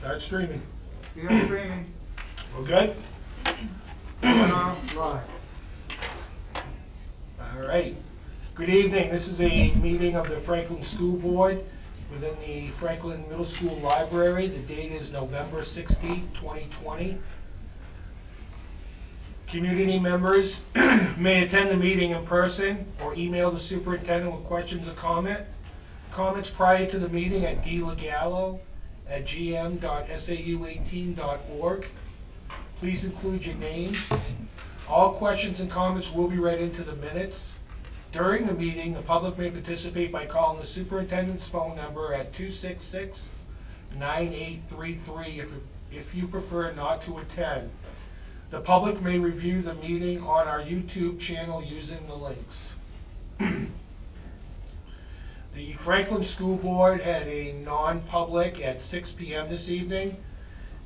Start streaming. We are streaming. We're good? Live. All right. Good evening. This is a meeting of the Franklin School Board within the Franklin Middle School Library. The date is November 16, 2020. Community members may attend the meeting in person or email the superintendent with questions or comments prior to the meeting at dlegalo@gm.sau18.org. Please include your name. All questions and comments will be read into the minutes. During the meeting, the public may participate by calling the superintendent's phone number at 266-9833 if you prefer not to attend. The public may review the meeting on our YouTube channel using the links. The Franklin School Board had a non-public at 6 p.m. this evening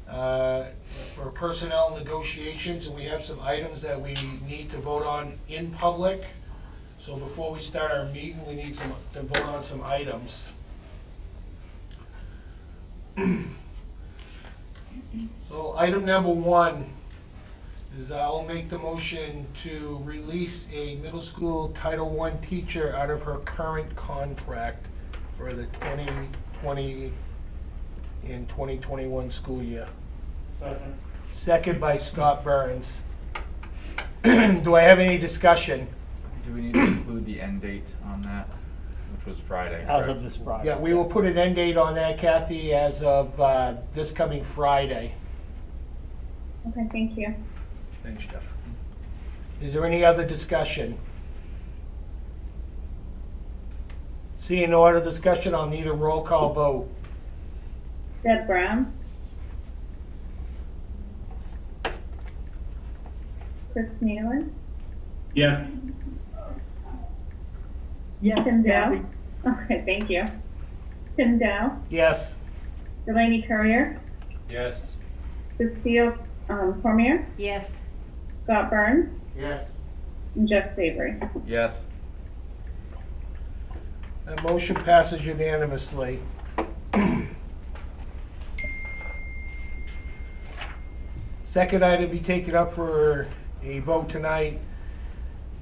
for personnel negotiations, and we have some items that we need to vote on in public. So before we start our meeting, we need to vote on some items. So item number one is I'll make the motion to release a middle school Title I teacher out of her current contract for the 2020 and 2021 school year. Second. Second by Scott Burns. Do I have any discussion? Do we need to include the end date on that, which was Friday? As correct? of this Friday. Yeah, we will put an end date on that, Kathy, as of this coming Friday. Okay, thank you. Thanks, Jeff. Is there any other discussion? Seeing no other discussion, I'll need a roll call vote. Deb Brown. Chris Nealon. Yes. Yes. Tim Dow. Okay, thank you. Tim Dow. Yes. Delaney Courier. Yes. Cecile Cormier. Yes. Scott Burns. Yes. And Jeff Savory. Yes. That motion passes unanimously. Second item to be taken up for a vote tonight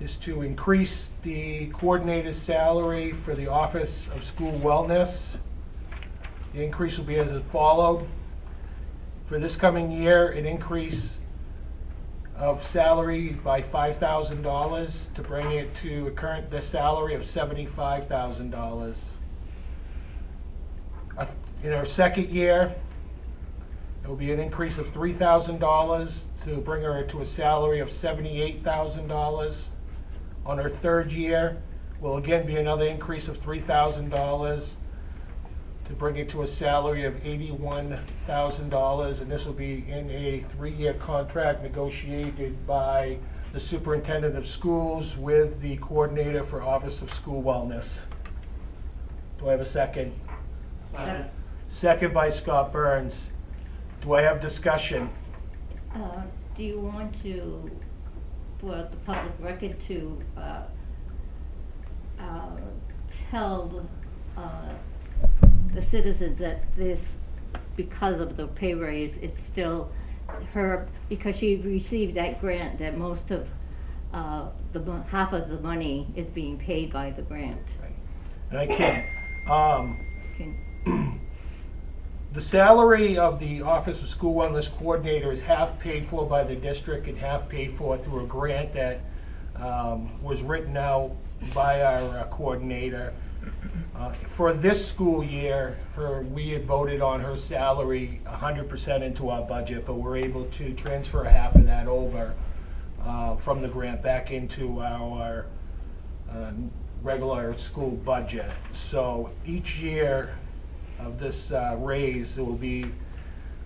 is to increase the coordinator's salary for the Office of School Wellness. The increase will be as it followed. For this coming year, an increase of salary by $5,000 to bring it to the salary of $75,000. In our second year, it will be an increase of $3,000 to bring her to a salary of $78,000. On her third year, will again be another increase of $3,000 to bring it to a salary of $81,000, and this will be in a 3-year contract negotiated by the superintendent of schools with the coordinator for Office of School Wellness. Do I have a second? Second. Second by Scott Burns. Do I have discussion? Do you want to, for the public record, to tell the citizens that this, because of the pay raise, it's still her, because she received that grant, that most of half of the money is being paid by the grant. And I can't. Can- The salary of the Office of School Wellness Coordinator is half paid for by the district and half paid for through a grant that was written out by our coordinator. For this school year, we had voted on her salary 100% into our budget, but we're able to transfer half of that over from the grant back into our regular school budget. So each year of this raise, it will be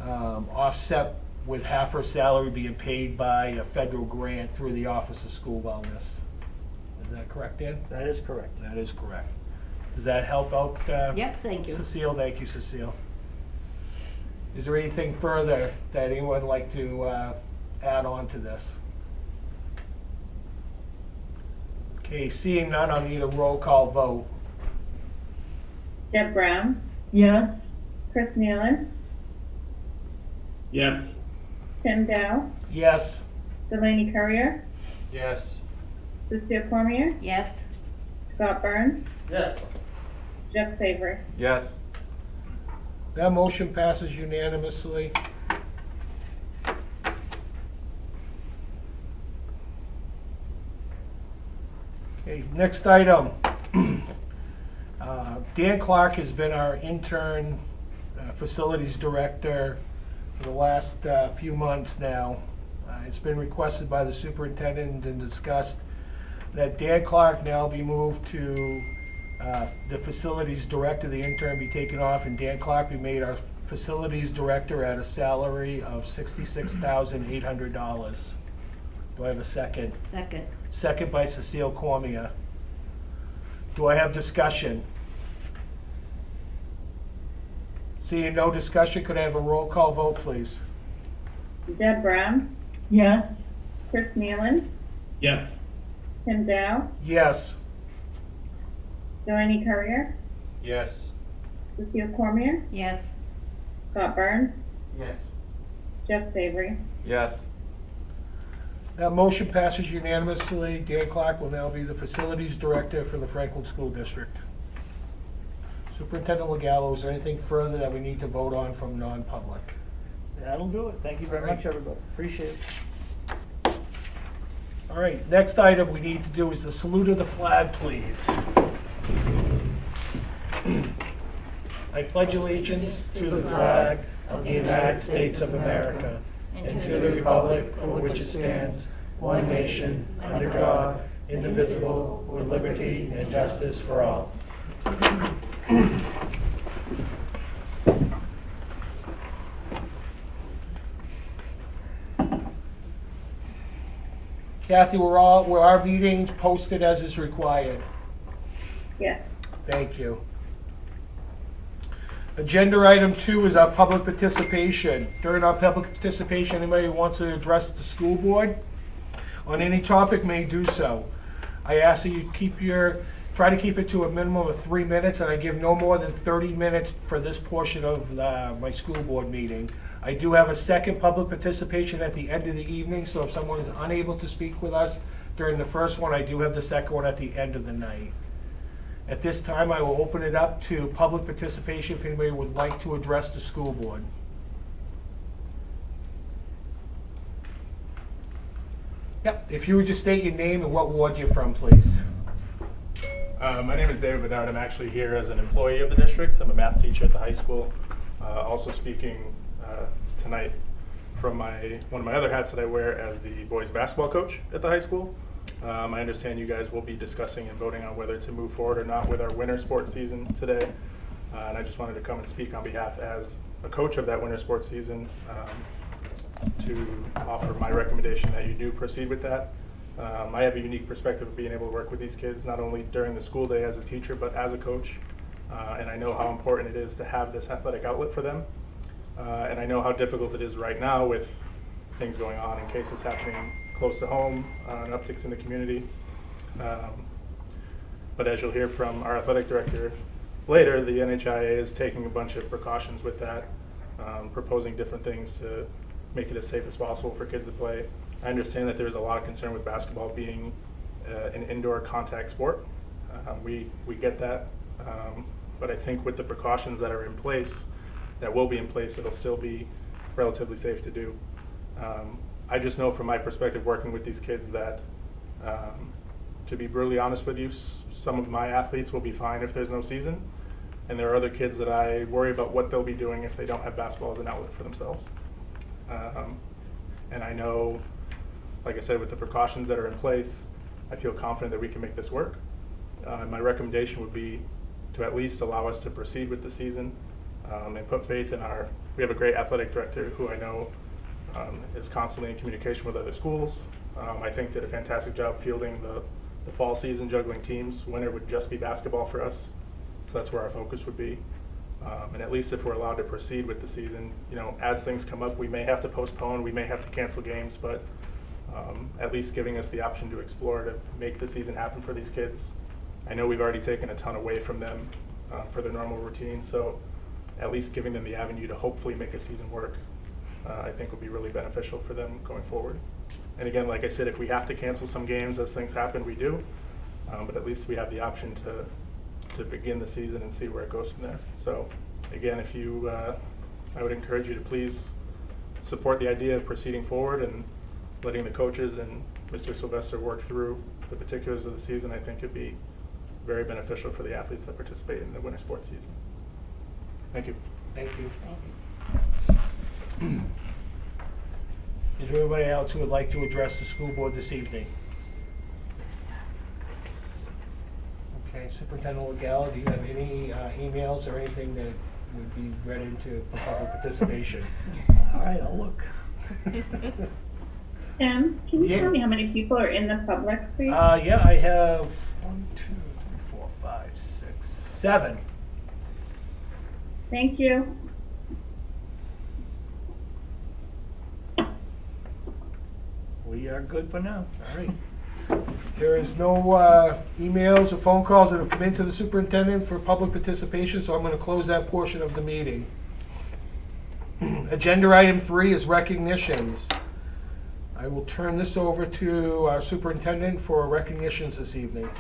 offset with half her salary being paid by a federal grant through the Office of School Wellness. Is that correct, Dan? That is correct. That is correct. Does that help out? Yep, thank you. Cecile, thank you, Cecile. Is there anything further that anyone would like to add on to this? Okay, seeing none, I'll need a roll call vote. Deb Brown. Yes. Chris Nealon. Yes. Tim Dow, Yes. Delaney Courier, Yes. Cecile Cormier, Yes. Scott Burns, Yes. Jeff Savory. Yes. That motion passes unanimously. Okay, next item. Dan Clark has been our intern facilities director for the last few months now. It's been requested by the superintendent and discussed that Dan Clark now be moved to the facilities director, the intern be taken off, and Dan Clark be made our facilities director at a salary of $66,800. Do I have a second? Second. Second by Cecile Cormier. Do I have discussion? Seeing no discussion, could I have a roll call vote, please? Deb Brown, Yes. Chris Nealon, Yes. Tim Dow, Yes. Delaney Courier, Yes. Cecile Cormier, Yes. Scott Burns, Yes. Jeff Savory. Yes. That motion passes unanimously. Dan Clark will now be the facilities director for the Franklin School District. Superintendent Legallo, is there anything further that we need to vote on from non-public? That'll do it. Thank you very much, everybody. Appreciate it. All right, next item we need to do is the salute of the flag, please. I pledge allegiance to the flag of the United States of America and to the republic for which it stands, one nation, under God, indivisible, with liberty and justice for all. Kathy, were our meetings posted as is required? Yes. Thank you. Agenda item 2 is our public participation. During our public participation, anybody who wants to address the school board on any topic may do so. I ask that you try to keep it to a minimum of 3 minutes, and I give no more than 30 minutes for this portion of my school board meeting. I do have a second public participation at the end of the evening, so if someone is unable to speak with us during the first one, I do have the second one at the end of the night. At this time, I will open it up to public participation if anybody would like to address the school board. Yep, if you would just state your name and what ward you're from, please. My name is David Bedard. I'm actually here as an employee of the district. I'm a math teacher at the high school. Also speaking tonight from one of my other hats that I wear as the boys basketball coach at the high school. I understand you guys will be discussing and voting on whether to move forward or not with our winter sports season today. And I just wanted to come and speak on behalf as a coach of that winter sports season to offer my recommendation that you do proceed with that. I have a unique perspective of being able to work with these kids, not only during the school day as a teacher, but as a coach. And I know how important it is to have this athletic outlet for them. And I know how difficult it is right now with things going on and cases happening close to home and upticks in the community. But as you'll hear from our athletic director later, the NHIA is taking a bunch of precautions with that, proposing different things to make it as safe as possible for kids to play. I understand that there's a lot of concern with basketball being an indoor contact sport. We get that, but I think with the precautions that are in place, that will be in place, it'll still be relatively safe to do. I just know from my perspective working with these kids that, to be brutally honest with you, some of my athletes will be fine if there's no season, and there are other kids that I worry about what they'll be doing if they don't have basketball as an outlet for themselves. And I know, like I said, with the precautions that are in place, I feel confident that we can make this work. My recommendation would be to at least allow us to proceed with the season and put faith in we have a great athletic director who I know is constantly in communication with other schools. I think did a fantastic job fielding the fall season, juggling teams. Winter would just be basketball for us, so that's where our focus would be. And at least if we're allowed to proceed with the season, as things come up, we may have to postpone, we may have to cancel games, but at least giving us the option to explore to make the season happen for these kids. I know we've already taken a ton away from them for their normal routine, so at least giving them the avenue to hopefully make a season work I think will be really beneficial for them going forward. And again, like I said, if we have to cancel some games as things happen, we do. But at least we have the option to begin the season and see where it goes from there. So again, if you, I would encourage you to please support the idea of proceeding forward and letting the coaches and Mr. Sylvester work through the particulars of the season. I think it'd be very beneficial for the athletes that participate in the winter sports season. Thank you. Thank you. Is there anybody else who would like to address the school board this evening? Okay, Superintendent Legale, do you have any emails or anything that would be read into for public participation? All right, I'll look. Tim, can you Yeah. tell me how many people are in the public, please? Yeah, I have 1, 2, 3, 4, 5, 6, 7. Thank you. We are good for now. All right. There is no emails or phone calls that have come into the superintendent for public participation, so I'm going to close that portion of the meeting. Agenda item 3 is recognitions. I will turn this over to our superintendent for recognitions this evening.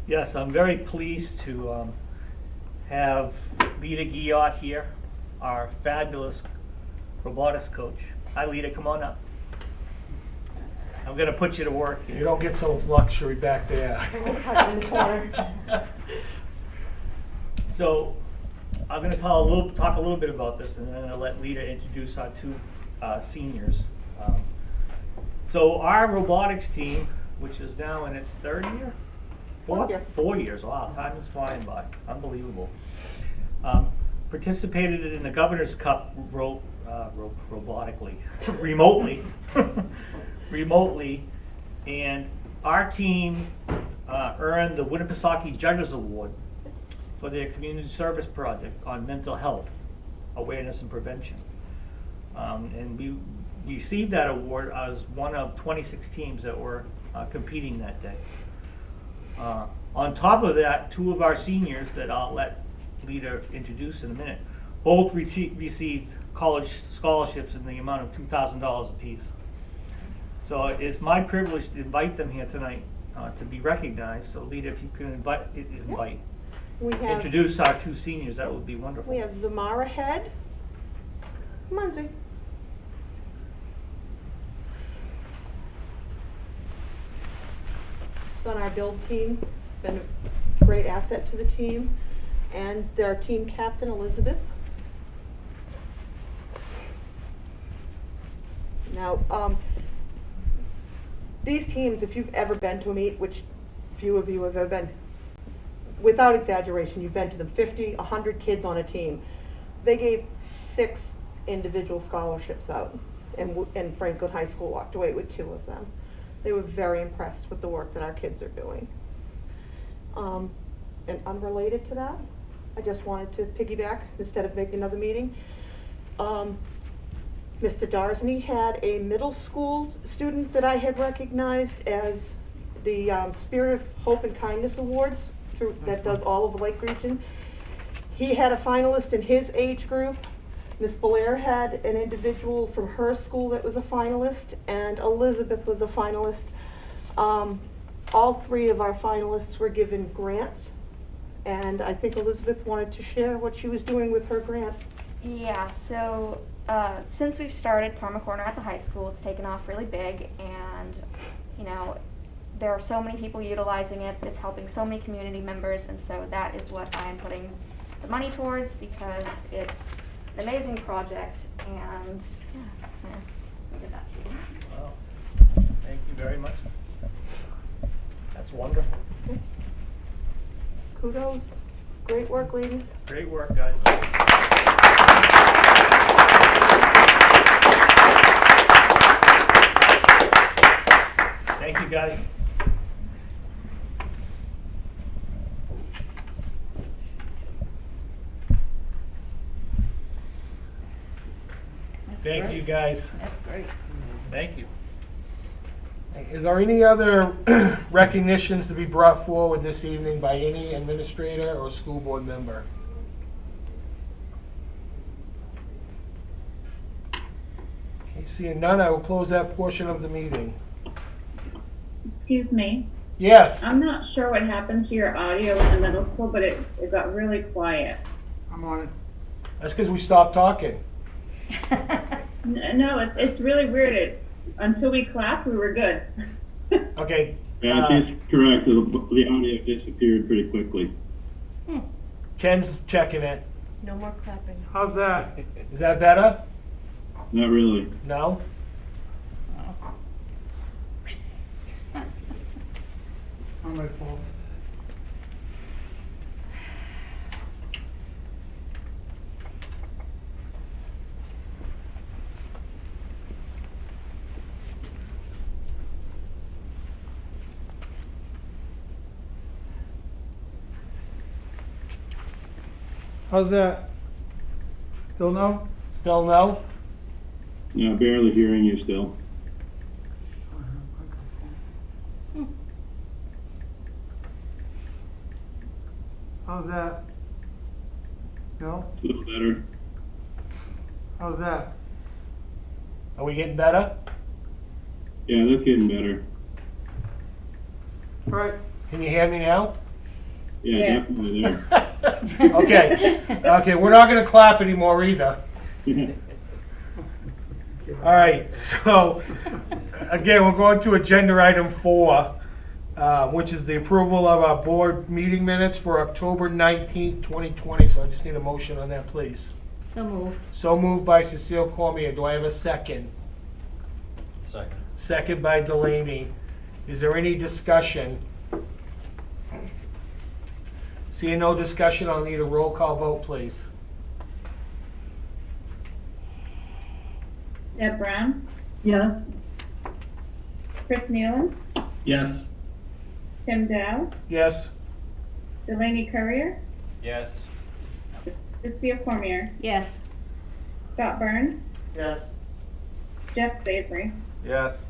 Yes, I'm very pleased to have Lita Guillot here, our fabulous robotics coach. Hi, Lita, come on up. I'm going to put you to work You here. don't get some luxury back there. So I'm going to talk a little bit about this, and then I'll let Lita introduce our two seniors. So our robotics team, which is now in its third year? Fourth year. 4 years. Wow, time is flying by. Unbelievable. Participated in the Governor's Cup robotically, remotely, and our team earned the Winnipesaukee Judges Award for their community service project on mental health awareness and prevention. And we received that award as one of 26 teams that were competing that day. On top of that, 2 of our seniors that I'll let Lita introduce in a minute, both received college scholarships in the amount of $2,000 apiece. So it's my privilege to invite them here tonight to be recognized. So Lita, if you can We have introduce our 2 seniors, that would be wonderful. we have Zamara Head. Come on, Z. On our build team, been a great asset to the team, and their team captain Elizabeth. Now, these teams, if you've ever been to a meet, which few of you have ever been, without exaggeration, you've been to them, 50, 100 kids on a team. They gave 6 individual scholarships out, and Franklin High School walked away with 2 of them. They were very impressed with the work that our kids are doing. And unrelated to that, I just wanted to piggyback instead of making another meeting. Mr. Darsney had a middle school student that I had recognized as the Spirit of Hope and Kindness Awards that does all of the Lake Region. He had a finalist in his age group. Miss Blair had an individual from her school that was a finalist, and Elizabeth was a finalist. All 3 of our finalists were given grants, and I think Elizabeth wanted to share what she was doing with her grant. Yeah, so since we've started Karma Corner at the high school, it's taken off really big, and you know, there are so many people utilizing it. It's helping so many community members, and so that is what I'm putting the money towards, because it's an amazing project, and yeah, I'll give that to you. Wow. Thank you very much. That's wonderful. Kudos. Great work, ladies. Great work, guys. Thank you, guys. That's Thank great. you, guys. That's great. Thank you. Is there any other recognitions to be brought forward this evening by any administrator or school board member? Seeing none, I will close that portion of the meeting. Excuse me. Yes, I'm not sure what happened to your audio in the middle school, but it got really quiet. I'm on it. that's because we stopped talking. No, it's really weird. Until we clapped, we were good. Okay. Yeah, she's correct. The audio disappeared pretty quickly. Ken's checking it. No more clapping. How's that? Is that better? Not really. No? Not my fault. How's that? Still no? Still no? Yeah, barely hearing you still. How's that? No? A little better. How's that? Are we getting better? Yeah, that's getting better. All right. Can you hear me now? Yeah, Yes. definitely there. Okay. Okay, we're not gonna clap anymore either. All right, so, again, we're going to agenda item 4, which is the approval of our board meeting minutes for October 19th, 2020. So I just need a motion on that, please. So moved. So moved by Cecile Cormier. Do I have a second? Second. Second by Delaney. Is there any discussion? Seeing no discussion, I'll need a roll call vote, please. Deb Brown, Yes. Chris Nealon, Yes. Tim Dow, Yes? Delaney Courier, Yes. Cecile Cormier, Yes. Scott Burns, Yes. Jeff Savory. Yes.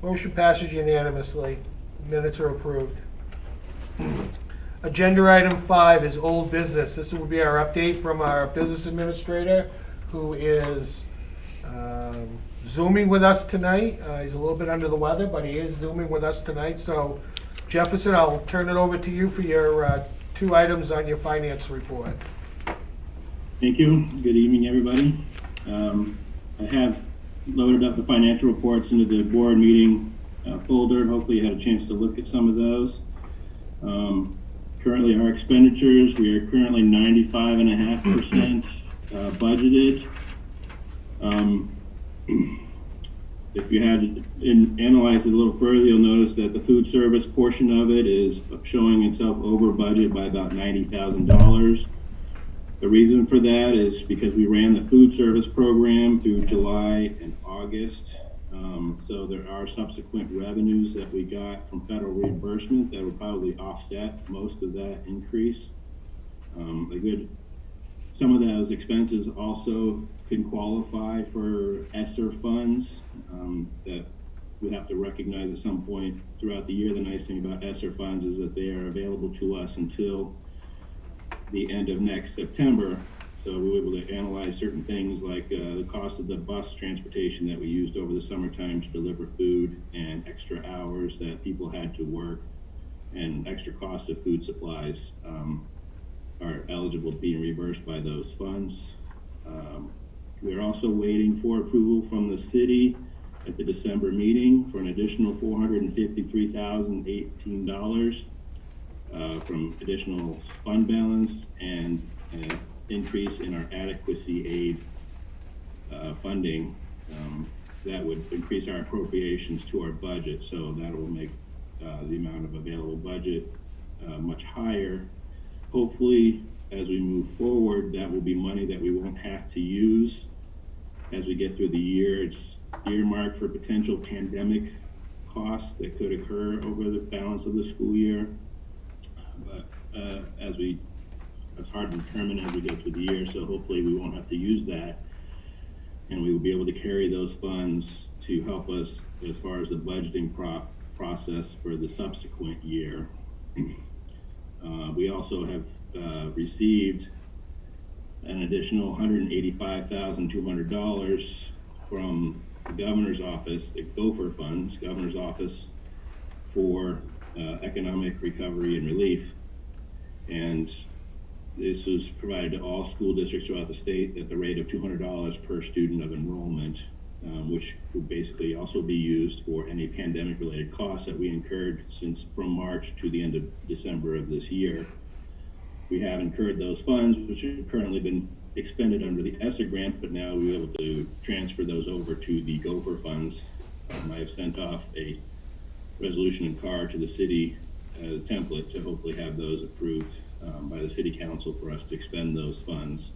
Motion passes unanimously. Minutes are approved. Agenda item 5 is old business. This will be our update from our business administrator, who is Zooming with us tonight. He's a little bit under the weather, but he is Zooming with us tonight. So Jefferson, I'll turn it over to you for your 2 items on your finance report. Thank you. Good evening, everybody. I have loaded up the financial reports into the board meeting folder. Hopefully you had a chance to look at some of those. Currently, our expenditures, we are currently 95.5% budgeted. If you had analyzed it a little further, you'll notice that the food service portion of it is showing itself over budget by about $90,000. The reason for that is because we ran the food service program through July and August. So there are subsequent revenues that we got from federal reimbursement that will probably offset most of that increase. Some of those expenses also can qualify for ESSER funds that we have to recognize at some point throughout the year. The nice thing about ESSER funds is that they are available to us until the end of next September. So we were able to analyze certain things like the cost of the bus transportation that we used over the summertime to deliver food, and extra hours that people had to work, and extra cost of food supplies are eligible to be reimbursed by those funds. We're also waiting for approval from the city at the December meeting for an additional $453,018 from additional fund balance and an increase in our adequacy aid funding. That would increase our appropriations to our budget, so that will make the amount of available budget much higher. Hopefully, as we move forward, that will be money that we won't have to use as we get through the year. It's earmarked for potential pandemic costs that could occur over the balance of the school year. But it's hard to determine as we go through the year, so hopefully we won't have to use that, and we will be able to carry those funds to help us as far as the budgeting process for the subsequent year. We also have received an additional $185,200 from the governor's office, the Gopher funds, governor's office, for economic recovery and relief. And this was provided to all school districts throughout the state at the rate of $200 per student of enrollment, which would basically also be used for any pandemic-related costs that we incurred from March to the end of December of this year. We have incurred those funds, which have currently been expended under the ESSER grant, but now we'll be able to transfer those over to the Gopher funds. I have sent off a resolution and card to the city as a template to hopefully have those approved by the city council for us to expend those funds.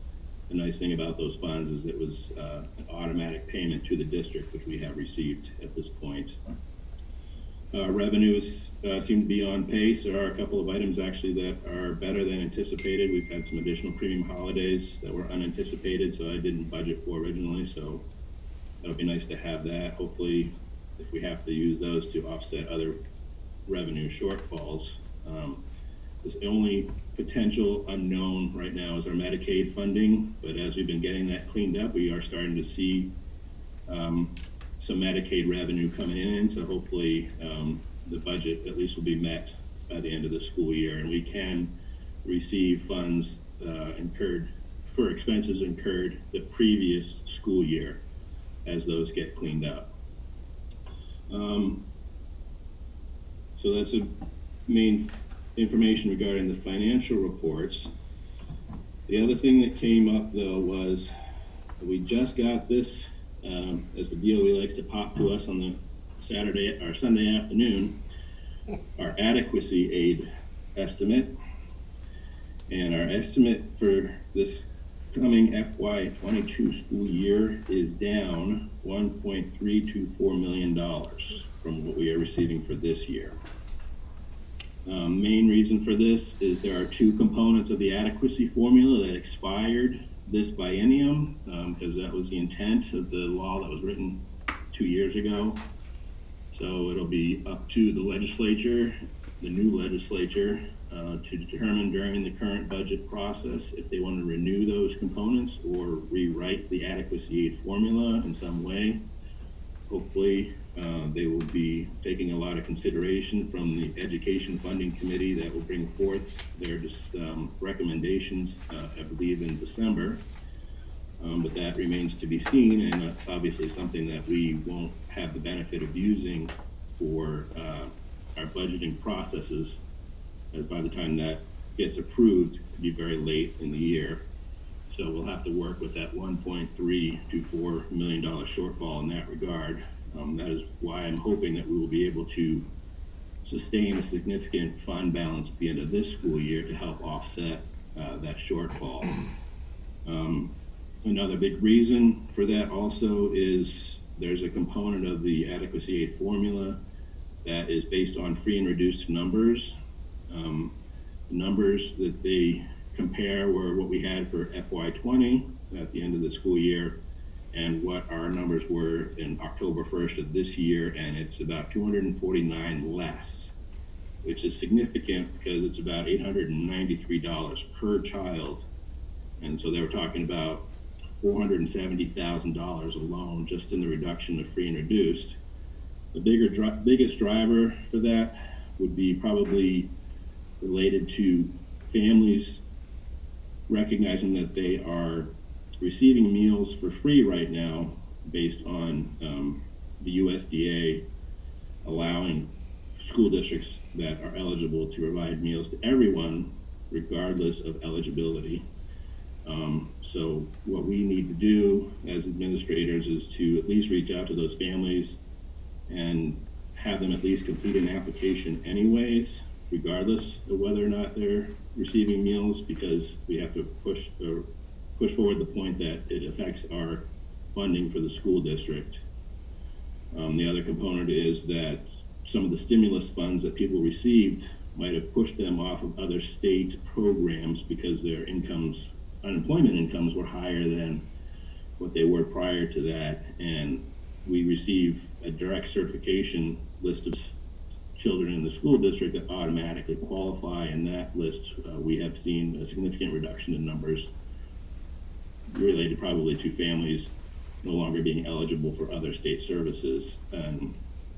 The nice thing about those funds is it was an automatic payment to the district, which we have received at this point. Revenues seem to be on pace. There are a couple of items actually that are better than anticipated. We've had some additional premium holidays that were unanticipated, so I didn't budget for originally, so it'll be nice to have that. Hopefully, if we have to use those to offset other revenue shortfalls. The only potential unknown right now is our Medicaid funding, but as we've been getting that cleaned up, we are starting to see some Medicaid revenue coming in, so hopefully the budget at least will be met by the end of the school year, and we can receive funds incurred for expenses incurred the previous school year as those get cleaned up. So that's the main information regarding the financial reports. The other thing that came up though was we just got this as the DOE likes to pop to us on the Saturday or Sunday afternoon, our Adequacy Aid Estimate. And our estimate for this coming FY22 school year is down $1.324 million from what we are receiving for this year. Main reason for this is there are two components of the adequacy formula that expired this biennium, because that was the intent of the law that was written 2 years ago. So it'll be up to the legislature, the new legislature, to determine during the current budget process if they want to renew those components or rewrite the adequacy aid formula in some way. Hopefully, they will be taking a lot of consideration from the Education Funding Committee that will bring forth their recommendations, I believe, in December. But that remains to be seen, and that's obviously something that we won't have the benefit of using for our budgeting processes. By the time that gets approved, it'll be very late in the year. So we'll have to work with that $1.324 million shortfall in that regard. That is why I'm hoping that we will be able to sustain a significant fund balance at the end of this school year to help offset that shortfall. Another big reason for that also is there's a component of the adequacy aid formula that is based on free and reduced numbers. The numbers that they compare were what we had for FY20 at the end of the school year and what our numbers were in October 1st of this year, and it's about 249 less, which is significant because it's about $893 per child. And so they were talking about $470,000 alone just in the reduction of free and reduced. The biggest driver for that would be probably related to families recognizing that they are receiving meals for free right now based on the USDA allowing school districts that are eligible to provide meals to everyone regardless of eligibility. So what we need to do as administrators is to at least reach out to those families and have them at least complete an application anyways, regardless of whether or not they're receiving meals, because we have to push forward the point that it affects our funding for the school district. The other component is that some of the stimulus funds that people received might have pushed them off of other state programs because their unemployment incomes were higher than what they were prior to that. And we receive a direct certification list of children in the school district that automatically qualify. In that list, we have seen a significant reduction in numbers related probably to families no longer being eligible for other state services.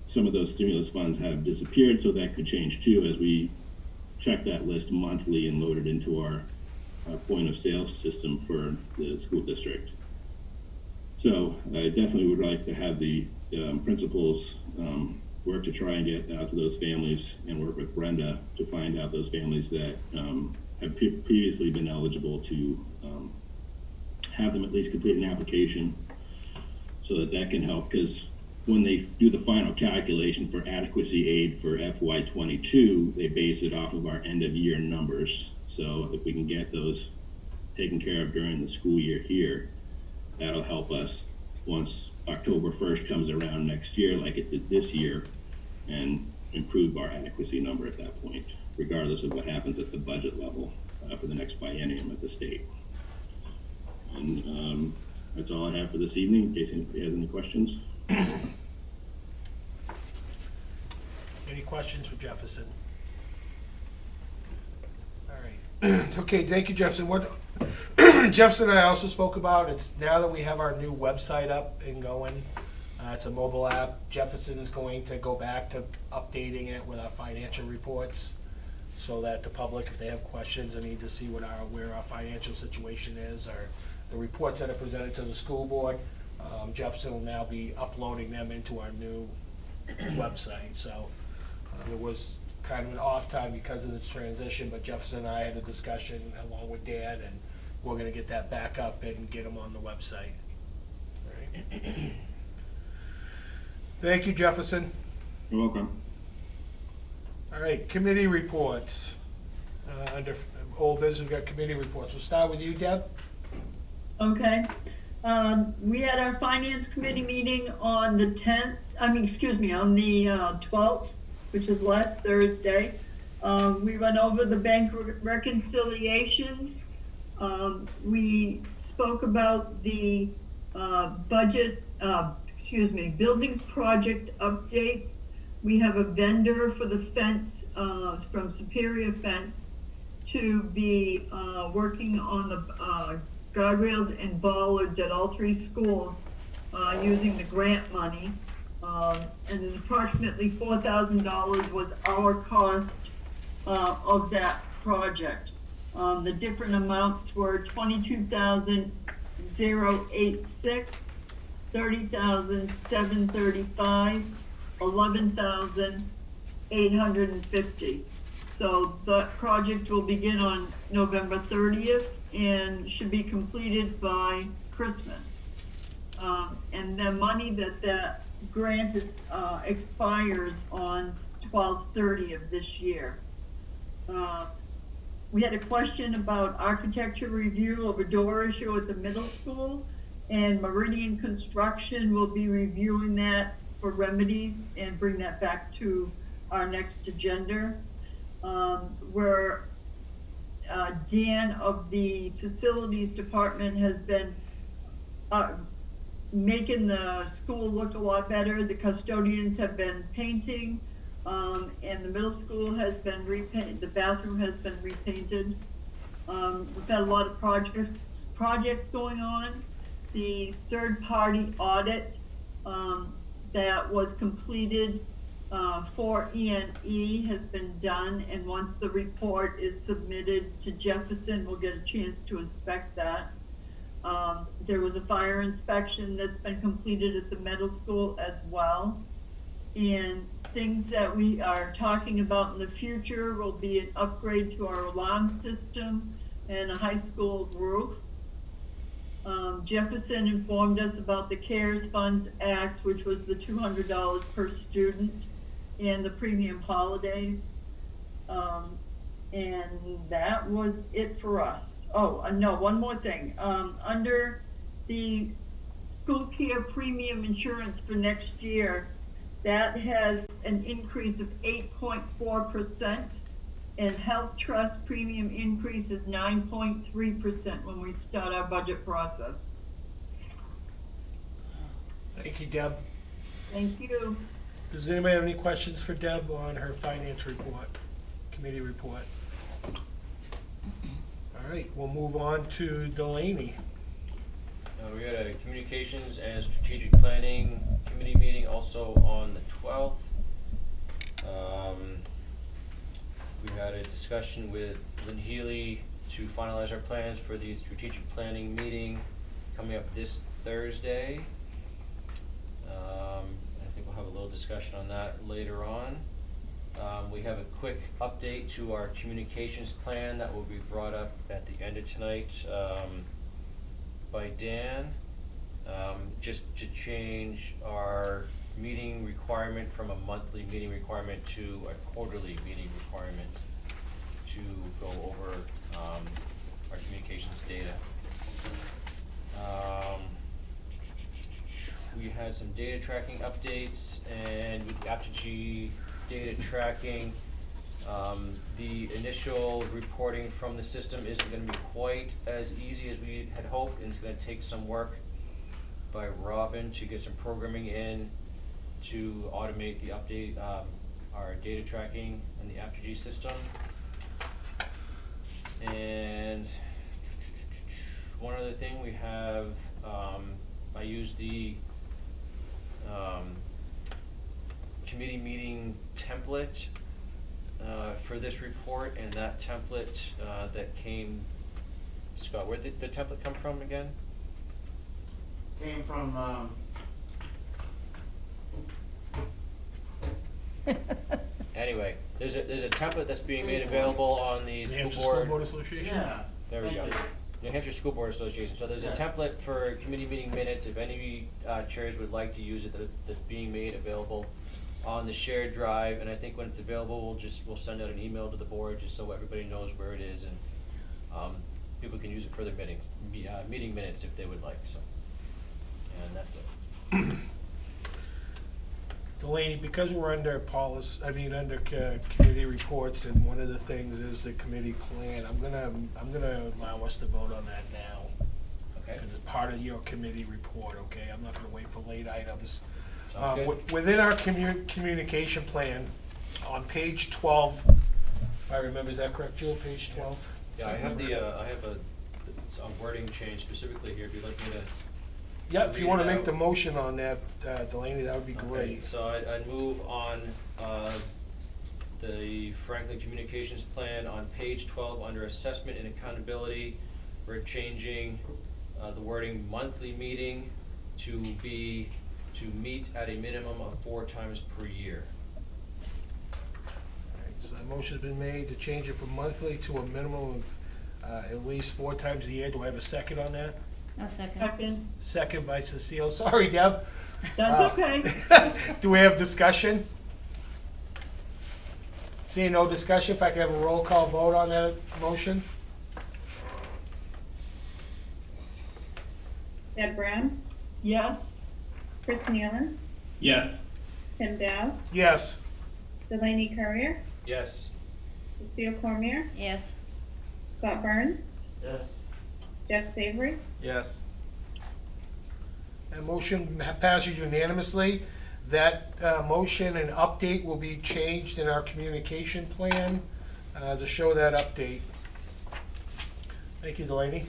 Some of those stimulus funds have disappeared, so that could change too as we check that list monthly and load it into our point of sale system for the school district. So I definitely would like to have the principals work to try and get out to those families and work with Brenda to find out those families that have previously been eligible to have them at least complete an application so that can help, because when they do the final calculation for adequacy aid for FY22, they base it off of our end of year numbers. So if we can get those taken care of during the school year here, that'll help us once October 1st comes around next year, like it did this year, and improve our adequacy number at that point, regardless of what happens at the budget level for the next biennium at the state. And that's all I have for this evening, in case anybody has any questions. Any questions for Jefferson? All right. Okay, thank you, Jefferson. What Jefferson and I also spoke about, it's now that we have our new website up and going, it's a mobile app. Jefferson is going to go back to updating it with our financial reports so that the public, if they have questions or need to see where our financial situation is, or the reports that are presented to the school board, Jefferson will now be uploading them into our new website. So it was kind of an off time because of this transition, but Jefferson and I had a discussion along with Dan, and we're going to get that back up and get them on the website. All right. Thank you, Jefferson. You're welcome. All right, committee reports. Under old business, we've got committee reports. We'll start with you, Deb. Okay. We had our finance committee meeting on the 10th, on the 12th, which is last Thursday. We went over the bank reconciliations. We spoke about the buildings project updates. We have a vendor for the fence from Superior Fence to be working on the guardrails and bollards at all three schools using the grant money. And then approximately $4,000 was our cost of that project. The different amounts were $22,086, $30,735, $11,850. So the project will begin on November 30th and should be completed by Christmas. And the money that grant is, expires on 12/30 of this year. We had a question about architecture review of a door issue at the middle school, and Meridian Construction will be reviewing that for remedies and bring that back to our next agenda. Where Dan of the facilities department has been making the school look a lot better. The custodians have been painting, and the middle school has been repainted. The bathroom has been repainted. We've had a lot of projects going on. The third-party audit that was completed for E&E has been done, and once the report is submitted to Jefferson, we'll get a chance to inspect that. There was a fire inspection that's been completed at the middle school as well. And things that we are talking about in the future will be an upgrade to our alarm system and a high school roof. Jefferson informed us about the CARES Funds Act, which was the $200 per student and the premium holidays. And that was it for us. Oh, no, one more thing. Under the school care premium insurance for next year, that has an increase of 8.4%, and health trust premium increase is 9.3% when we start our budget process. Thank you, Deb. Thank you. Does anybody have any questions for Deb on her finance report, committee report? All right, we'll move on to Delaney. We had a communications and strategic planning committee meeting also on the 12th. We had a discussion with Lynn Healy to finalize our plans for the strategic planning meeting coming up this Thursday. I think we'll have a little discussion on that later on. We have a quick update to our communications plan that will be brought up at the end of tonight by Dan, just to change our meeting requirement from a monthly meeting requirement to a quarterly meeting requirement to go over our communications data. We had some data tracking updates, and with the Apogee data tracking, the initial reporting from the system isn't going to be quite as easy as we had hoped, and it's going to take some work by Robin to get some programming in to automate the update, our data tracking in the Apogee system. And one other thing we have, I used the committee meeting template for this report, and that template that came, Scott, where did the template come from again? Came from, Anyway, there's a template that's being made available on the New school Hampshire board. School Board Association? yeah. There we go. Thank you. New Hampshire School Board Association. So there's Yes. a template for committee meeting minutes. If any chairs would like to use it, that's being made available on the shared drive. And I think when it's available, we'll send out an email to the board just so everybody knows where it is, and people can use it for their meeting minutes if they would like. So, and that's it. Delaney, because we're under under committee reports, and one of the things is the committee plan, I'm gonna allow us to vote on that now. Okay. Because it's part of your committee report, okay? I'm not gonna wait for late items. Sounds good. Within our communication plan, on page 12, if I remember, is that correct, Jill, page 12? Yeah, I have a wording change specifically here. If you'd like me to. Yeah, if you wanna read it make the out. motion on that, Delaney, that would be Okay, great. so I'd move on the Franklin Communications Plan on page 12 under Assessment and Accountability. We're changing the wording monthly meeting to meet at a minimum of 4 times per year. Alright, so a motion's been made to change it from monthly to a minimum of at least 4 times a year. Do I have a second on that? A second. Second, Second by Cecile. Sorry, Deb. that's okay. Do we have discussion? Seeing no discussion, if I could have a roll call vote on that motion? Deb Brown, Yes, Chris Nealon, Yes. Tim Dow, Yes. Delaney Courier, Yes. Cecile Cormier, Yes. Scott Burns, Yes. Jeff Savory, Yes. That motion passes unanimously. That motion and update will be changed in our communication plan to show that update. Thank you, Delaney.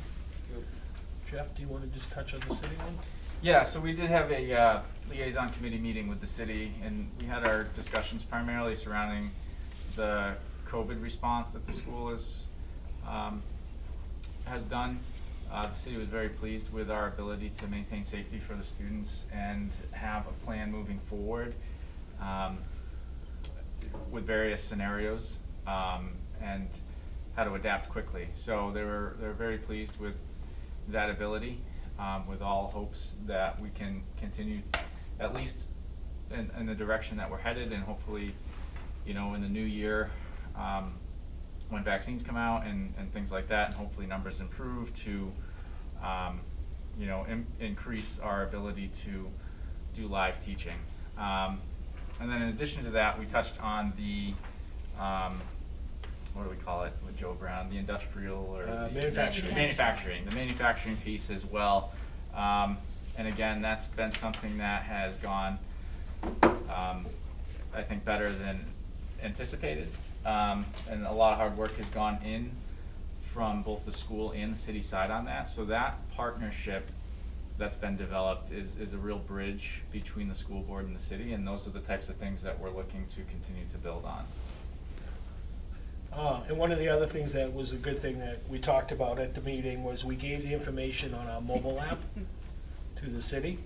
Jeff, do you want to just touch on the city one? Yeah, so we did have a liaison committee meeting with the city, and we had our discussions primarily surrounding the COVID response that the school has done. The city was very pleased with our ability to maintain safety for the students and have a plan moving forward with various scenarios and how to adapt quickly. So they were very pleased with that ability, with all hopes that we can continue at least in the direction that we're headed, and hopefully, in the new year, when vaccines come out and things like that, and hopefully numbers improve to, increase our ability to do live teaching. And then in addition to that, we touched on the, what do we call it with Joe Brown, the industrial or the manufacturing piece as well. And again, that's been something that has gone, I think, better than anticipated. And a lot of hard work has gone in from both the school and the city side on that. So that partnership that's been developed is a real bridge between the school board and the city, and those are the types of things that we're looking to continue to build on. And one of the other things that was a good thing that we talked about at the meeting was we gave the information on our mobile app to the city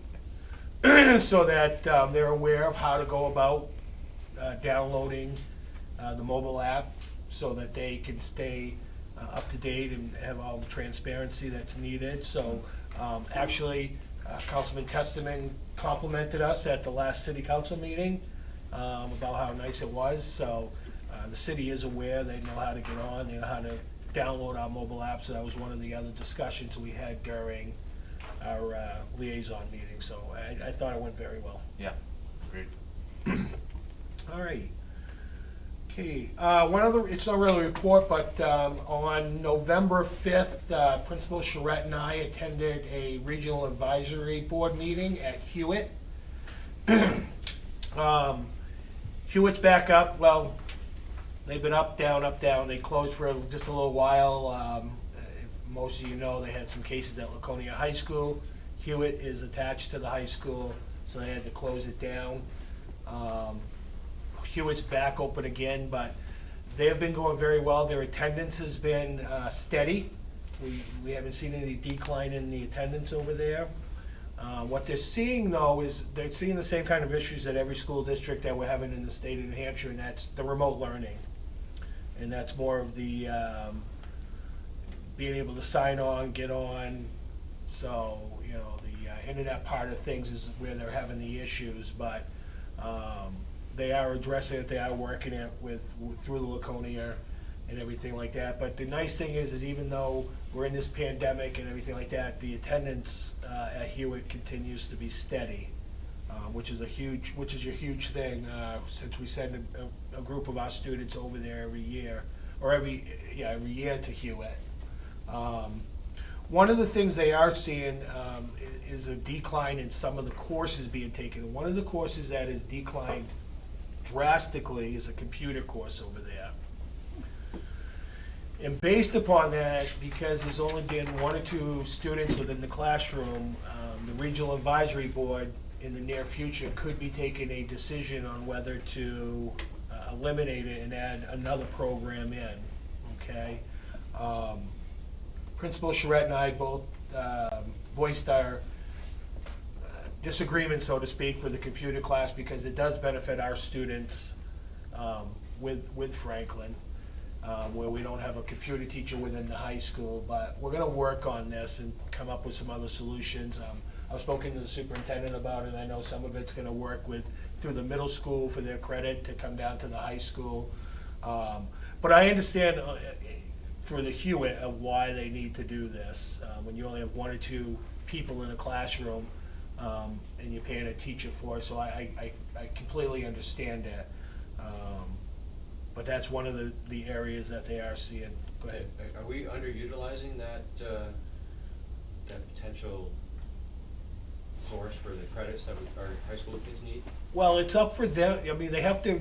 so that they're aware of how to go about downloading the mobile app so that they can stay up to date and have all the transparency that's needed. So actually, Councilman Testament complimented us at the last city council meeting about how nice it was. So the city is aware, they know how to get on, they know how to download our mobile app. So that was one of the other discussions we had during our liaison meeting. So I thought it went very well. Yeah, agreed. All right. Okay, one other, it's not really a report, but on November 5th, Principal Charette and I attended a regional advisory board meeting at Hewitt. Hewitt's back up, well, they've been up, down, up, down. They closed for just a little while. If most of you know, they had some cases at Laconia High School. Hewitt is attached to the high school, so they had to close it down. Hewitt's back open again, but they have been going very well. Their attendance has been steady. We haven't seen any decline in the attendance over there. What they're seeing, though, is they're seeing the same kind of issues that every school district that we're having in the state of New Hampshire, and that's the remote learning. And that's more of the being able to sign on, get on. So, you know, the internet part of things is where they're having the issues, but they are addressing it, they are working it through the Laconia and everything like that. But the nice thing is even though we're in this pandemic and everything like that, the attendance at Hewitt continues to be steady, which is a huge thing, since we send a group of our students over there every year to Hewitt. One of the things they are seeing is a decline in some of the courses being taken. One of the courses that has declined drastically is a computer course over there. And based upon that, because there's only been 1 or 2 students within the classroom, the Regional Advisory Board in the near future could be taking a decision on whether to eliminate it and add another program in, okay? Principal Charette and I both voiced our disagreement, so to speak, for the computer class because it does benefit our students with Franklin, where we don't have a computer teacher within the high school. But we're going to work on this and come up with some other solutions. I've spoken to the superintendent about it. I know some of it's going to work through the middle school for their credit to come down to the high school. But I understand for the Hewitt of why they need to do this. When you only have 1 or 2 people in a classroom, and you're paying a teacher for it, so I completely understand that. But that's one of the areas that they are seeing. Go ahead. Are we underutilizing that potential source for the credits that our high school kids need? Well, it's up for them. I mean, they have to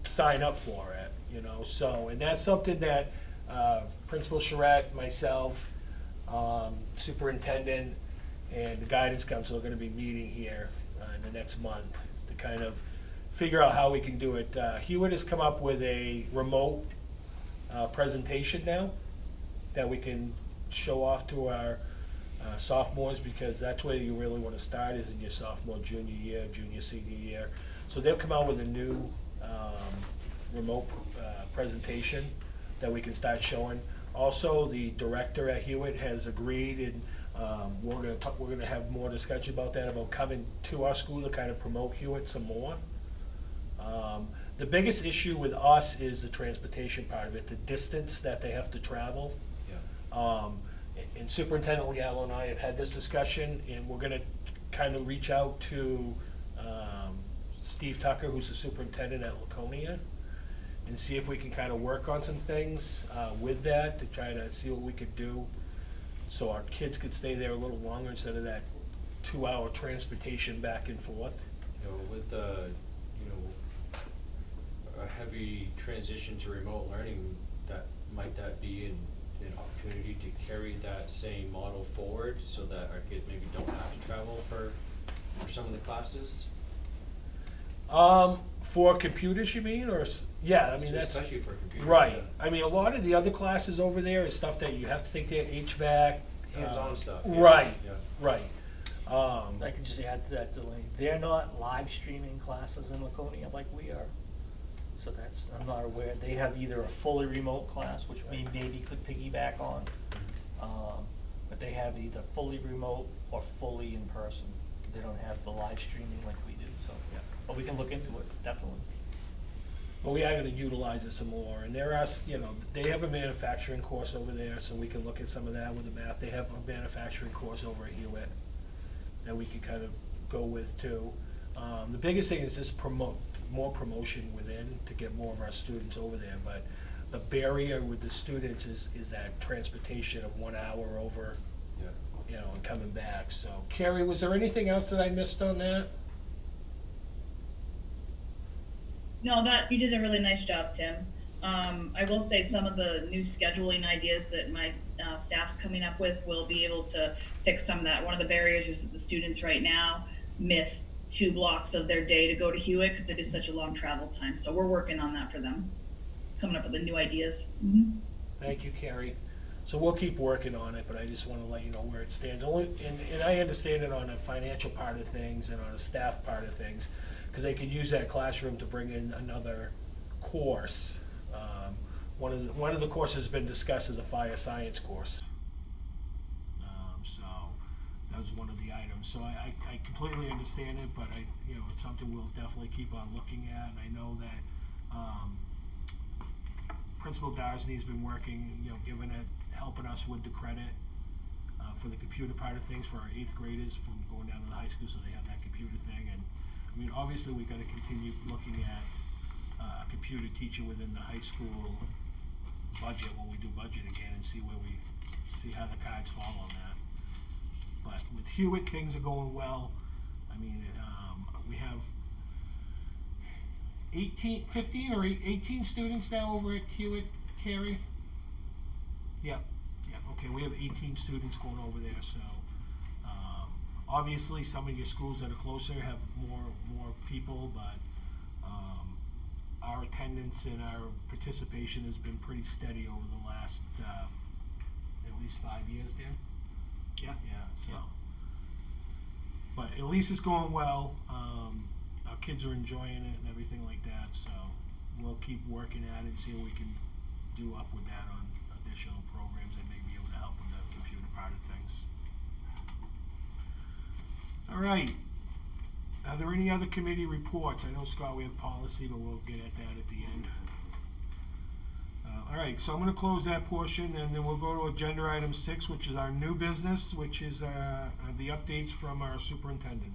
sign up for it, you know. So, and that's something that Principal Charette, myself, superintendent, and the guidance council are going to be meeting here in the next month to kind of figure out how we can do it. Hewitt has come up with a remote presentation now that we can show off to our sophomores, because that's where you really want to start, is in your sophomore, junior year, senior year. So they've come out with a new remote presentation that we can start showing. Also, the director at Hewitt has agreed, and we're going to have more discussion about that, about coming to our school to kind of promote Hewitt some more. The biggest issue with us is the transportation part of it, the distance that they have to travel. Yeah. And Superintendent Leal and I have had this discussion, and we're going to kind of reach out to Steve Tucker, who's the superintendent at Laconia, and see if we can kind of work on some things with that to try to see what we could do so our kids could stay there a little longer instead of that 2-hour transportation back and forth. You know, with a heavy transition to remote learning, might that be an opportunity to carry that same model forward so that our kids maybe don't have to travel for some of the classes? For computers, you mean, or, yeah, I mean, that's. Especially for computers. Right, yeah. I mean, a lot of the other classes over there is stuff that you have to take their HVAC. Hands-on stuff. Yeah. Right, Yeah. right. I can just add to that, Delaney. They're not live streaming classes in Laconia like we are. So that's, I'm not aware. They have either a fully remote class, which we maybe could piggyback on. But they have either fully remote or fully in person. They don't have the live streaming like we do, so, yeah. But we can look into it, definitely. But we are gonna utilize it some more, and there are, they have a manufacturing course over there, so we can look at some of that with the math. They have a manufacturing course over at Hewitt that we can kind of go with too. The biggest thing is just more promotion within to get more of our students over there, but the barrier with the students is that transportation of 1 hour over, and coming back. So, Carrie, was there anything else that I missed on that? No, that you did a really nice job, Tim. I will say some of the new scheduling ideas that my staff's coming up with will be able to fix some of that. One of the barriers is that the students right now miss 2 blocks of their day to go to Hewitt because it is such a long travel time. So we're working on that for them, coming up with the new ideas. Mm-hmm. Thank you, Carrie. So we'll keep working on it, but I just want to let you know where it stands. And I understand it on a financial part of things and on a staff part of things, because they could use that classroom to bring in another course. One of the courses has been discussed as a fire science course. So that was one of the items. So I completely understand it, but it's something we'll definitely keep on looking at. And I know that Principal Darsney's been working, helping us with the credit for the computer part of things for our 8th graders from going down to the high school, so they have that computer thing. And I mean, obviously, we've got to continue looking at a computer teacher within the high school budget when we do budget again, and see how the cards fall on that. But with Hewitt, things are going well. I mean, we have 15 or 18 students now over at Hewitt, Carrie? Yeah, okay, we have 18 students going over there, so obviously some of your schools that are closer have more people, but our attendance and our participation has been pretty steady over the last at least 5 years, Dan? Yeah. So. But at least it's going well. Our kids are enjoying it and everything like that, so we'll keep working at it and see what we can do up with that on additional programs that may be able to help with the computer part of things. All right. Are there any other committee reports? I know, Scott, we have policy, but we'll get at that at the end. All right, so I'm going to close that portion, and then we'll go to agenda item 6, which is our new business, which is the updates from our superintendent.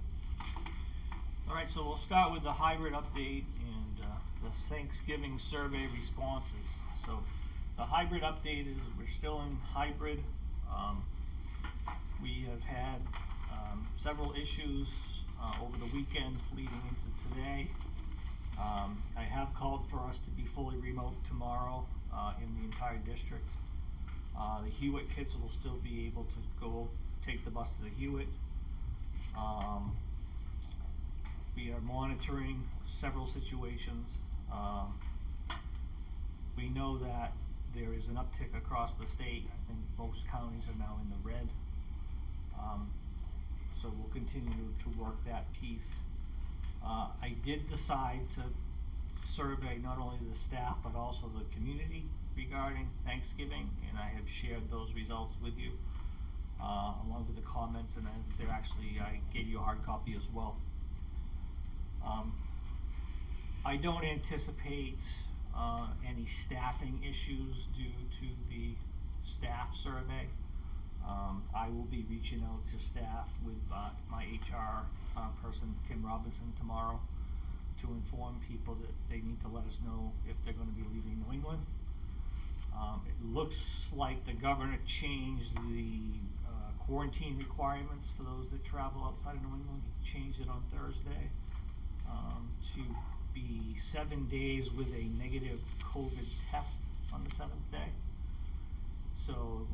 All right, so we'll start with the hybrid update and the Thanksgiving survey responses. So the hybrid update is we're still in hybrid. We have had several issues over the weekend leading into today. I have called for us to be fully remote tomorrow in the entire district. The Hewitt kids will still be able to go take the bus to the Hewitt. We are monitoring several situations. We know that there is an uptick across the state. I think most counties are now in the red. So we'll continue to work that piece. I did decide to survey not only the staff but also the community regarding Thanksgiving, and I have shared those results with you along with the comments, and as they're actually, I gave you a hard copy as well. I don't anticipate any staffing issues due to the staff survey. I will be reaching out to staff with my HR person, Kim Robinson, tomorrow to inform people that they need to let us know if they're going to be leaving New England. It looks like the governor changed the quarantine requirements for those that travel outside of New England. He changed it on Thursday to be 7 days with a negative COVID test on the 7th day. So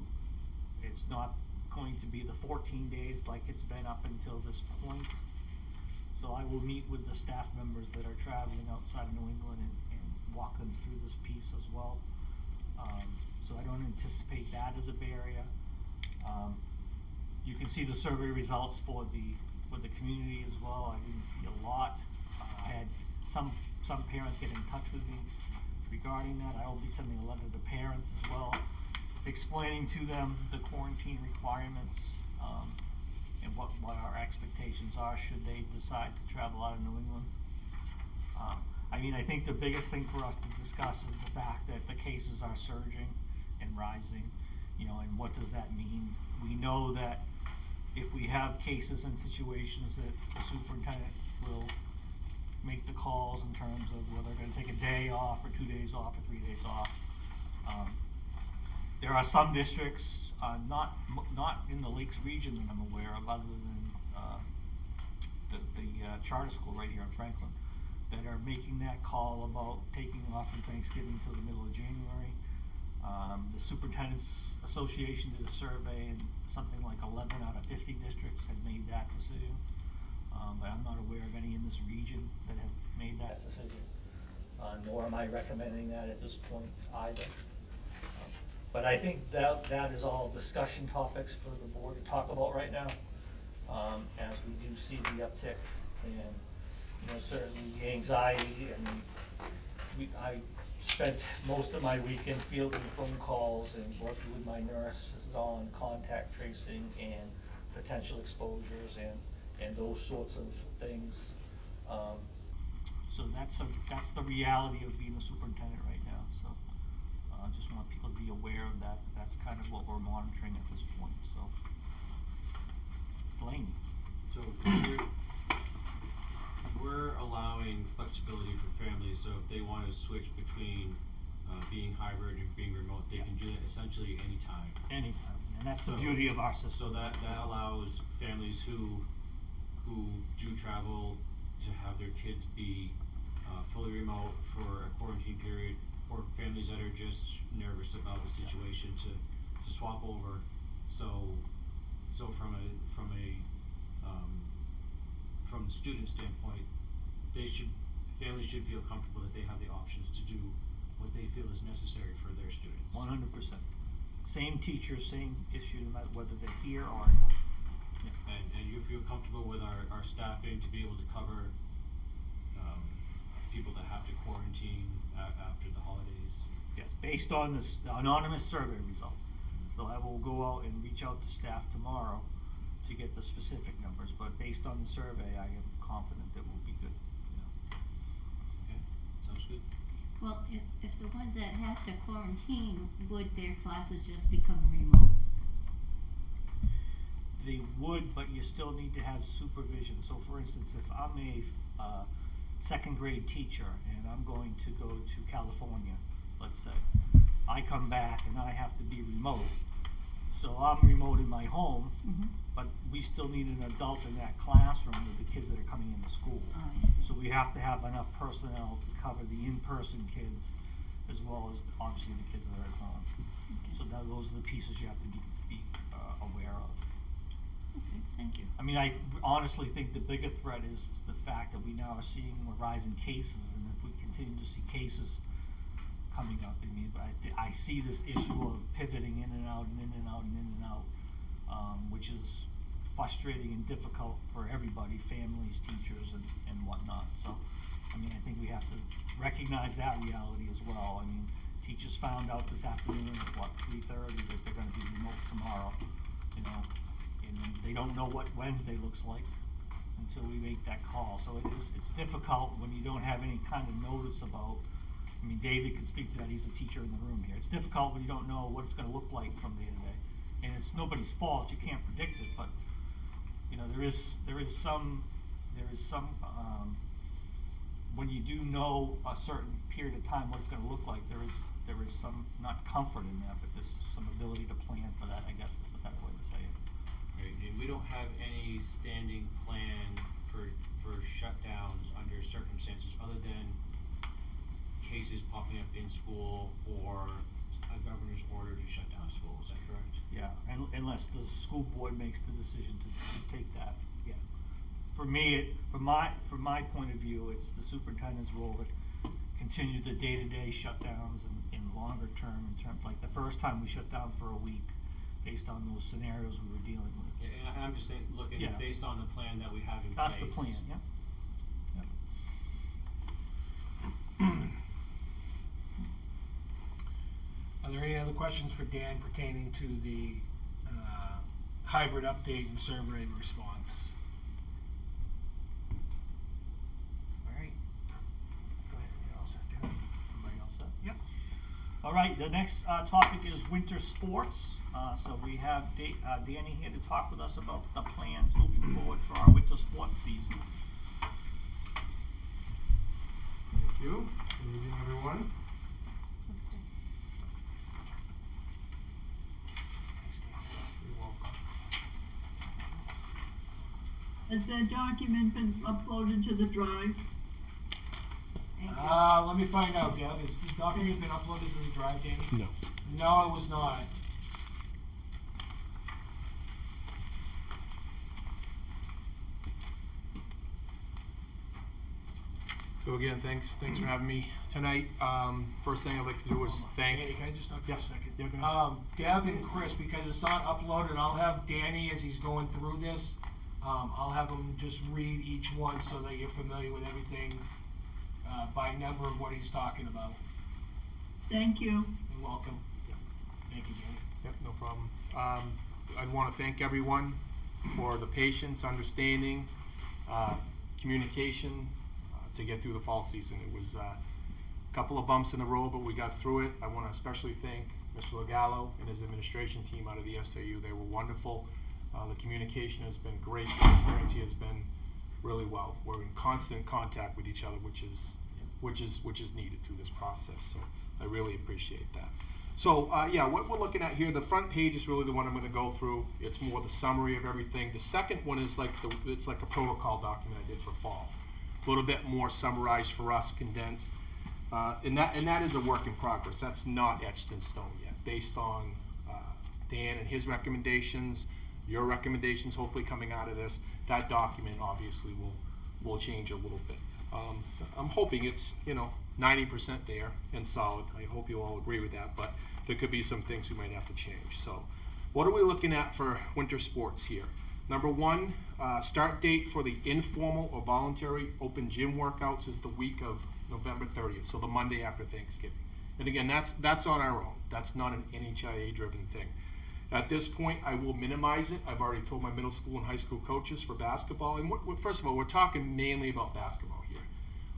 it's not going to be the 14 days like it's been up until this point. So I will meet with the staff members that are traveling outside of New England and walk them through this piece as well. So I don't anticipate that as a barrier. You can see the survey results for the community as well. I didn't see a lot. I had some parents get in touch with me regarding that. I will be sending a letter to parents as well, explaining to them the quarantine requirements, and what our expectations are should they decide to travel out of New England. I mean, I think the biggest thing for us to discuss is the fact that the cases are surging and rising, you know, and what does that mean? We know that if we have cases and situations that the superintendent will make the calls in terms of whether they're gonna take a day off or 2 days off or 3 days off. There are some districts, not in the Lakes region that I'm aware of, other than the charter school right here in Franklin, that are making that call about taking off from Thanksgiving till the middle of January. The Superintendent's Association did a survey, and something like 11 out of 50 districts had made that decision. But I'm not aware of any in this region that have made that decision, nor am I recommending that at this point either. But I think that is all discussion topics for the board to talk about right now, as we do see the uptick, and, you know, certainly the anxiety, and I spent most of my weekend fielding phone calls and working with my nurses on contact tracing and potential exposures and those sorts of things. So that's the reality of being a superintendent right now. So I just want people to be aware of that. That's kind of what we're monitoring at this point. So, Blaine. So we're allowing flexibility for families. So if they want to switch between being hybrid and being remote, they can do that essentially anytime. Anytime, and that's the beauty of our system. So that allows families who do travel to have their kids be fully remote for a quarantine period, or families that are just nervous about the situation to swap over. So from the student standpoint, families should feel comfortable that they have the options to do what they feel is necessary for their students. 100%. Same teacher, same issue, no matter whether they're here or at home. Yeah. And you feel comfortable with our staffing to be able to cover people that have to quarantine after the holidays? Yes, based on this anonymous survey result. So I will go out and reach out to staff tomorrow to get the specific numbers, but based on the survey, I am confident that we'll be good. Yeah. Okay, sounds good. Well, if the ones that have to quarantine, would their classes just become remote? They would, but you still need to have supervision. So for instance, if I'm a second grade teacher and I'm going to go to California, let's say, I come back and I have to be remote. So I'm remote in my home, but we still need an adult in that classroom with the kids that are coming into school. Oh, I see. So we have to have enough personnel to cover the in-person kids as well as obviously the kids that are at home. Okay. So those are the pieces you have to be aware of. Okay, thank you. I mean, I honestly think the bigger threat is the fact that we now are seeing a rise in cases, and if we continue to see cases coming up, I mean, I see this issue of pivoting in and out and in and out and in and out, which is frustrating and difficult for everybody, families, teachers, and whatnot. So, I mean, I think we have to recognize that reality as well. I mean, teachers found out this afternoon at 3:30 that they're gonna be remote tomorrow, you know, and they don't know what Wednesday looks like until we make that call. So it's difficult when you don't have any kind of notice about, I mean, David can speak to that, he's a teacher in the room here. It's difficult when you don't know what it's gonna look like from day to day. And it's nobody's fault, you can't predict it, but, you know, there is some, when you do know a certain period of time what it's gonna look like, there is some, not comfort in that, but there's some ability to plan for that, I guess is the better way to say it. Right, and we don't have any standing plan for shutdowns under circumstances other than cases popping up in school or a governor's order to shut down school, is that correct? Yeah, unless the school board makes the decision to take that, yeah. For me, from my point of view, it's the superintendent's role to continue the day-to-day shutdowns in longer term, in terms, like the first time we shut down for a week, based on those scenarios we were dealing with. Yeah, and I'm just looking Yeah. based on the plan that we have in place. That's the plan, yeah. Are there any other questions for Dan pertaining to the hybrid update and survey response? All right. Go ahead. You're all set, Dan. Everybody else set? Yep. All right, the next topic is winter sports. So we have Danny here to talk with us about the plans moving forward for our winter sports season. Thank you. Good evening, everyone. You're welcome. Has that document been uploaded to the drive? Let me find out, Deb. Has the document been uploaded to the drive, Danny? No. No, it was not. So again, thanks for having me tonight. First thing I'd like to do is thank. Danny, can I just talk for a second? Yeah, go ahead. Deb and Chris, because it's not uploaded, I'll have Danny, as he's going through this, I'll have him just read each one so that you're familiar with everything by number of what he's talking about. Thank you. You're welcome. Thank you, Danny. Yep, no problem. I'd want to thank everyone for the patience, understanding, communication to get through the fall season. It was a couple of bumps in the road, but we got through it. I want to especially thank Mr. Legallo and his administration team out of the SAU. They were wonderful. The communication has been great. The transparency has been really well. We're in constant contact with each other, which is needed through this process. So I really appreciate that. So yeah, what we're looking at here, the front page is really the one I'm going to go through. It's more the summary of everything. The second one is it's like a protocol document I did for fall. A little bit more summarized for us, condensed, and that is a work in progress. That's not etched in stone yet, based on Dan and his recommendations, your recommendations, hopefully coming out of this. That document obviously will change a little bit. I'm hoping it's 90% there and solid. I hope you'll all agree with that, but there could be some things we might have to change. So what are we looking at for winter sports here? Number one, start date for the informal or voluntary open gym workouts is the week of November 30th, so the Monday after Thanksgiving. And again, that's on our own. That's not an NHIA-driven thing. At this point, I will minimize it. I've already told my middle school and high school coaches for basketball. And first of all, we're talking mainly about basketball here.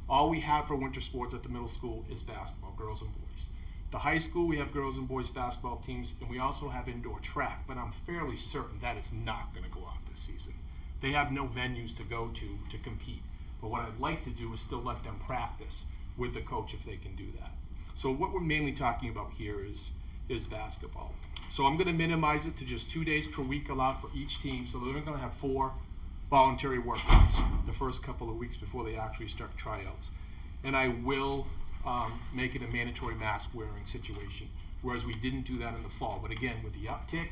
All we have for winter sports at the middle school is basketball, girls and boys. The high school, we have girls and boys basketball teams, and we also have indoor track, but I'm fairly certain that is not going to go off this season. They have no venues to go to compete. But what I'd like to do is still let them practice with the coach if they can do that. So what we're mainly talking about here is basketball. So I'm going to minimize it to just 2 days per week allowed for each team. So they're going to have 4 voluntary workouts the first couple of weeks before they actually start tryouts. And I will make it a mandatory mask wearing situation, whereas we didn't do that in the fall. But again, with the uptick,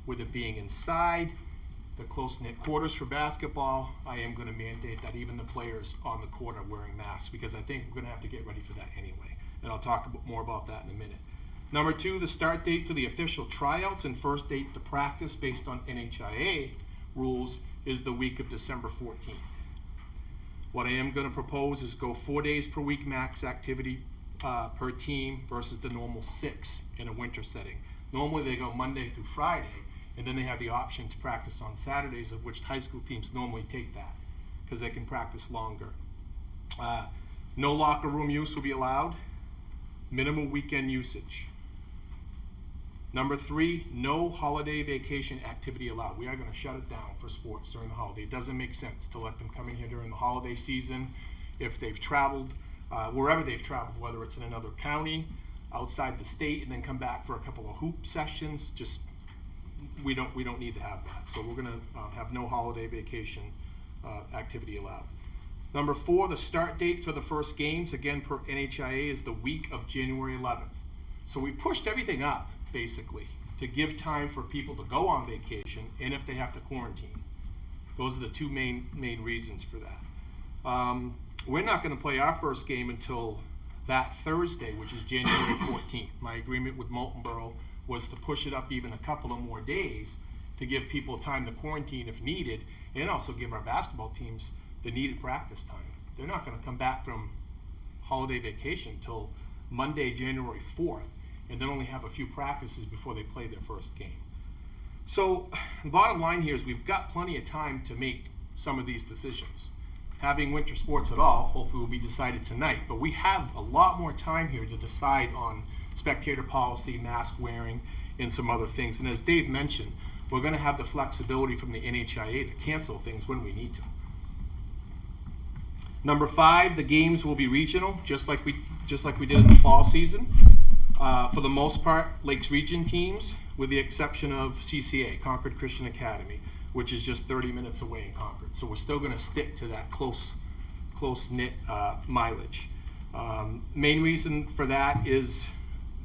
with it being inside, the close-knit quarters for basketball, I am going to mandate that even the players on the court are wearing masks, because I think we're going to have to get ready for that anyway. And I'll talk more about that in a minute. Number 2, the start date for the official tryouts and first date to practice based on NHIA rules is the week of December 14th. What I am going to propose is go 4 days per week max activity per team versus the normal 6 in a winter setting. Normally they go Monday through Friday, and then they have the option to practice on Saturdays, of which high school teams normally take that because they can practice longer. No locker room use will be allowed. Minimal weekend usage. Number 3, no holiday vacation activity allowed. We are going to shut it down for sports during the holiday. It doesn't make sense to let them come in here during the holiday season if they've traveled, wherever they've traveled, whether it's in another county, outside the state, and then come back for a couple of hoop sessions. Just we don't need to have that. So we're going to have no holiday vacation activity allowed. Number 4, the start date for the first games, again per NHIA, is the week of January 11th. So we pushed everything up, basically, to give time for people to go on vacation and if they have to quarantine. Those are the two main reasons for that. We're not going to play our first game until that Thursday, which is January 14th. My agreement with Molten Borough was to push it up even a couple of more days to give people time to quarantine if needed, and also give our basketball teams the needed practice time. They're not going to come back from holiday vacation until Monday, January 4th, and then only have a few practices before they play their first game. So the bottom line here is we've got plenty of time to make some of these decisions. Having winter sports at all hopefully will be decided tonight, but we have a lot more time here to decide on spectator policy, mask wearing, and some other things. And as Dave mentioned, we're going to have the flexibility from the NHIA to cancel things when we need to. Number 5, the games will be regional, just like we did in the fall season. For the most part, Lakes Region teams, with the exception of CCA, Concord Christian Academy, which is just 30 minutes away in Concord. So we're still going to stick to that close-knit mileage. Main reason for that is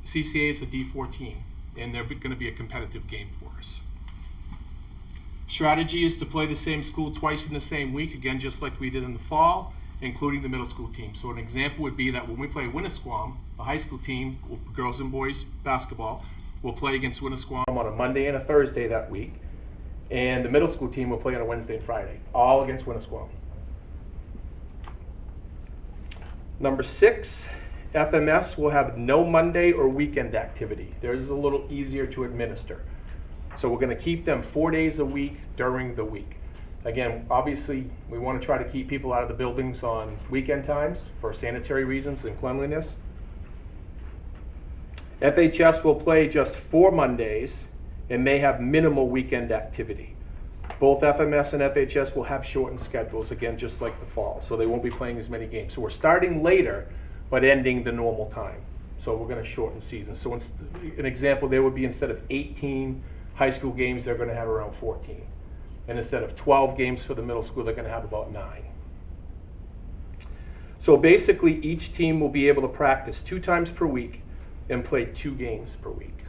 CCA is a D4 team, and they're going to be a competitive game for us. Strategy is to play the same school twice in the same week, again, just like we did in the fall, including the middle school team. So an example would be that when we play Winnisquam, the high school team, girls and boys basketball, will play against Winnisquam on a Monday and a Thursday that week, and the middle school team will play on a Wednesday and Friday, all against Winnisquam. Number 6, FMS will have no Monday or weekend activity. Theirs is a little easier to administer. So we're going to keep them 4 days a week during the week. Again, obviously, we want to try to keep people out of the buildings on weekend times for sanitary reasons and cleanliness. FHS will play just 4 Mondays and may have minimal weekend activity. Both FMS and FHS will have shortened schedules, again, just like the fall, so they won't be playing as many games. So we're starting later, but ending the normal time. So we're going to shorten seasons. So an example there would be, instead of 18 high school games, they're going to have around 14. And instead of 12 games for the middle school, they're going to have about 9. So basically, each team will be able to practice 2 times per week and play 2 games per week.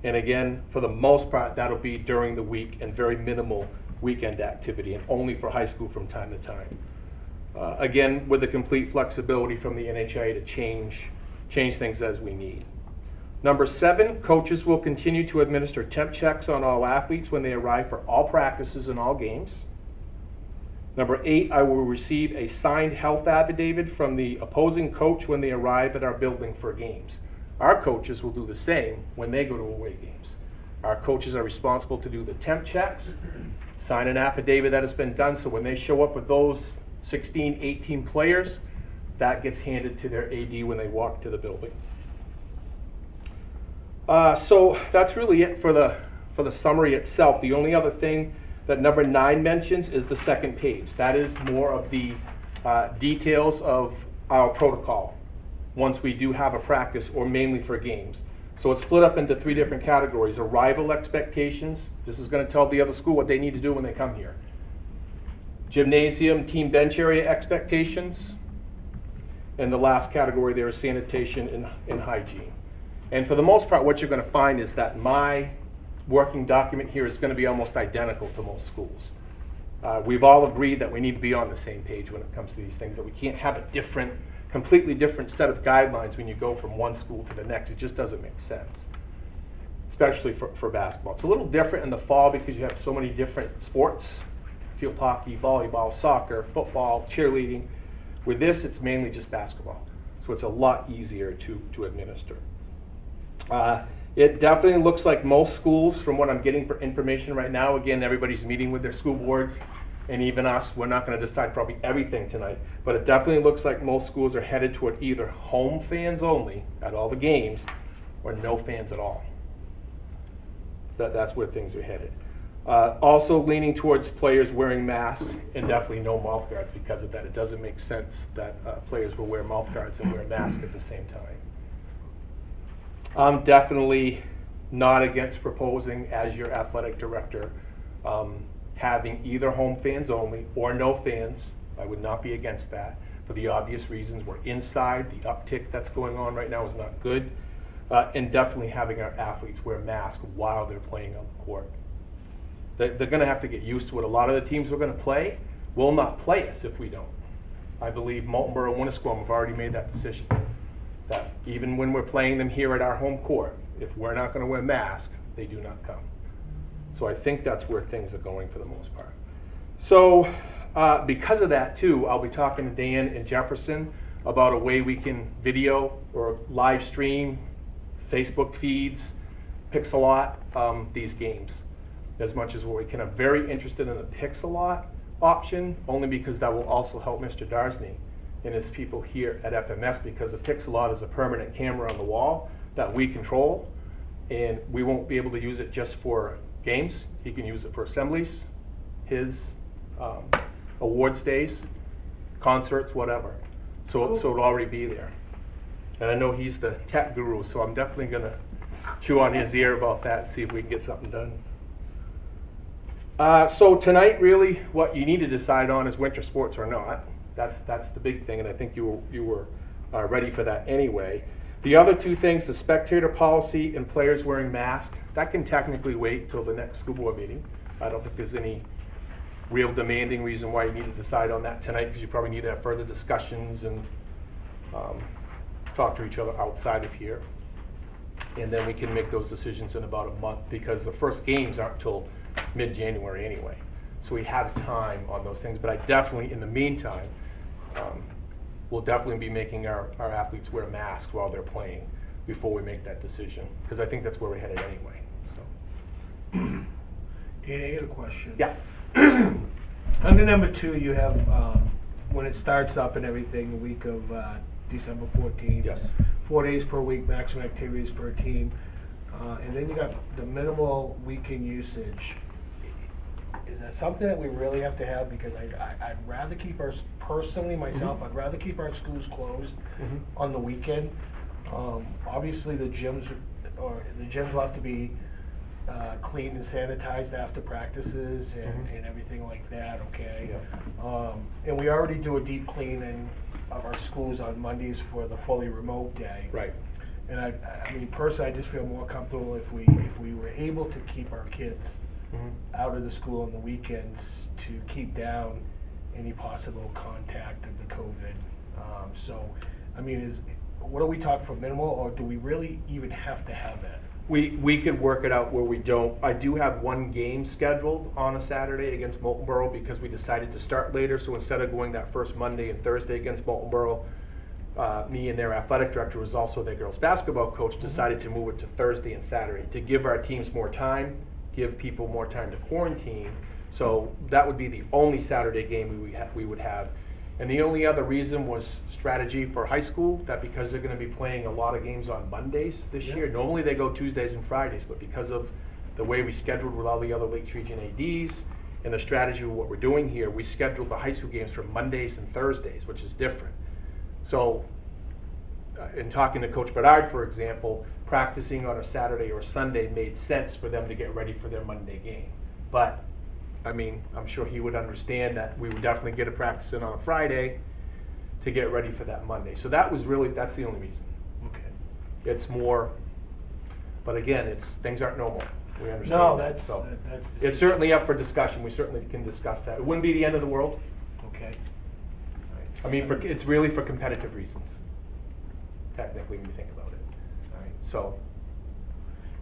And again, for the most part, that'll be during the week and very minimal weekend activity, and only for high school from time to time. Again, with the complete flexibility from the NHIA to change things as we need. Number 7, coaches will continue to administer temp checks on all athletes when they arrive for all practices and all games. Number 8, I will receive a signed health affidavit from the opposing coach when they arrive at our building for games. Our coaches will do the same when they go to away games. Our coaches are responsible to do the temp checks, sign an affidavit that has been done, so when they show up with those 16, 18 players, that gets handed to their AD when they walk to the building. So that's really it for the summary itself. The only other thing that number 9 mentions is the second page. That is more of the details of our protocol once we do have a practice, or mainly for games. So it's split up into 3 different categories. Arrival expectations. This is going to tell the other school what they need to do when they come here. Gymnasium, team bench area expectations. And the last category there is sanitation and hygiene. And for the most part, what you're going to find is that my working document here is going to be almost identical to most schools. We've all agreed that we need to be on the same page when it comes to these things, that we can't have a completely different set of guidelines when you go from one school to the next. It just doesn't make sense, especially for basketball. It's a little different in the fall because you have so many different sports: field hockey, volleyball, soccer, football, cheerleading. With this, it's mainly just basketball. So it's a lot easier to administer. It definitely looks like most schools, from what I'm getting for information right now, again, everybody's meeting with their school boards, and even us, we're not going to decide probably everything tonight, but it definitely looks like most schools are headed toward either home fans only at all the games, or no fans at all. So that's where things are headed. Also leaning towards players wearing masks, and definitely no mouth guards because of that. It doesn't make sense that players will wear mouth guards and wear masks at the same time. I'm definitely not against proposing, as your athletic director, having either home fans only or no fans. I would not be against that for the obvious reasons. We're inside. The uptick that's going on right now is not good. and definitely having our athletes wear masks while they're playing on the court. They're gonna have to get used to it. A lot of the teams we're gonna play will not play us if we don't. I believe Moultonborough and Winnisquam have already made that decision, that even when we're playing them here at our home court, if we're not gonna wear masks, they do not come. So I think that's where things are going for the most part. So because of that too, I'll be talking to Dan and Jefferson about a way we can video or live stream, Facebook feeds, Pixelot, these games as much as what we can. I'm very interested in the Pixelot option, only because that will also help Mr. Darsney and his people here at FMS, because the Pixelot is a permanent camera on the wall that we control, and we won't be able to use it just for games. He can use it for assemblies, his awards days, concerts, whatever. So it'll already be there. And I know he's the tech guru, so I'm definitely gonna chew on his ear about that and see if we can get something done. So tonight, really, what you need to decide on is winter sports or not. That's the big thing, and I think you were ready for that anyway. The other two things, the spectator policy and players wearing masks, that can technically wait till the next school board meeting. I don't think there's any real demanding reason why you need to decide on that tonight, because you probably need to have further discussions and talk to each other outside of here. And then we can make those decisions in about a month, because the first games aren't till mid-January anyway. So we have time on those things, but I definitely, in the meantime, we'll definitely be making our athletes wear masks while they're playing before we make that decision, because I think that's where we're headed anyway. So. Dan, I got a question. Yeah. Under number 2, you have, when it starts up and everything, the week of December 14th. Yes. 4 days per week, maximum activities per team. And then you got the minimal weekend usage. Is that something that we really have to have? Because I'd rather keep our, personally myself, I'd rather keep our schools closed on the weekend. Obviously the gyms will have to be cleaned and sanitized after practices and everything like that, okay? Yeah. And we already do a deep cleaning of our schools on Mondays for the fully remote day. Right. And I mean, personally, I just feel more comfortable if we were able to keep our kids out of the school on the weekends to keep down any possible contact of the COVID. So, I mean, what are we talking for minimal, or do we really even have to have that? We could work it out where we don't. I do have one game scheduled on a Saturday against Moultonborough, because we decided to start later. So instead of going that first Monday and Thursday against Moultonborough, me and their athletic director, who was also their girls basketball coach, decided to move it to Thursday and Saturday to give our teams more time, give people more time to quarantine. So that would be the only Saturday game we would have. And the only other reason was strategy for high school, that because they're going to be playing a lot of games on Mondays this year. Normally they go Tuesdays and Fridays, but because of the way we scheduled with all the other Lakes Region ADs and the strategy of what we're doing here, we scheduled the high school games for Mondays and Thursdays, which is different. So in talking to Coach Bedard, for example, practicing on a Saturday or a Sunday made sense for them to get ready for their Monday game. But I mean, I'm sure he would understand that we would definitely get a practice in on a Friday to get ready for that Monday. So that's the only reason. Okay. It's more, but again, things aren't normal. We understand. No, that. that's It's certainly up for discussion. We certainly can discuss that. It wouldn't be the end of the world. Okay. I mean, it's really for competitive reasons, technically, when you think about it. All right. So.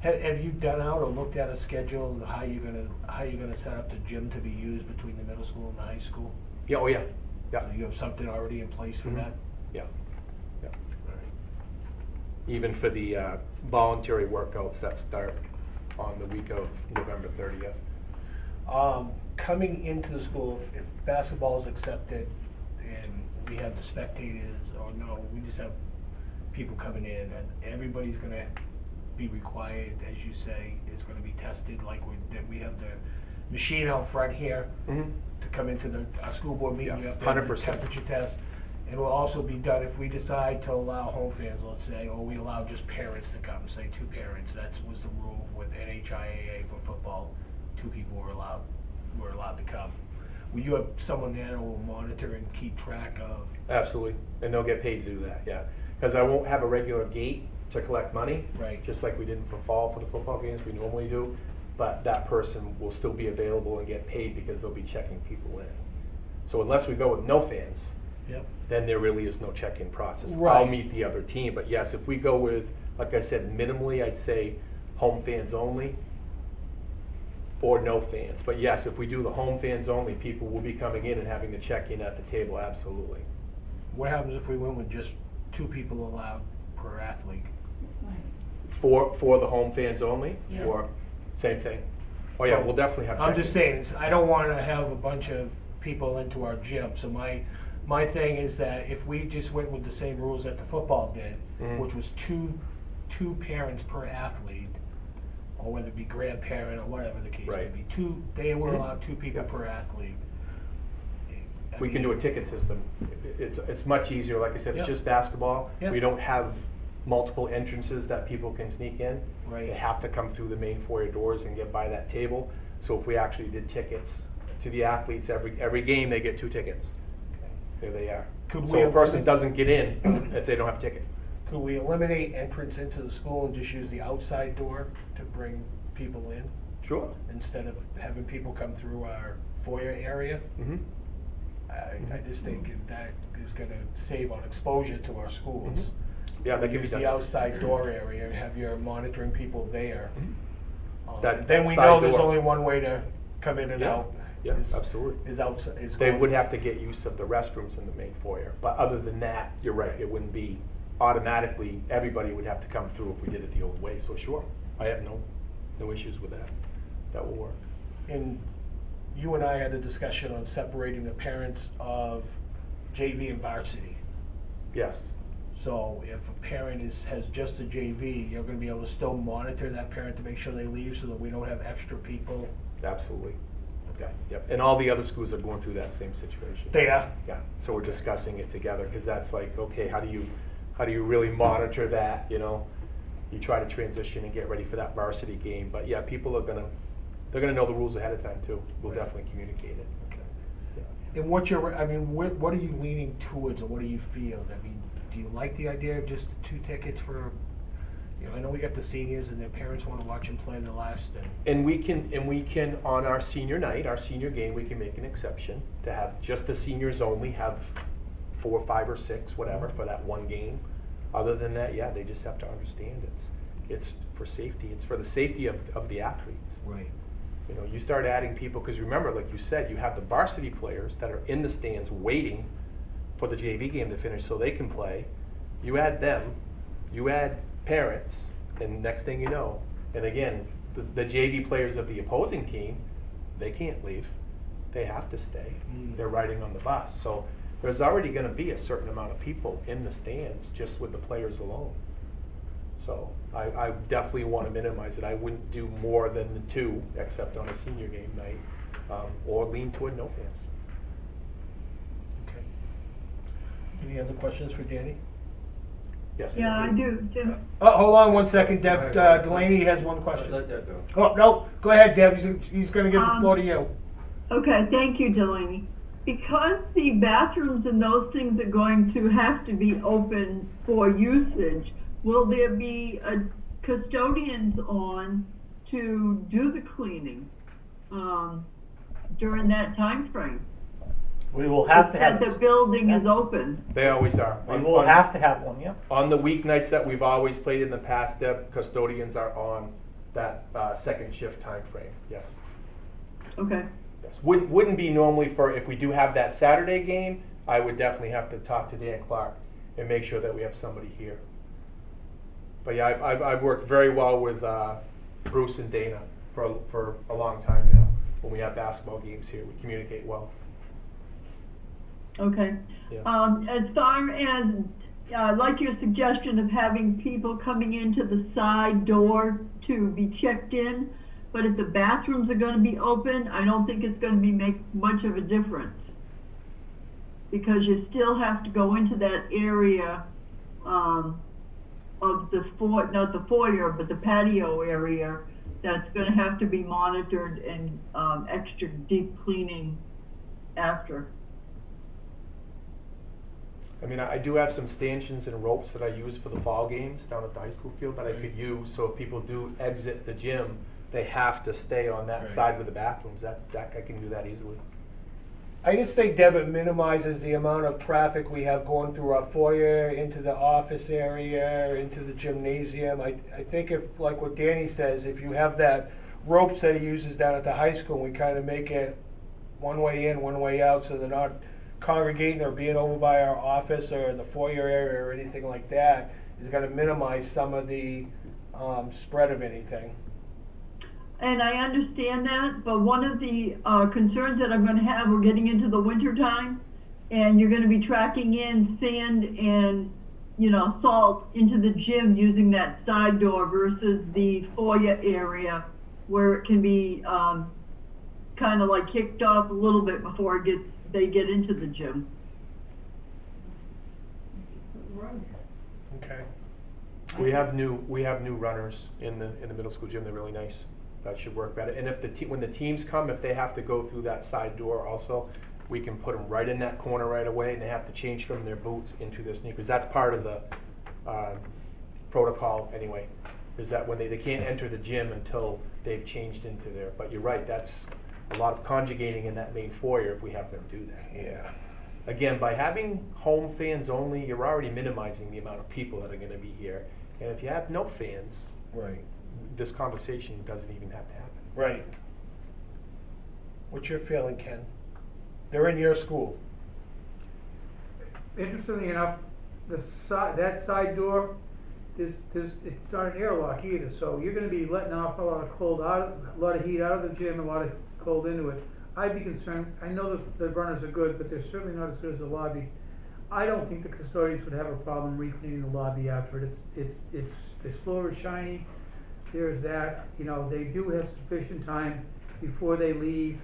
Have you done out or looked at a schedule, how you're gonna set up the gym to be used between the middle school and the high school? Yeah. Oh yeah. Yeah. So you have something already in place for that? Yeah. Yeah. All right. Even for the voluntary workouts that start on the week of November 30th. Coming into the school, if basketball is accepted and we have the spectators, or no, we just have people coming in, and everybody's gonna be required, as you say, is going to be tested. Like we have the machine out front here to come into our school board meeting. You have to have the 100%. temperature test, and will also be done if we decide to allow home fans. Let's say, or we allow just parents to come. Say 2 parents. That was the rule with NHIAA for football. 2 people were allowed to come. Will you have someone there who will monitor and keep track of? Absolutely, and they'll get paid to do that. Yeah, because I won't have a regular gate to collect money. Right. Just like we did for fall for the football games, we normally do. But that person will still be available and get paid because they'll be checking people in. So unless we go with no fans, Yep. then there really is no check-in process. I'll Right. meet the other team, but yes, if we go with, like I said, minimally, I'd say home fans only or no fans. But yes, if we do the home fans only, people will be coming in and having to check in at the table, absolutely. What happens if we went with just 2 people allowed per athlete? For the home fans only, Yeah. or same thing? Oh yeah, So, we'll definitely have I'm just check-ins. saying, I don't wanna have a bunch of people into our gym, so my thing is that if we just went with the same rules that the football did, Mhm. which was two parents per athlete, or whether it be grandparent or whatever the case may Right. be, they were Mhm. allowed 2 people per athlete. I We can mean, do a ticket system. It's much easier, like I said, it's Yep. just basketball. Yep. We don't have multiple entrances that people can sneak in. Right. They have to come through the main foyer doors and get by that table. So if we actually did tickets to the athletes, every game, they get 2 tickets. There they are. Could So we a person eliminate- doesn't get in if they don't have a ticket. Could we eliminate entrance into the school and just use the outside door to bring people in, Sure. instead of having people come through our foyer area? Mm-hmm. I just think that is gonna save on exposure to our schools. Yeah, that can be Use done. the outside door area, and have your monitoring people there. That Then we side know there's door. only one way to come in and Yeah. out. Yeah, is- absolutely. Is outside, is They going- would have to get use of the restrooms in the main foyer. But other than that, you're right, it wouldn't be automatically, everybody would have to come through if we did it the old way. So sure, I have no issues with that. That will work. And you and I had a discussion on separating the parents of JV and varsity. Yes. So if a parent has just a JV, you're gonna be able to still monitor that parent to make sure they leave so that we don't have extra people. Absolutely. Yeah, yep. And all the other schools are going through that same situation. They are? Yeah, so we're discussing it together, because that's like, okay, how do you really monitor that, you know? You try to transition and get ready for that varsity game, but yeah, people are they're gonna know the rules ahead of time too. We'll definitely communicate it. Yeah. And what are you leaning towards, or what do you feel? I mean, do you like the idea of just the 2 tickets for, I know we got the seniors and their parents wanna watch them play the last, And we can, on our senior night, our senior game, we can make an exception to have just the seniors only have 4, 5, or 6, whatever, for that one game. Other than that, yeah, they just have to understand it's for safety. It's for the safety of the athletes. Right. You know, you start adding people, because remember, like you said, you have the varsity players that are in the stands waiting for the JV game to finish so they can play. You add them, you add parents, and next thing you know, and again, the JV players of the opposing team, they can't leave. They have to stay. They're riding on the bus. So there's already gonna be a certain amount of people in the stands just with the players alone. So I definitely wanna minimize it. I wouldn't do more than the 2, except on a senior game night, or lean toward no fans. Okay. Any other questions for Danny? Yes. Yeah, I do, Jim. Oh, hold on one second, Deb, Delaney has one question. Let that go. Oh, no, go ahead, Deb, he's gonna give the floor to you. Okay, thank you, Delaney. Because the bathrooms and those things are going to have to be open for usage, will there be custodians on to do the cleaning during that time frame? We will have to have. That the building is open. They always are. We will have to have one, yeah. On the weeknights that we've always played in the past, Deb, custodians are on that second shift time frame. Yes. Okay. Yes. Wouldn't be normally for, if we do have that Saturday game, I would definitely have to talk to Dan Clark and make sure that we have somebody here. But yeah, I've worked very well with Bruce and Dana for a long time now. When we have basketball games here, we communicate well. Okay. Yeah. As far as, like your suggestion of having people coming into the side door to be checked in, but if the bathrooms are gonna be open, I don't think it's gonna make much of a difference. Because you still have to go into that area, of the not the foyer, but the patio area, that's gonna have to be monitored and, extra deep cleaning after. I mean, I do have some stanchions and ropes that I use for the fall games down at the high school field that I could use, so if people do exit the gym, they have to stay on that Right. side with the bathrooms. That I can do that easily. I just think, Deb, it minimizes the amount of traffic we have going through our foyer, into the office area, into the gymnasium. I think if, like what Danny says, if you have that ropes that he uses down at the high school, we kind of make it one way in, one way out, so they're not congregating or being over by our office or the foyer area or anything like that, is going to minimize some of the spread of anything. And I understand that, but one of the concerns that I'm gonna have, we're getting into the winter time, and you're gonna be tracking in sand and, salt into the gym using that side door versus the foyer area where it can be kind of like kicked off a little bit before they get into the gym. Okay. We have new runners in the middle school gym. They're really nice. That should work better. And if when the teams come, if they have to go through that side door also, we can put them right in that corner right away, and they have to change from their boots into their sneakers. That's part of the protocol anyway, is that when they can't enter the gym until they've changed into their, but you're right, that's a lot of conjugating in that main foyer if we have them do that. Yeah. Again, by having home fans only, you're already minimizing the amount of people that are going to be here. And if you have no fans, Right. this conversation doesn't even have to happen. Right. What's your feeling, Ken? They're in your school. Interestingly enough, that side door, it's not an airlock either, so you're gonna be letting off a lot of heat out of the gym, a lot of cold into it. I'd be concerned, I know the runners are good, but they're certainly not as good as the lobby. I don't think the custodians would have a problem re-cleaning the lobby after it. The floor is shiny, there's that, they do have sufficient time before they leave.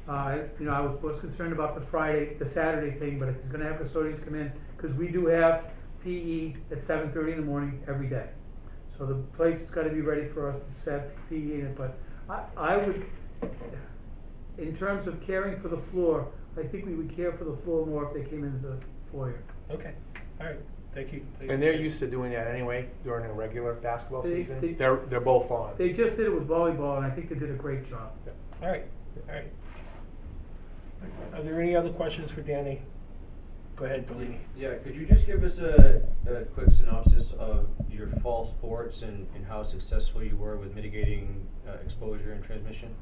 I was concerned about the Saturday thing, but if he's gonna have custodians come in, because we do have PE at 7:30 in the morning every day. So the place has gotta be ready for us to set PE in it, but I would, in terms of caring for the floor, I think we would care for the floor more if they came into the foyer. Okay. All right. Thank you. And they're used to doing that anyway during a regular basketball They- season. They're both on. They just did it with volleyball, and I think they did a great job. All right. All right. Are there any other questions for Danny? Go ahead, Delaney. Yeah, could you just give us a quick synopsis of your fall sports and how successful you were with mitigating exposure and transmission?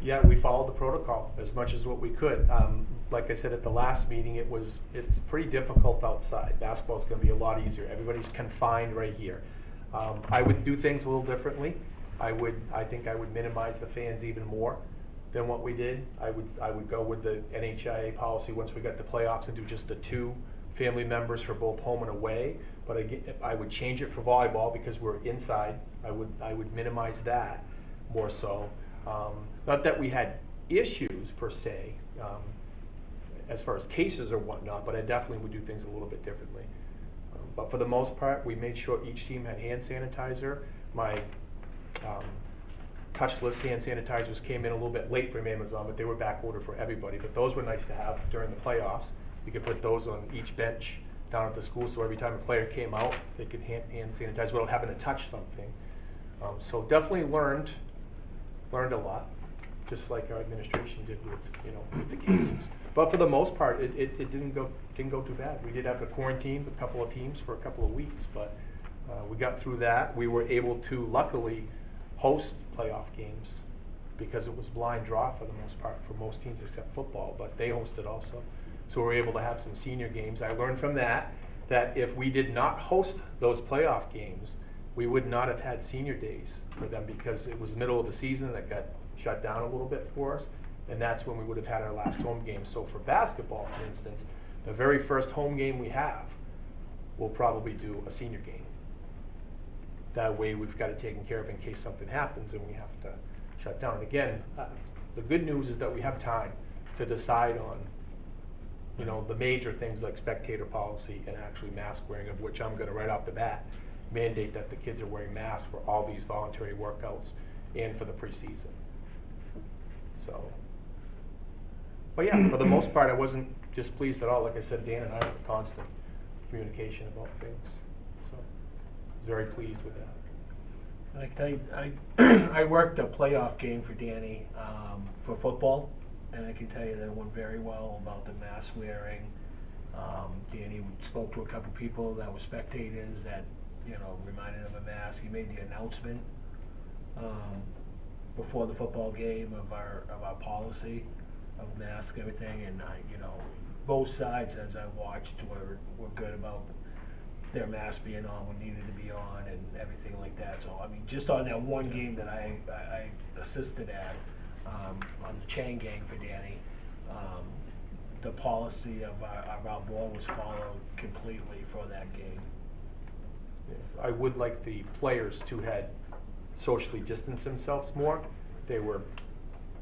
Yeah, we followed the protocol as much as what we could. Like I said at the last meeting, it's pretty difficult outside. Basketball's going to be a lot easier. Everybody's confined right here. I would do things a little differently. I think I would minimize the fans even more than what we did. I would go with the NHIA policy once we got the playoffs and do just the 2 family members for both home and away. But again, I would change it for volleyball because we're inside. I would minimize that more so. Not that we had issues per se, as far as cases or whatnot, but I definitely would do things a little bit differently. But for the most part, we made sure each team had hand sanitizer. My touchless hand sanitizers came in a little bit late from Amazon, but they were back ordered for everybody. But those were nice to have during the playoffs. We could put those on each bench down at the school, so every time a player came out, they could hand sanitize without having to touch something. So definitely learned a lot, just like our administration did with the cases. But for the most part, it didn't go too bad. We did have to quarantine a couple of teams for a couple of weeks, but we got through that. We were able to luckily host playoff games because it was blind draw for the most part for most teams except football, but they hosted also. So we were able to have some senior games. I learned from that if we did not host those playoff games, we would not have had senior days for them because it was the middle of the season that got shut down a little bit for us, and that's when we would have had our last home game. So for basketball, for instance, the very first home game we have, we'll probably do a senior game. That way we've got it taken care of in case something happens and we have to shut down. And again, the good news is that we have time to decide on the major things like spectator policy and actually mask wearing, of which I'm going to right off the bat mandate that the kids are wearing masks for all these voluntary workouts and for the preseason. So But yeah, for the most part, I wasn't displeased at all. Like I said, Dan and I were in constant communication about things. So I was very pleased with that. I can tell you, I worked a playoff game for Danny for football, and I can tell you that it went very well about the mask wearing. Danny spoke to a couple people that were spectators that, reminded them of a mask. He made the announcement before the football game of our policy of mask, everything, and both sides, as I watched, were good about their mask being on when needed to be on and everything like that. So I mean, just on that one game that I assisted at on the chain gang for Danny, the policy of our board was followed completely for that game. I would like the players to had socially distanced themselves more. They were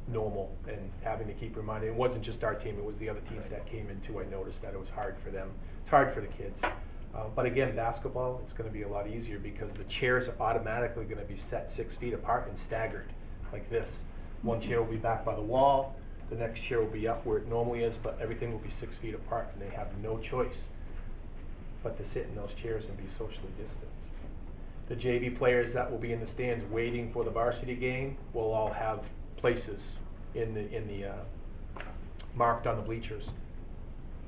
normal and having to keep reminding. It wasn't just our team, it was the other teams that came in too. I noticed that it was hard for them. It's hard for the kids. But again, basketball, it's going to be a lot easier because the chairs are automatically going to be set 6 feet apart and staggered like this. One chair will be back by the wall, the next chair will be up where it normally is, but everything will be 6 feet apart, and they have no choice but to sit in those chairs and be socially distanced. The JV players that will be in the stands waiting for the varsity game will all have places in the marked on the bleachers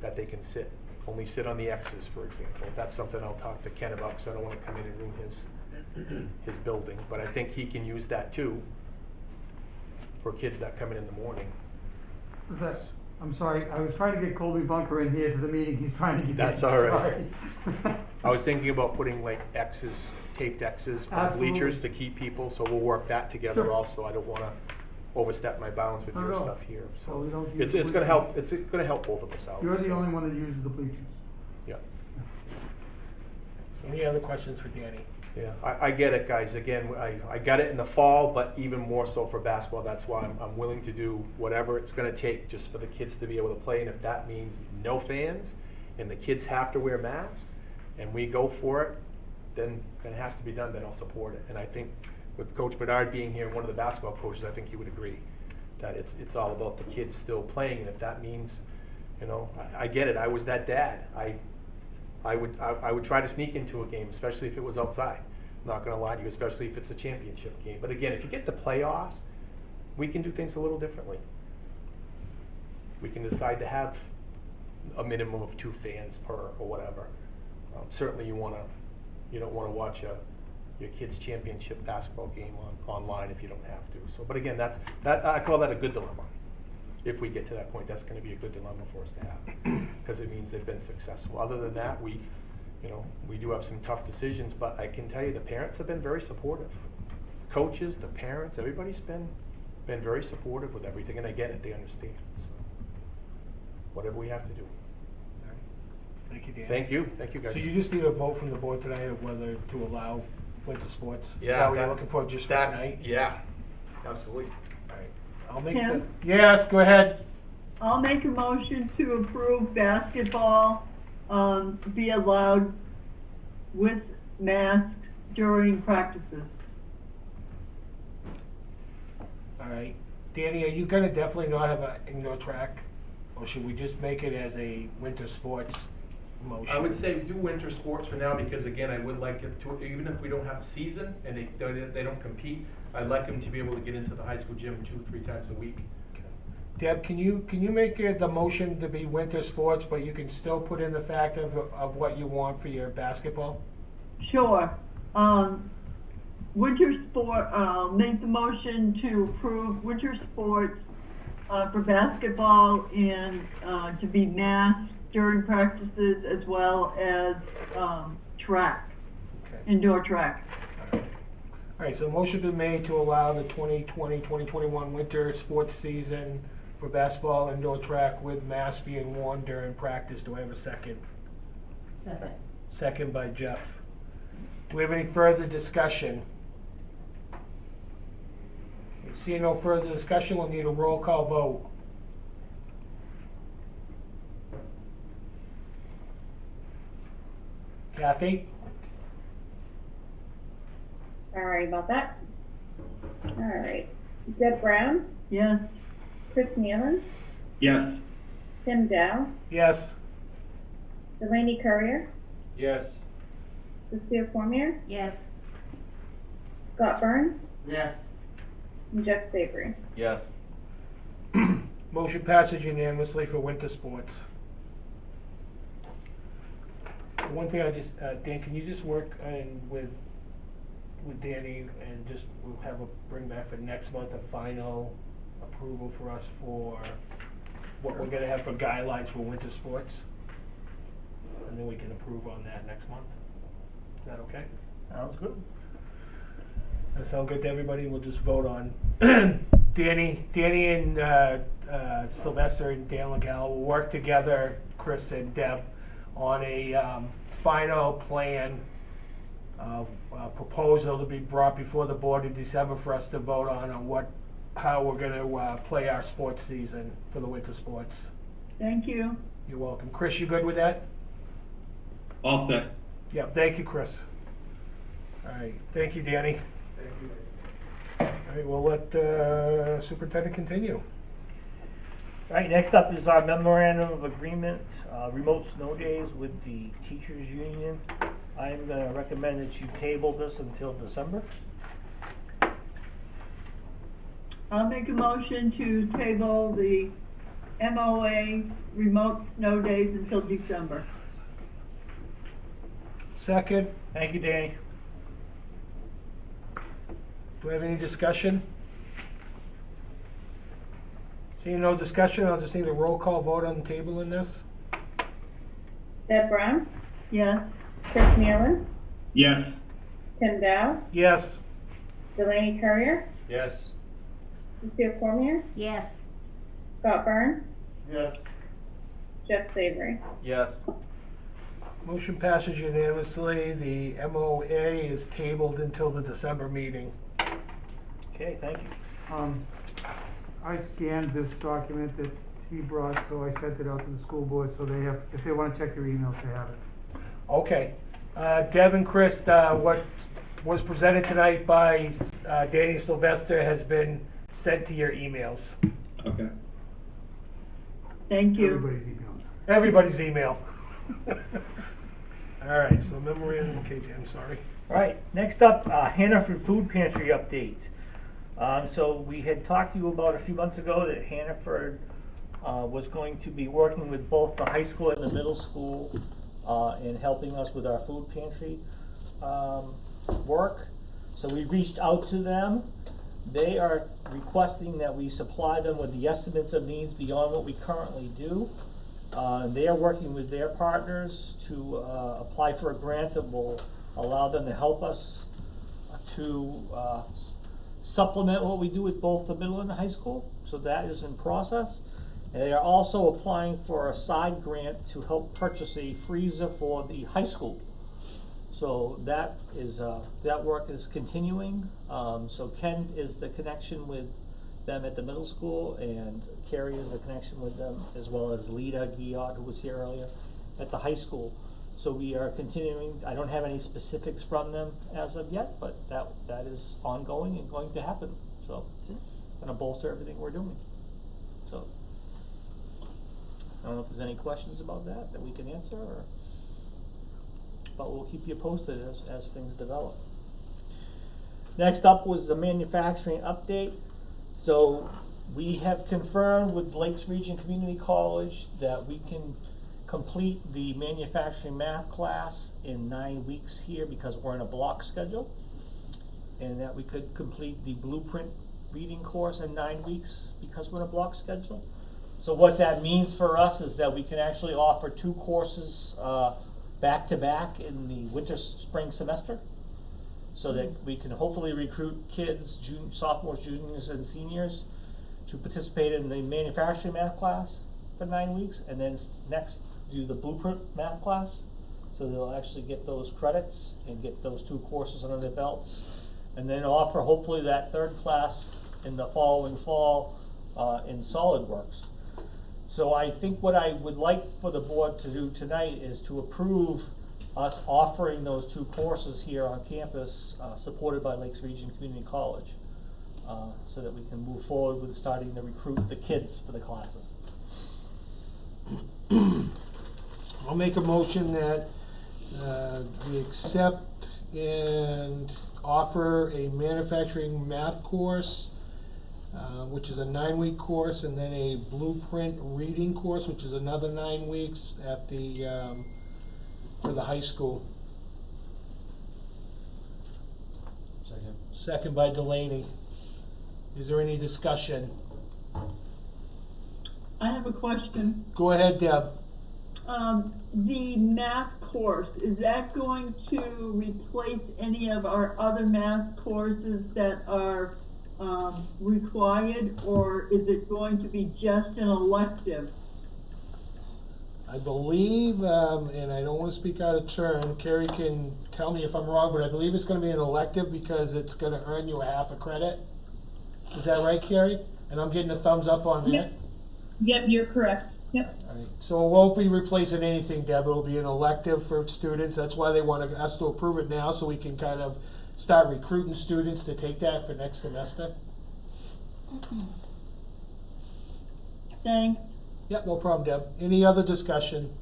that they can sit. Only sit on the X's, for example. That's something I'll talk to Ken about, because I don't want to come in and ruin his building. But I think he can use that too for kids that come in the morning. What's that? I'm sorry, I was trying to get Colby Bunker in here to the meeting. He's trying to get That's in. all right. Sorry. I was thinking about putting like X's, taped X's on Absolutely. bleachers to keep people, so we'll work that together Sure. also. I don't want to overstep my bounds with Not your at all. stuff here. So Well, we don't it's use going to bleachers. help. It's going to help both of us out. You're the so. only one that uses the bleachers. Yeah. Any other questions for Danny? Yeah, I get it, guys. Again, I got it in the fall, but even more so for basketball. That's why I'm willing to do whatever it's going to take just for the kids to be able to play. And if that means no fans and the kids have to wear masks and we go for it, then it has to be done. Then I'll support it. And I think with Coach Bedard being here, one of the basketball coaches, I think he would agree that it's all about the kids still playing. And if that means, I get it. I was that dad. I would try to sneak into a game, especially if it was outside. I'm not going to lie to you, especially if it's a championship game. But again, if you get the playoffs, we can do things a little differently. We can decide to have a minimum of 2 fans per or whatever. Certainly, you don't want to watch your kid's championship basketball game online if you don't have to. So, but again, I call that a good dilemma. If we get to that point, that's going to be a good dilemma for us to have, because it means they've been successful. Other than that, we do have some tough decisions, but I can tell you the parents have been very supportive. Coaches, the parents, everybody's been very supportive with everything, and they get it, they understand. So, whatever we have to do. Thank you, Danny. Thank you guys. So you just need a vote from the board tonight of whether to allow winter sports? Yeah, Is that what you're that's- looking for just for that's- tonight? Yeah, absolutely. All right. I'll make Tim? Yes, go ahead. I'll make a motion to approve basketball, be allowed with mask during practices. All right. Danny, are you gonna definitely not have an indoor track? Or should we just make it as a winter sports motion? I would say do winter sports for now, because again, I would like it to, even if we don't have a season and they don't compete, I'd like them to be able to get into the high school gym 2-3 times a week. Deb, can you make it the motion to be winter sports, but you can still put in the fact of what you want for your basketball? Sure. Winter sport, make the motion to approve winter sports for basketball and to be masked during practices, as well as track, indoor track. All right, so a motion been made to allow the 2020-2021 winter sports season for basketball indoor track with masks being worn during practice. Do I have a second? Second. Second by Jeff. Do we have any further discussion? Seeing no further discussion, we'll need a roll call vote. Kathy? Sorry about that. All right. Deb Brown? Yes. Chris Nealon? Yes. Tim Dow, Yes. Delaney Courier, Yes. Cecile Cormier, Yes. Scott Burns, Yes. and Jeff Savory. Yes. Motion passes unanimously for winter sports. One thing I just, Dan, can you just work with Danny and just, we'll have a, bring back for next month a final approval for us for what we're gonna have for guidelines for winter sports? And then we can approve on that next month. Is that okay? Sounds good. That sound good to everybody? We'll just vote on Danny and Sylvester and Dan Legal will work together, Chris and Deb, on a final plan proposal to be brought before the board in December for us to vote on how we're gonna play our sports season for the winter sports. Thank you. You're welcome. Chris, you good with that? All set. Yeah, thank you, Chris. All right, thank you, Danny. Thank you. All right, we'll let Superintendent continue. All right, next up is our memorandum of agreement, remote snow days with the teachers union. I'm gonna recommend that you table this until December. I'll make a motion to table the MOA remote snow days until December. Second, Thank you, Danny. do we have any discussion? Seeing no discussion, I'll just need a roll call vote on the table in this. Deb Brown, Yes. Chris Nealon, Yes. Tim Dow, Yes. Delaney Courier, Yes. Cecile Cormier, Yes. Scott Burns, Yes. Jeff Savory. Yes. Motion passes unanimously. The MOA is tabled until the December meeting. Okay, thank you. I scanned this document that he brought, so I sent it out to the school board, so they have, if they wanna check their emails, they have it. Okay. Deb and Chris, what was presented tonight by Danny Sylvester has been sent to your emails. Okay. Thank you. Everybody's emails. Everybody's email. All right, so memorandum, okay, I'm sorry. All right, next up, Hannaford Food Pantry update. So we had talked to you about a few months ago that Hannaford was going to be working with both the high school and the middle school in helping us with our food pantry work. So we reached out to them. They are requesting that we supply them with the estimates of needs beyond what we currently do. They are working with their partners to apply for a grant that will allow them to help us to supplement what we do at both the middle and the high school. So that is in process. And they are also applying for a side grant to help purchase a freezer for the high school. So that is that work is continuing. So Ken is the connection with them at the middle school, and Carrie is the connection with them, as well as Lita Guillard, who was here earlier, at the high school. So we are continuing. I don't have any specifics from them as of yet, but that is ongoing and going to happen. So going to bolster everything we're doing. So I don't know if there's any questions about that we can answer, but we'll keep you posted as things develop. Next up was the manufacturing update. So we have confirmed with Lakes Region Community College that we can complete the manufacturing math class in 9 weeks here because we're in a block schedule, and that we could complete the blueprint reading course in 9 weeks because we're in a block schedule. So what that means for us is that we can actually offer 2 courses back to back in the winter spring semester, so that we can hopefully recruit kids, sophomores, juniors, and seniors to participate in the manufacturing math class for 9 weeks, and then next do the blueprint math class. So they'll actually get those credits and get those 2 courses under their belts, and then offer hopefully that 3rd class in the following fall in SolidWorks. So I think what I would like for the board to do tonight is to approve us offering those 2 courses here on campus, supported by Lakes Region Community College, so that we can move forward with starting to recruit the kids for the classes. I'll make a motion that we accept and offer a manufacturing math course, which is a 9-week course, and then a blueprint reading course, which is another 9 weeks at the for the high school. Second. Second by Delaney. Is there any discussion? I have a question. Go ahead, Deb. The math course, is that going to replace any of our other math courses that are required, or is it going to be just an elective? I believe, and I don't want to speak out of turn, Carrie can tell me if I'm wrong, but I believe it's going to be an elective because it's going to earn you a half a credit. Is that right, Carrie? And I'm getting a thumbs up on that. Yep, you're correct. Yep. All right. So it won't be replacing anything, Deb. It'll be an elective for students. That's why they want us to approve it now, so we can kind of start recruiting students to take that for next semester. Thanks. Yep, no problem, Deb. Any other discussion?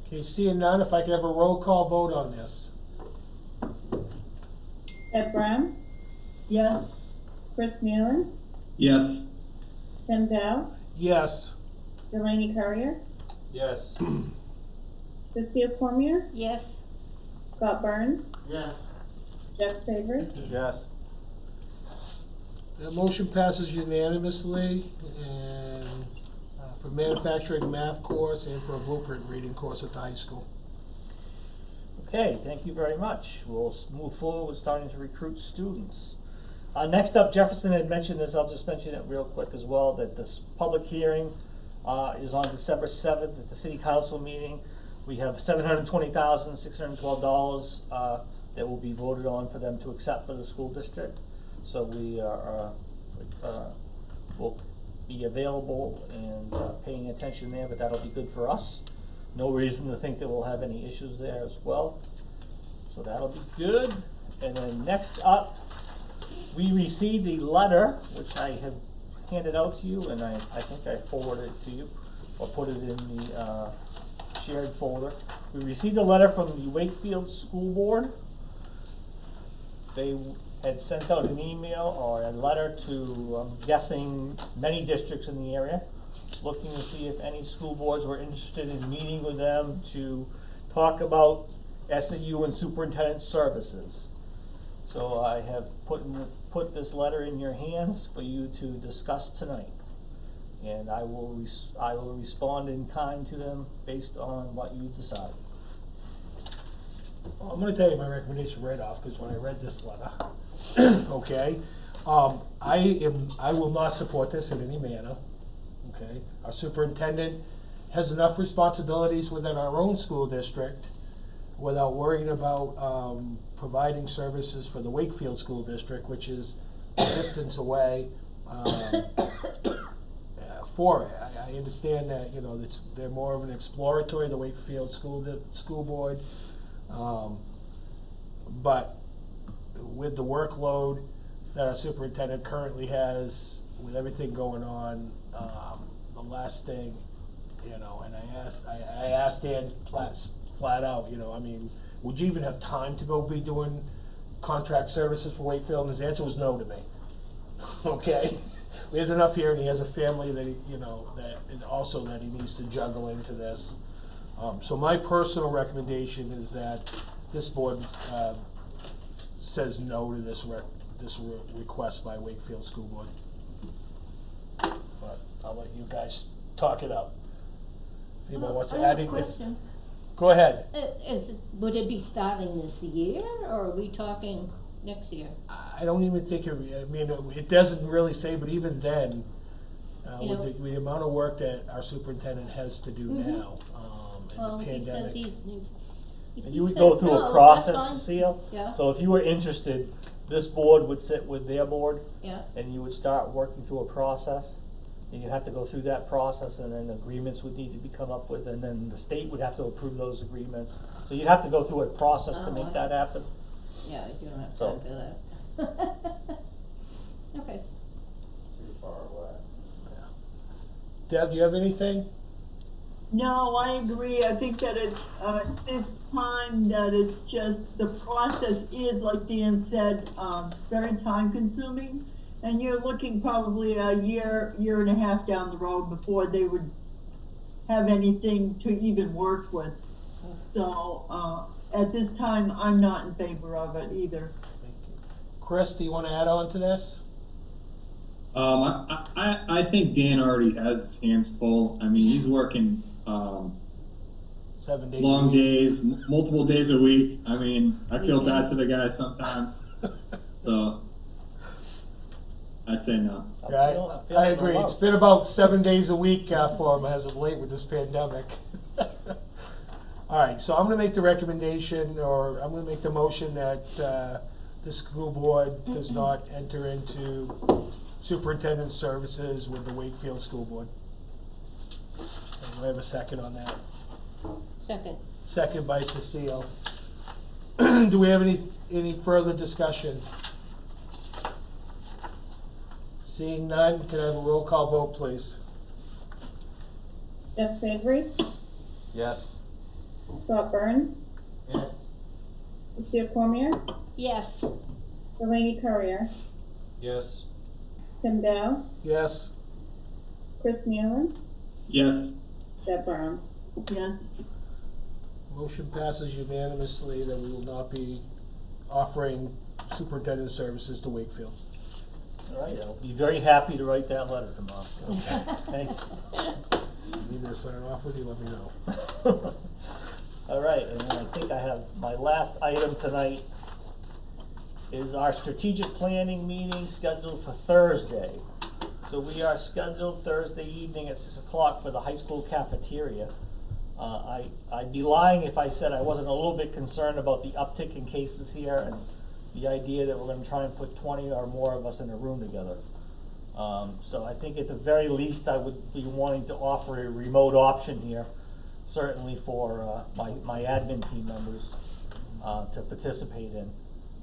Okay, seeing none, if I could have a roll call vote on this. Deb Brown, Yes. Chris Nealon, Yes. Tim Dow, Yes. Delaney Currier, Yes. Cecile Cormier, Yes. Scott Burns, Yes. Jeff Savory. Yes. That motion passes unanimously, and for manufacturing math course and for a blueprint reading course at the high school. Okay, thank you very much. We'll move forward with starting to recruit students. Next up, Jefferson had mentioned this, I'll just mention it real quick as well, that this public hearing is on December 7th at the City Council meeting. We have $720,612 that will be voted on for them to accept for the school district. So we will be available and paying attention there, but that'll be good for us. No reason to think that we'll have any issues there as well. So that'll be good. And then next up, we received a letter, which I have handed out to you, and I think I forwarded it to you, or put it in the shared folder. We received a letter from the Wakefield School Board. They had sent out an email or a letter to, I'm guessing, many districts in the area, looking to see if any school boards were interested in meeting with them to talk about SAU and superintendent services. So I have put this letter in your hands for you to discuss tonight. And I will respond in kind to them based on what you decide. Well, I'm going to tell you my recommendation right off, because when I read this letter, okay, I will not support this in any manner. Okay, our superintendent has enough responsibilities within our own school district without worrying about providing services for the Wakefield School District, which is a distance away for it. I understand that, you know, they're more of an exploratory, the Wakefield School Board, but with the workload that our superintendent currently has, with everything going on, the last thing, you know, and I asked Dan flat out, you know, I mean, would you even have time to go be doing contract services for Wakefield? And his answer was no to me. Okay, he has enough here, and he has a family that he, you know, that and also that he needs to juggle into this. So my personal recommendation is that this board says no to this request by Wakefield School Board. But I'll let you guys talk it out. If anybody wants to I have add a question. Go ahead. Would it be starting this year, or are we talking next year? I don't even think I mean, it doesn't really say, but even then, with the amount of work that our superintendent has to do now, and the pandemic. And you would go through a process, that's fine. Cecile. Yeah. So if you were interested, this board would sit with their board. Yeah. And you would start working through a process. And you have to go through that process, and then agreements would need to be come up with, and then the state would have to approve those agreements. So you'd have to go through a process to make that happen. Yeah, you don't have So- time for that. Okay. Too far away. Deb, do you have anything? No, I agree. I think that it's, this time that it's just, the process is, like Dan said, very time consuming. And you're looking probably a year and a half down the road before they would have anything to even work with. So, at this time, I'm not in favor of it either. Chris, do you want to add on to this? I think Dan already has his hands full. I mean, he's working 7 days. long days, multiple days a week. I mean, I feel bad for the guy sometimes. So I say no. Yeah, I agree. It's been about 7 days a week for him as of late with this pandemic. All right, so I'm going to make the recommendation, or I'm going to make the motion that the school board does not enter into superintendent services with the Wakefield School Board. And do I have a second on that? Second. Second by Cecile. Do we have any further discussion? Seeing none, can I have a roll call vote, please? Jeff Savory, Yes. Scott Burns, Yes. Cecile Cormier, Yes. Delaney Courier, Yes. Tim Dow, Yes. Chris Nealon, Yes. Deb Brown. Yes. Motion passes unanimously that we will not be offering superintendent services to Wakefield. All right, I'll be very happy to write that letter tomorrow. Thank you. You need me to sign it off with you, let me know. All right, and then I think I have my last item tonight is our strategic planning meeting scheduled for Thursday. So we are scheduled Thursday evening at 6 o'clock for the high school cafeteria. I'd be lying if I said I wasn't a little bit concerned about the uptick in cases here and the idea that we're gonna try and put 20 or more of us in a room together. So I think at the very least I would be wanting to offer a remote option here, certainly for my admin team members to participate in,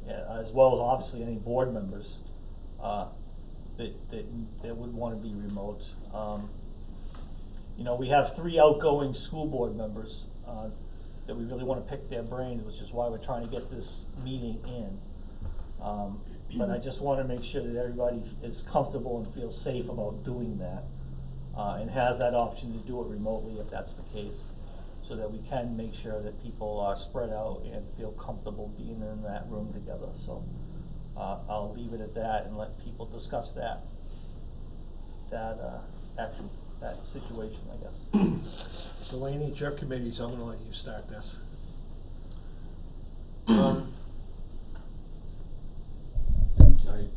as well as obviously any board members that would want to be remote. You know, we have 3 outgoing school board members that we really want to pick their brains, which is why we're trying to get this meeting in. But I just want to make sure that everybody is comfortable and feels safe about doing that, and has that option to do it remotely if that's the case, so that we can make sure that people are spread out and feel comfortable being in that room together. So I'll leave it at that and let people discuss that situation, I guess. Delaney, it's your committee, so I'm gonna let you start this.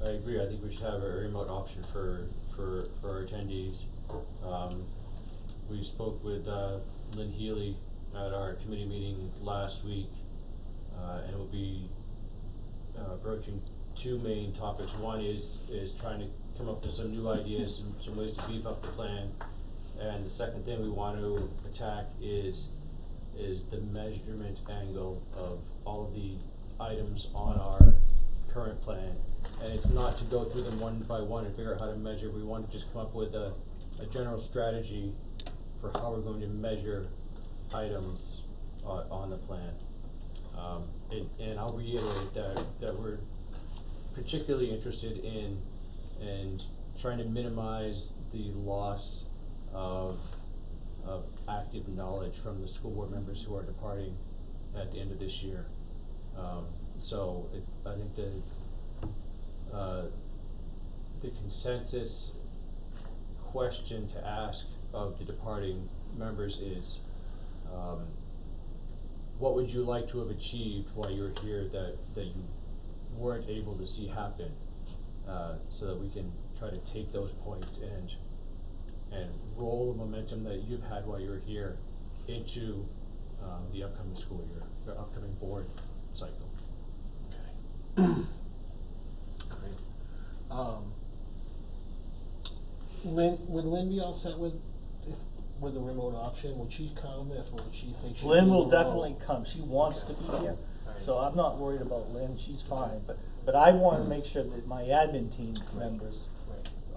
I agree. I think we should have a remote option for our attendees. We spoke with Lynn Healy at our committee meeting last week, and we'll be broaching 2 main topics. One is trying to come up with some new ideas, some ways to beef up the plan, and the second thing we want to attack is the measurement angle of all of the items on our current plan. And it's not to go through them one by one and figure out how to measure. We want to just come up with a general strategy for how we're going to measure items on the plan. And I'll reiterate that we're particularly interested in trying to minimize the loss of active knowledge from the school board members who are departing at the end of this year. I think the consensus question to ask of the departing members is, what would you like to have achieved while you were here that you weren't able to see happen, so that we can try to take those points and roll the momentum that you've had while you were here into the upcoming school year, or upcoming board cycle. Okay. Great. Would Lynn be all set with the remote option? Would she come or would she think she? Lynn will definitely come. She wants to be here, so I'm not worried about Lynn. She's fine. But I want to make sure that my admin team members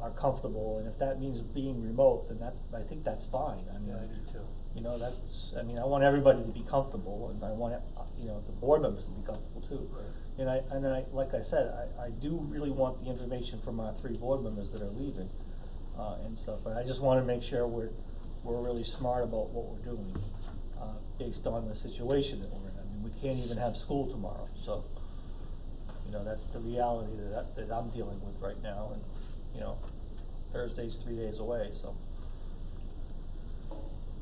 are comfortable, and if that means being remote, then I think that's fine. I mean, Yeah, I do too. you know, I want everybody to be comfortable, and I want, the board members to be comfortable too. Right. And I, like I said, I do really want the information from our 3 board members that are leaving, and stuff, but I just wanna make sure we're really smart about what we're doing, based on the situation that we're in. I mean, we can't even have school tomorrow, so, that's the reality that I'm dealing with right now, and, Thursday's 3 days away, so.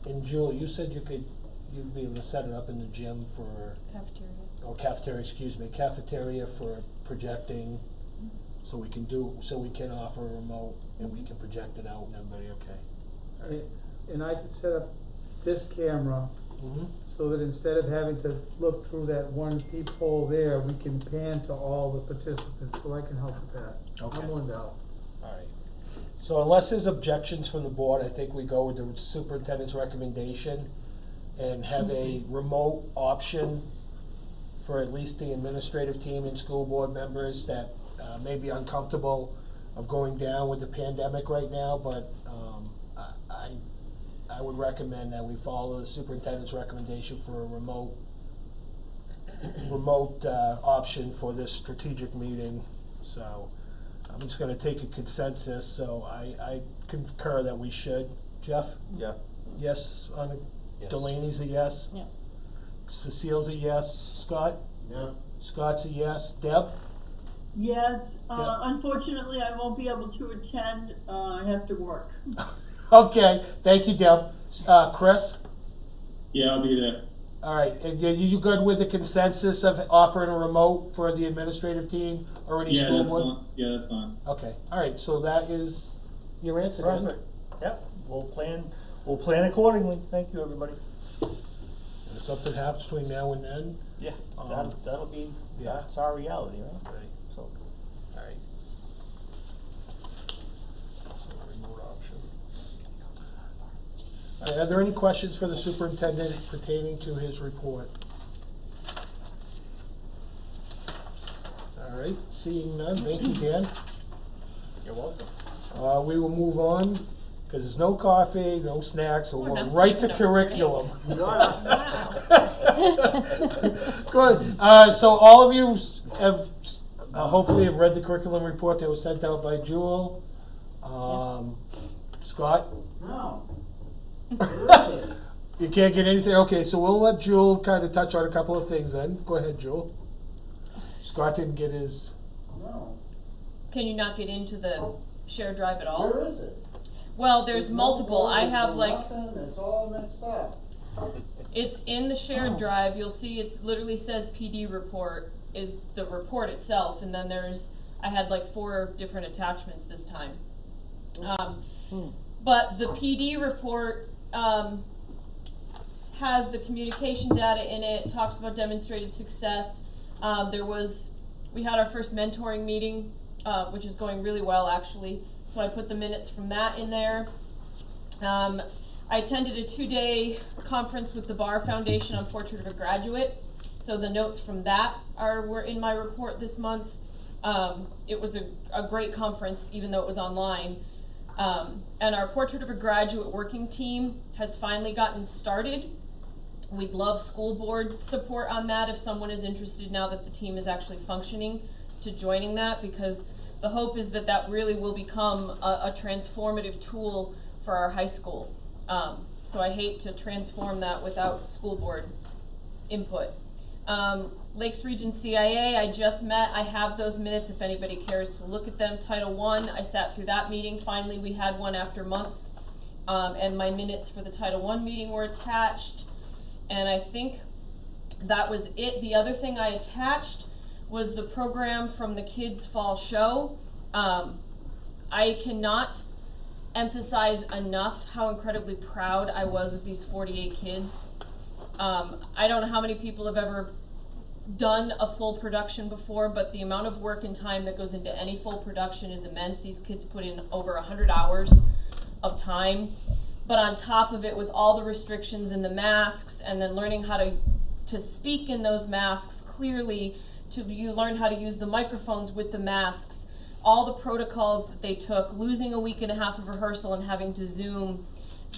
And Jewel, you said you'd be able to set it up in the gym for cafeteria for projecting, so we can offer a remote and we can project it out and everybody okay. And I could set up this camera so that instead of having to look through that one peephole there, we can pan to all the participants, so I can help with that. Okay. I'm willing to help. All right. So unless there's objections from the board, I think we go with the superintendent's recommendation and have a remote option for at least the administrative team and school board members that may be uncomfortable of going down with the pandemic right now, but I would recommend that we follow the superintendent's recommendation for a remote option for this strategic meeting. So I'm just gonna take a consensus, so I concur that we should. Jeff? Yeah. Yes on it? Yes. Delaney's a yes? Yeah. Cecile's a yes. Scott? Yeah. Scott's a yes. Deb? Yes, Yeah. Unfortunately, I won't be able to attend, I have to work. Okay, thank you, Deb. Chris? Yeah, I'll be there. All right, and you good with the consensus of offering a remote for the administrative team or any Yeah, school that's board? fine. Yeah, that's fine. Okay, all right, so that is your answer, then? Perfect. Yep, we'll plan accordingly. Thank you, everybody. If something happens between now and then? Yeah, that'll be, yeah. that's our reality, right? Right. So, All right. So remote option. All right, are there any questions for the superintendent pertaining to his report? All right, seeing none, thank you, Dan. you're welcome. We will move on, because there's no coffee, no snacks, so We're we're not right to taking a curriculum. Wow. Good. So all of you have hopefully have read the curriculum report that was sent out by Jewel. Scott? No. You can't get anything? Okay, so we'll let Jewel kind of touch on a couple of things then. Go ahead, Jewel. Scott didn't get his... No. Can you not get into the shared drive at all? Where is it? Well, there's multiple. I have like, Nothing, it's all mixed up. it's in the shared drive. You'll see it literally says PD report is the report itself, and then I had like 4 different attachments this time. But the PD report has the communication data in it, talks about demonstrated success. We had our first mentoring meeting, which is going really well actually. So I put the minutes from that in there. I attended a 2-day conference with the Bar Foundation on Portrait of a Graduate. So the notes from that were in my report this month. It was a great conference, even though it was online. And our Portrait of a Graduate working team has finally gotten started. We'd love school board support on that if someone is interested now that the team is actually functioning to joining that, because the hope is that that really will become a transformative tool for our high school. So I hate to transform that without school board input. Lakes Region CIA, I just met. I have those minutes if anybody cares to look at them. Title I, I sat through that meeting. Finally, we had one after months. And my minutes for the Title I meeting were attached. And I think that was it. The other thing I attached was the program from the Kids Fall Show. I cannot emphasize enough how incredibly proud I was of these 48 kids. I don't know how many people have ever done a full production before, but the amount of work and time that goes into any full production is immense. These kids put in over 100 hours of time. But on top of it, with all the restrictions and the masks, and then learning how to speak in those masks clearly, you learn how to use the microphones with the masks. all the protocols that they took, losing a week and a half of rehearsal and having to Zoom.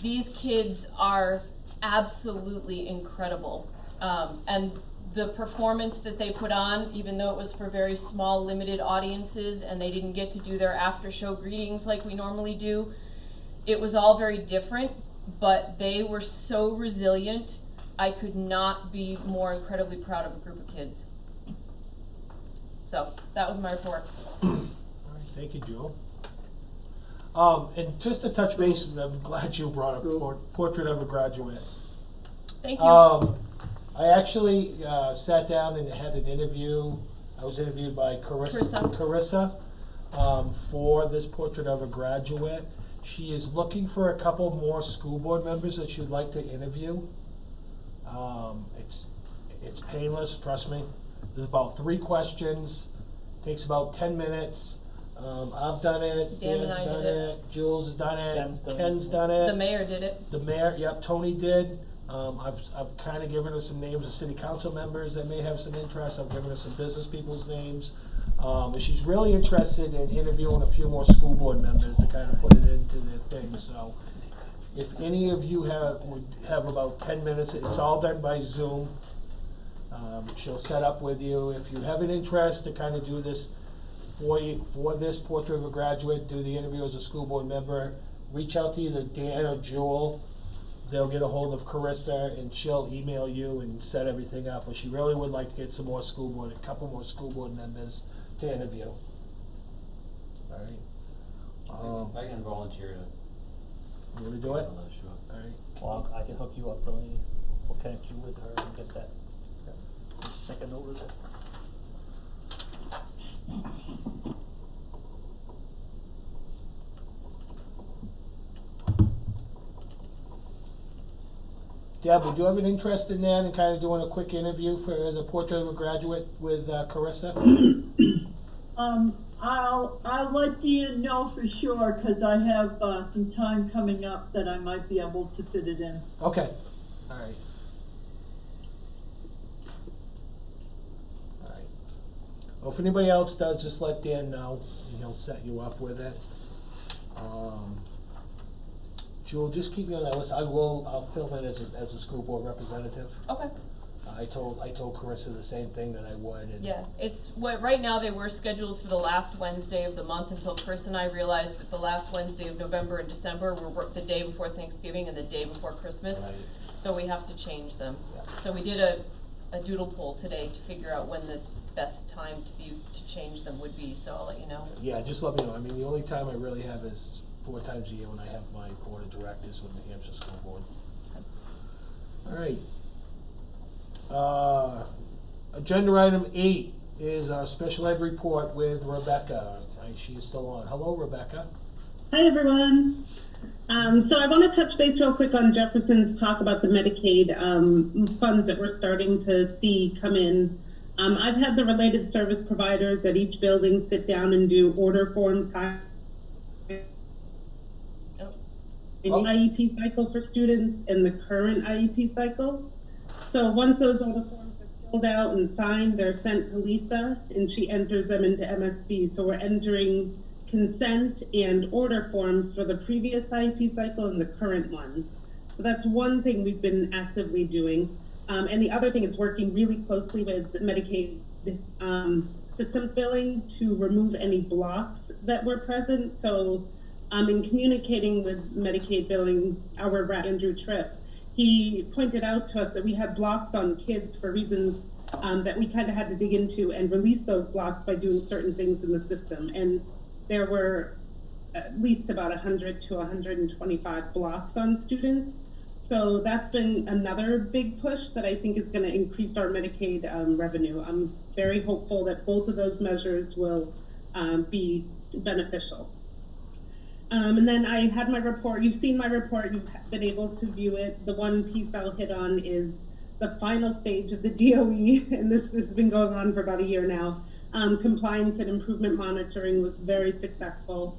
These kids are absolutely incredible. And the performance that they put on, even though it was for very small, limited audiences and they didn't get to do their after show greetings like we normally do, it was all very different, but they were so resilient. I could not be more incredibly proud of a group of kids. So that was my report. All right, thank you, Jewel. And just to touch base, I'm glad you brought up Portrait of a Graduate. Thank you. I actually sat down and had an interview. I was interviewed by Carissa for this Portrait of a Graduate. She is looking for a couple more school board members that she'd like to interview. It's painless, trust me. There's about 3 questions. Takes about 10 minutes. I've done it. Dan's done it. Jules has done it. Ken's done it. The mayor did it. The mayor, yep, Tony did. I've kind of given her some names of city council members that may have some interest. I've given her some business people's names. And she's really interested in interviewing a few more school board members to kind of put it into their thing. So if any of you would have about 10 minutes, it's all done by Zoom. She'll set up with you. If you have an interest to kind of do this for this Portrait of a Graduate, do the interview as a school board member, reach out to either Dan or Jewel. They'll get a hold of Carissa and she'll email you and set everything up. But she really would like to get some more a couple more school board members to interview. All right. I can volunteer to. You want to do it? Sure. All right. Well, I can hook you up, Delaney. We'll connect you with her and get that. Just make a note of it. Deb, would you have an interest in that and kind of doing a quick interview for the Portrait of a Graduate with Carissa? I'll let Dan know for sure, because I have some time coming up that I might be able to fit it in. Okay. All right. All right. Well, if anybody else does, just let Dan know, and he'll set you up with it. Jewel, just keep me on that list. I'll fill in as a school board representative. Okay. I told Carissa the same thing that I would. And Yeah, it's right now they were scheduled for the last Wednesday of the month until Chris and I realized that the last Wednesday of November and December were the day before Thanksgiving and the day before Christmas. Right. So we have to change them. Yeah. So we did a doodle poll today to figure out when the best time to change them would be. So I'll let you know. Yeah, just let me know. I mean, the only time I really have is 4 times a year when I have my board of directors with the New Hampshire School Board. All right. Agenda item 8 is our special ed report with Rebecca. She is still on. Hello, Rebecca. Hi, everyone. So I want to touch base real quick on Jefferson's talk about the Medicaid funds that we're starting to see come in. I've had the related service providers at each building sit down and do order forms in the IEP cycle for students and the current IEP cycle. So once those order forms are filled out and signed, they're sent to Lisa and she enters them into MSB. So we're entering consent and order forms for the previous IEP cycle and the current one. So that's one thing we've been actively doing. And the other thing is working really closely with Medicaid systems billing to remove any blocks that were present. So in communicating with Medicaid billing, our rep, Andrew Tripp, he pointed out to us that we had blocks on kids for reasons that we kind of had to dig into and release those blocks by doing certain things in the system. And there were at least about 100 to 125 blocks on students. So that's been another big push that I think is going to increase our Medicaid revenue. I'm very hopeful that both of those measures will be beneficial. And then I had my report. You've seen my report. You've been able to view it. The one piece I'll hit on is the final stage of the DOE, and this has been going on for about a year now. Compliance and improvement monitoring was very successful.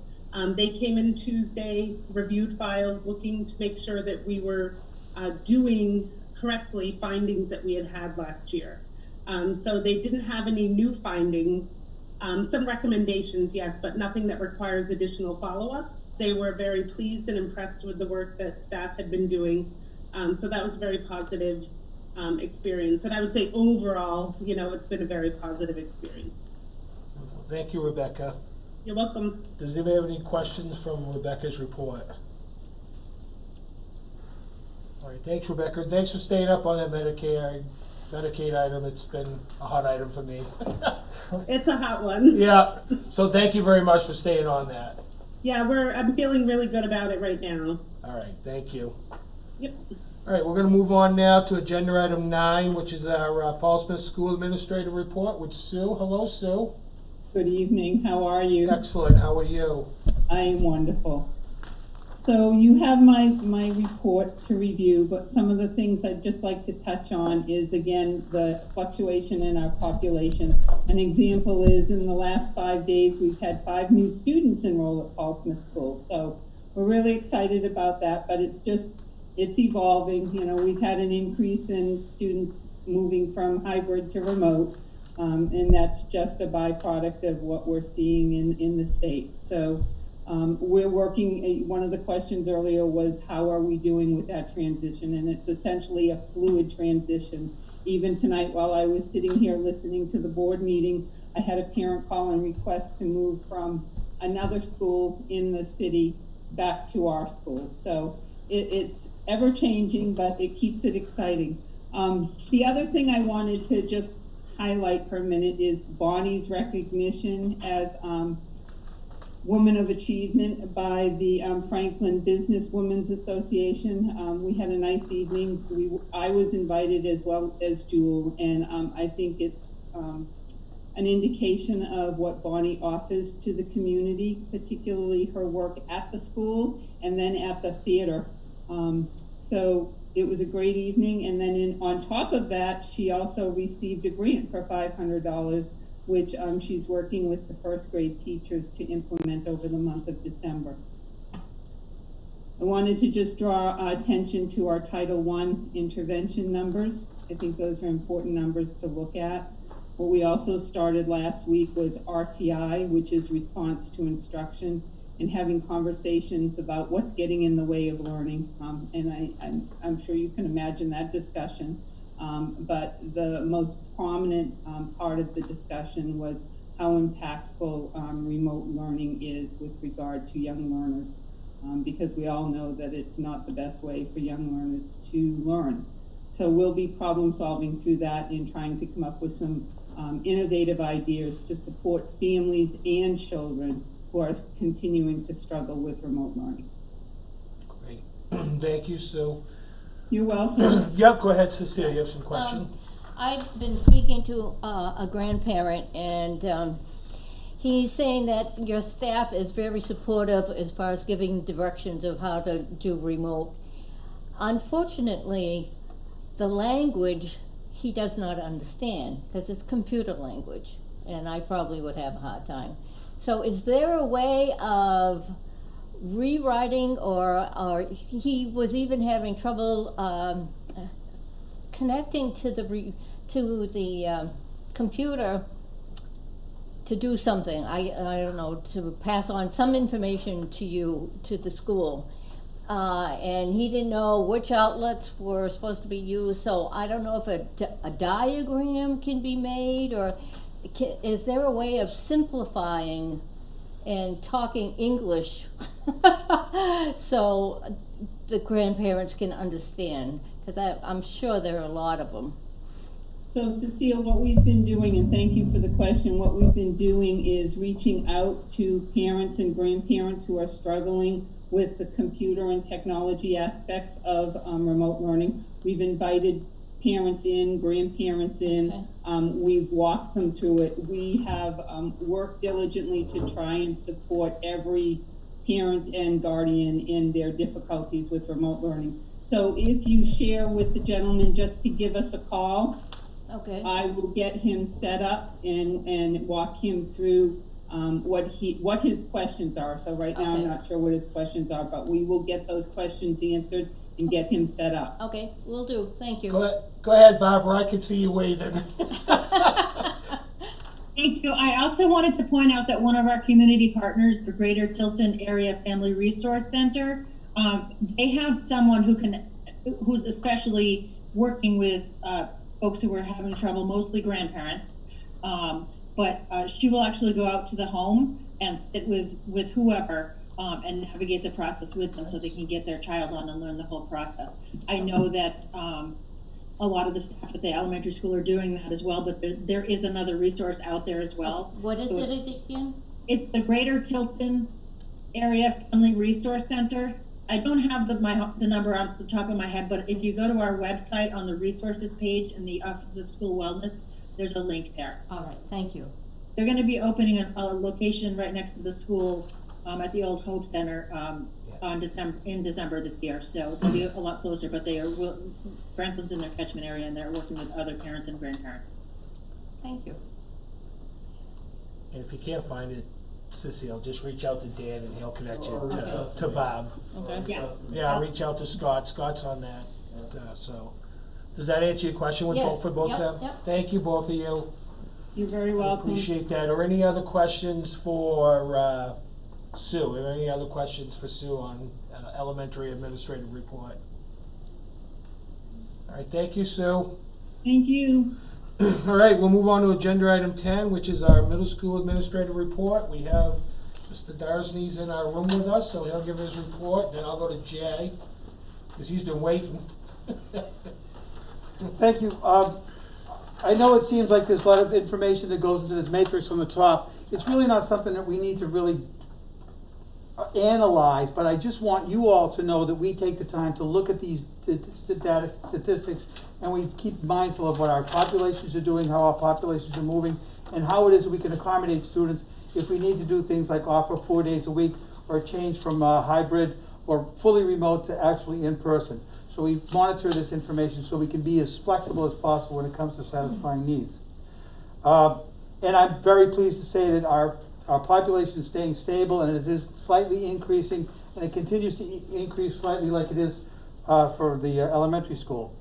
They came in Tuesday, reviewed files, looking to make sure that we were doing correctly findings that we had last year. So they didn't have any new findings Some recommendations, yes, but nothing that requires additional follow-up. They were very pleased and impressed with the work that staff had been doing. So that was a very positive experience. And I would say overall, it's been a very positive experience. Thank you, Rebecca. You're welcome. Does anybody have any questions from Rebecca's report? All right, thanks, Rebecca. Thanks for staying up on that Medicaid item. It's been a hot item for me. It's a hot one. Yeah, so thank you very much for staying on that. Yeah, I'm feeling really good about it right now. All right, thank you. Yep. All right, we're going to move on now to agenda item 9, which is our Paul Smith School Administrator Report with Sue. Hello, Sue. Good evening. How are you? Excellent. How are you? I am wonderful. So you have my report to review, but some of the things I'd just like to touch on is, again, the fluctuation in our population. An example is in the last 5 days, we've had 5 new students enroll at Paul Smith School. So we're really excited about that, but it's evolving. We've had an increase in students moving from hybrid to remote, and that's just a byproduct of what we're seeing in the state. So we're working, one of the questions earlier was how are we doing with that transition, and it's essentially a fluid transition. Even tonight while I was sitting here listening to the board meeting, I had a parent call and request to move from another school in the city back to our school. So it's ever changing, but it keeps it exciting. The other thing I wanted to just highlight for a minute is Bonnie's recognition as Woman of Achievement by the Franklin Business Women's Association. We had a nice evening. I was invited as well as Jewel, and I think it's an indication of what Bonnie offers to the community, particularly her work at the school and then at the theater. So it was a great evening, and then on top of that, she also received a grant for $500, which she's working with the first grade teachers to implement over the month of December. I wanted to just draw attention to our Title I intervention numbers. I think those are important numbers to look at. What we also started last week was RTI, which is response to instruction, and having conversations about what's getting in the way of learning. And I'm sure you can imagine that discussion. But the most prominent part of the discussion was how impactful remote learning is with regard to young learners, because we all know that it's not the best way for young learners to learn. So we'll be problem solving through that and trying to come up with some innovative ideas to support families and children who are continuing to struggle with remote learning. Great. Thank you, Sue. You're welcome. Yep, go ahead, Cecilia, you have some questions? I've been speaking to a grandparent, and he's saying that your staff is very supportive as far as giving directions of how to do remote. Unfortunately, the language he does not understand, because it's computer language, and I probably would have a hard time. So is there a way of rewriting, or he was even having trouble connecting to the computer to do something? I don't know, to pass on some information to the school, and he didn't know which outlets were supposed to be used. So I don't know if a diagram can be made, or is there a way of simplifying and talking English so the grandparents can understand? Because I'm sure there are a lot of them. So Cecile, what we've been doing, and thank you for the question, what we've been doing is reaching out to parents and grandparents who are struggling with the computer and technology aspects of remote learning. We've invited parents in, grandparents in. We've walked them through it. We have worked diligently to try and support every parent and guardian in their difficulties with remote learning. So if you share with the gentleman just to give us a call, okay, I will get him set up and walk him through what his questions are. So right now I'm not sure what his questions are, but we will get those questions answered and get him set up. Okay, will do. Thank you. Go ahead, Barbara. I can see you waving. Thank you. I also wanted to point out that one of our community partners, the Greater Tilton Area Family Resource Center, they have someone who's especially working with folks who are having trouble, mostly grandparents. But she will actually go out to the home and sit with whoever and navigate the process with them so they can get their child on and learn the whole process. I know that a lot of the staff at the elementary school are doing that as well, but there is another resource out there as well. What is it again? It's the Greater Tilton Area Family Resource Center. I don't have the number off the top of my head, but if you go to our website on the resources page in the Office of School Wellness, there's a link there. All right, thank you. They're going to be opening a location right next to the school at the old Hope Center in December this year. So they'll be a lot closer, but Franklin's in their catchment area and they're working with other parents and grandparents. Thank you. And if you can't find it, Cecile, just reach out to Dan and he'll connect you to Bob. Okay. Yeah. Yeah, reach out to Scott. Scott's on that. So, does that answer your question for both of them? Yep. Thank you, both of you. You're very welcome. Appreciate that. Or any other questions for Sue? Or any other questions for Sue on elementary administrative report? All right, thank you, Sue. Thank you. All right, we'll move on to agenda item 10, which is our middle school administrative report. We have Mr. Darsney's in our room with us, so he'll give his report. Then I'll go to Jay, because he's been waiting. Thank you. I know it seems like there's a lot of information that goes into this matrix on the top. It's really not something that we need to really analyze, but I just want you all to know that we take the time to look at these data statistics, and we keep mindful of what our populations are doing, how our populations are moving, and how it is that we can accommodate students if we need to do things like offer 4 days a week or change from hybrid or fully remote to actually in person. So we monitor this information so we can be as flexible as possible when it comes to satisfying needs. And I'm very pleased to say that our population is staying stable, and it is slightly increasing, and it continues to increase slightly like it is for the elementary school.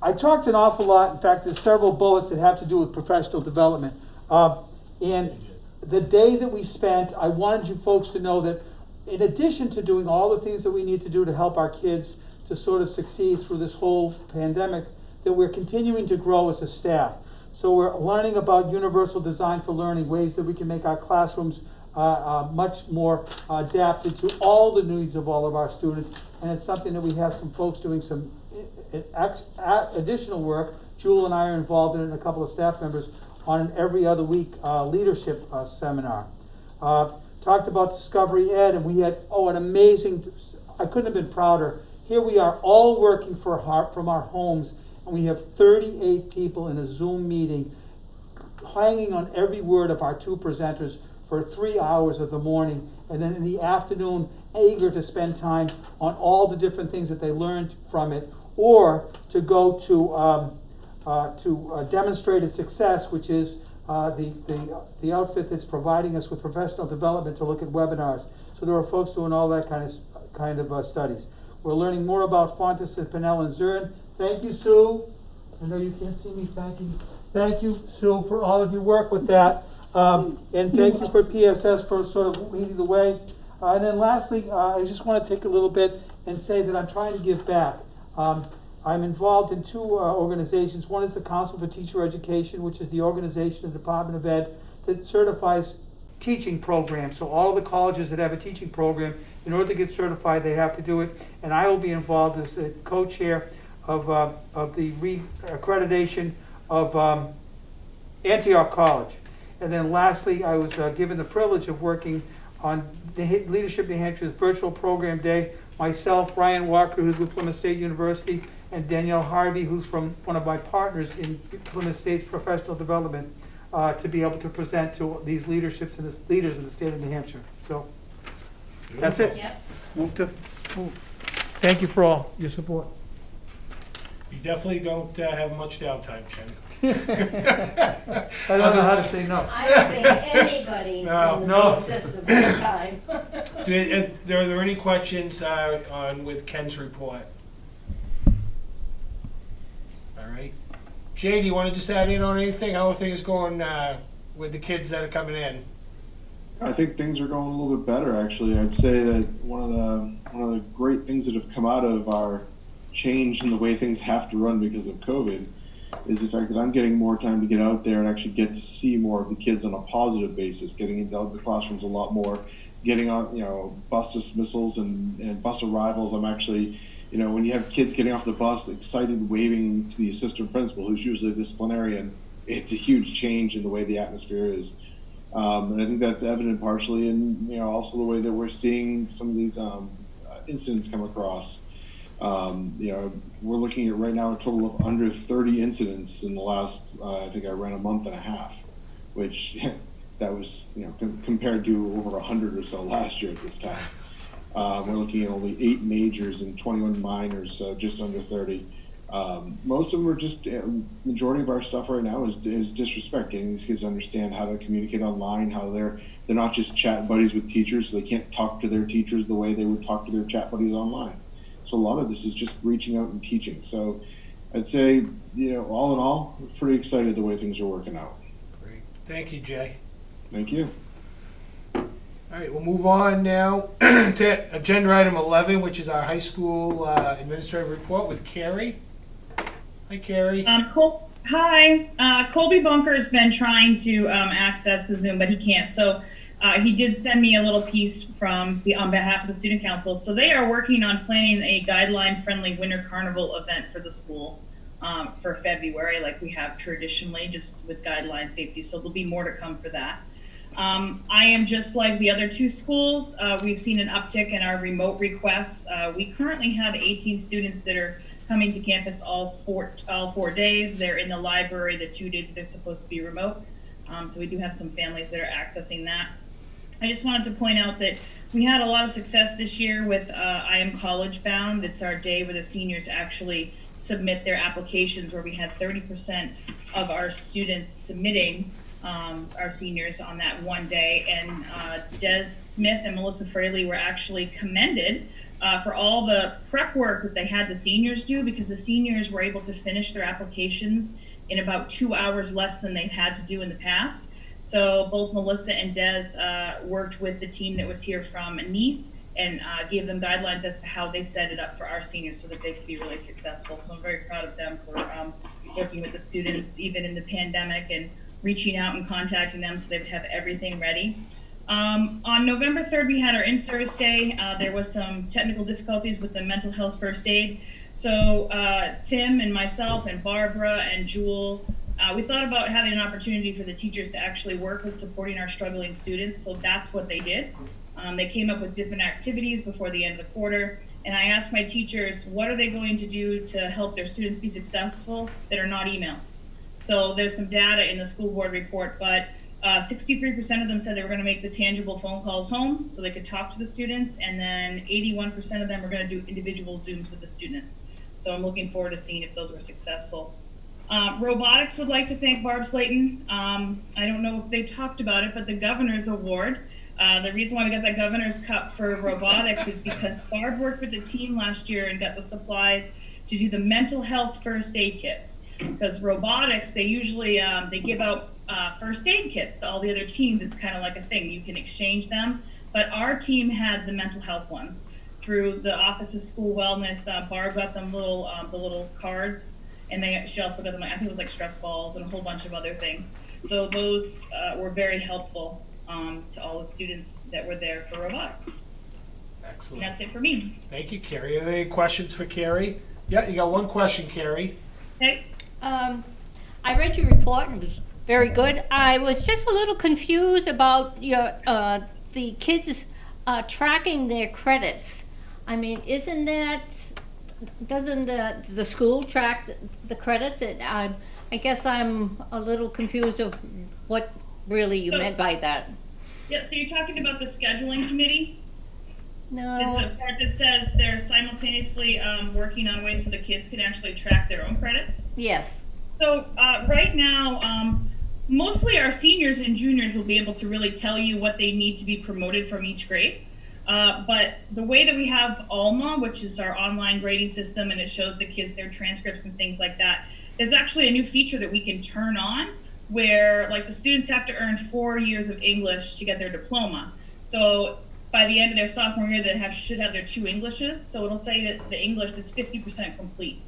I talked an awful lot. In fact, there's several bullets that have to do with professional development. And the day that we spent, I wanted you folks to know that in addition to doing all the things that we need to do to help our kids to sort of succeed through this whole pandemic, that we're continuing to grow as a staff. So we're learning about universal design for learning, ways that we can make our classrooms much more adapted to all the needs of all of our students. And it's something that we have some folks doing some additional work. Jewel and I are involved in it, and a couple of staff members, on an every other week leadership seminar. Talked about Discovery Ed, and we had, an amazing, I couldn't have been prouder. Here we are all working from our homes, and we have 38 people in a Zoom meeting hanging on every word of our two presenters for 3 hours of the morning, and then in the afternoon eager to spend time on all the different things that they learned from it, or to go to Demonstrated Success, which is the outfit that's providing us with professional development to look at webinars. So there are folks doing all that kind of studies. We're learning more about Fontes and Pinnell and Zurn. Thank you, Sue. I know you can't see me thanking. Thank you, Sue, for all of your work with that. And thank you for PSS for sort of leading the way. And then lastly, I just want to take a little bit and say that I'm trying to give back. I'm involved in two organizations. One is the Council for Teacher Education, which is the organization of the Department of Ed that certifies teaching programs. So all of the colleges that have a teaching program, in order to get certified, they have to do it. And I will be involved as the co-chair of the re-accreditation of Antioch College. And then lastly, I was given the privilege of working on the Leadership New Hampshire's virtual program day. Myself, Brian Walker, who's with Plymouth State University, and Danielle Harvey, who's from one of my partners in Plymouth State's professional development, to be able to present to these leaderships and the leaders in the state of New Hampshire. So that's it. Yep. Move. Thank you for all your support. You definitely don't have much downtime, Ken. I don't know how to say no. I don't think anybody in the school system has time. Are there any questions with Ken's report? All right. Jay, do you want to just add in on anything? How are things going with the kids that are coming in? I think things are going a little bit better, actually. I'd say that one of the great things that have come out of our change in the way things have to run because of COVID is the fact that I'm getting more time to get out there and actually get to see more of the kids on a positive basis, getting into the classrooms a lot more, getting on, bus dismissals and bus arrivals. I'm actually, when you have kids getting off the bus, excited, waving to the assistant principal, who's usually a disciplinarian, it's a huge change in the way the atmosphere is. And I think that's evident partially in, also the way that we're seeing some of these incidents come across. We're looking at right now a total of under 30 incidents in the last, I think I ran a month and a half, which that was, compared to over 100 or so last year at this time. We're looking at only 8 majors and 21 minors, so just under 30. Most of them are just, majority of our stuff right now is disrespect, getting these kids to understand how to communicate online, how they're not just chat buddies with teachers, so they can't talk to their teachers the way they would talk to their chat buddies online. So a lot of this is just reaching out and teaching. So I'd say, all in all, we're pretty excited the way things are working out. Great. Thank you, Jay. Thank you. All right, we'll move on now to agenda item 11, which is our high school administrative report with Carrie. Hi, Carrie. Hi. Colby Bunker has been trying to access the Zoom, but he can't. So he did send me a little piece on behalf of the student council. So they are working on planning a guideline-friendly winter carnival event for the school for February, like we have traditionally, just with guideline safety. So there'll be more to come for that. I am just like the other 2 schools. We've seen an uptick in our remote requests. We currently have 18 students that are coming to campus all 4 days. They're in the library the 2 days that they're supposed to be remote. So we do have some families that are accessing that. I just wanted to point out that we had a lot of success this year with I Am College Bound. It's our day where the seniors actually submit their applications, where we had 30% of our students submitting, our seniors, on that one day. And Des Smith and Melissa Fraley were actually commended for all the prep work that they had the seniors do, because the seniors were able to finish their applications in about 2 hours less than they've had to do in the past. So both Melissa and Des worked with the team that was here from Neath and gave them guidelines as to how they set it up for our seniors so that they could be really successful. So I'm very proud of them for working with the students, even in the pandemic, and reaching out and contacting them so they would have everything ready. On November 3rd, we had our in-service day. There was some technical difficulties with the mental health first aid. So Tim and myself and Barbara and Jewel, we thought about having an opportunity for the teachers to actually work with supporting our struggling students. So that's what they did. They came up with different activities before the end of the quarter. And I asked my teachers, what are they going to do to help their students be successful that are not emails? So there's some data in the school board report, but 63% of them said they were going to make the tangible phone calls home so they could talk to the students, and then 81% of them were going to do individual Zooms with the students. So I'm looking forward to seeing if those were successful. Robotics would like to thank Barb Slayton. I don't know if they talked about it, but the Governor's Award. The reason why we got that Governor's Cup for robotics is because Barb worked with the team last year and got the supplies to do the mental health first aid kits. Because robotics, they usually they give out first aid kits to all the other teams. It's kind of like a thing. You can exchange them. But our team had the mental health ones through the Office of School Wellness. Barb got them the little cards, and she also got them, I think it was like stress balls and a whole bunch of other things. So those were very helpful to all the students that were there for robotics. Excellent. And that's it for me. Thank you, Carrie. Are there any questions for Carrie? Yeah, you got one question, Carrie. Okay. I read your report and it was very good. I was just a little confused about your the kids tracking their credits. I mean, doesn't the school track the credits? I guess I'm a little confused of what really you meant by that. Yeah, so you're talking about the scheduling committee? No. It's a part that says they're simultaneously working on ways so the kids can actually track their own credits? Yes. So right now, mostly our seniors and juniors will be able to really tell you what they need to be promoted from each grade. But the way that we have Alma, which is our online grading system, and it shows the kids their transcripts and things like that, there's actually a new feature that we can turn on where like the students have to earn 4 years of English to get their diploma. So by the end of their sophomore year, they should have their 2 Englishes. So it'll say that the English is 50% complete.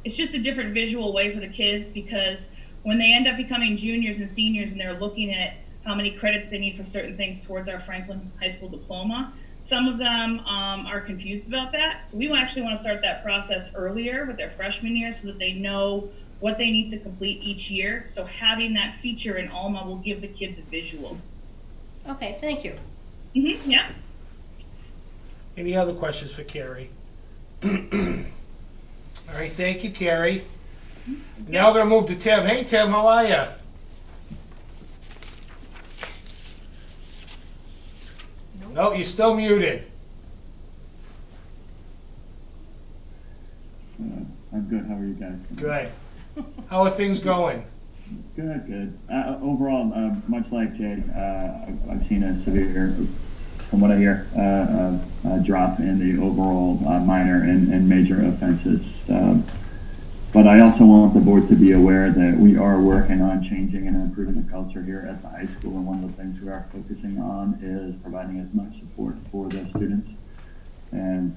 It's just a different visual way for the kids, because when they end up becoming juniors and seniors and they're looking at how many credits they need for certain things towards our Franklin High School diploma, some of them are confused about that. So we actually want to start that process earlier with their freshman year so that they know what they need to complete each year. So having that feature in Alma will give the kids a visual. Okay, thank you. Yeah. Any other questions for Carrie? All right, thank you, Carrie. Now we're gonna move to Tim. Hey, Tim, how are you? No, you're still muted. I'm good. How are you guys? Good. How are things going? Good, good. Overall, much like Jay, I've seen a severe, from what I hear, drop in the overall minor and major offenses. But I also want the board to be aware that we are working on changing and improving the culture here at the high school, and one of the things we are focusing on is providing as much support for the students. And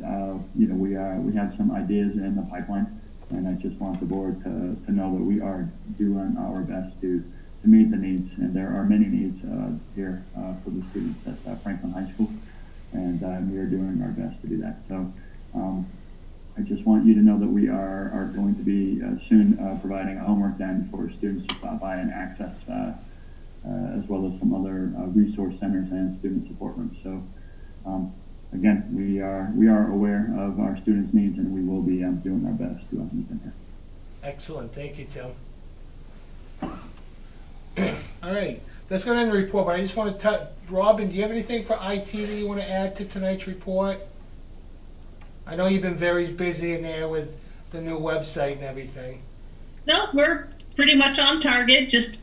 you know, we have some ideas in the pipeline, and I just want the board to know that we are doing our best to meet the needs, and there are many needs here for the students at Franklin High School, and we are doing our best to do that. So I just want you to know that we are going to be soon providing a homework den for students to stop by and access, as well as some other resource centers and student support rooms. So again, we are aware of our students' needs, and we will be doing our best to meet them here. Excellent, thank you, Tim. All right, that's going to end the report, but I just want to Robin, do you have anything for IT that you want to add to tonight's report? I know you've been very busy in there with the new website and everything. No, we're pretty much on target, just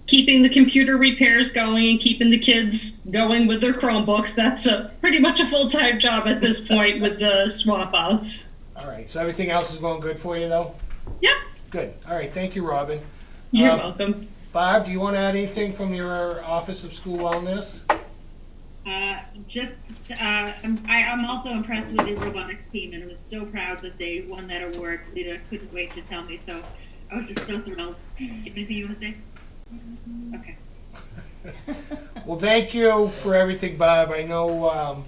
keeping the computer repairs going and keeping the kids going with their Chromebooks. That's pretty much a full-time job at this point with the swap outs. All right, so everything else is going good for you, though? Yep. Good. All right, thank you, Robin. You're welcome. Barb, do you want to add anything from your Office of School Wellness? I'm also impressed with the robotics team, and I was so proud that they won that award. Lita couldn't wait to tell me, so I was just so thrilled. Anything you want to say? Okay. Well, thank you for everything, Bob. I know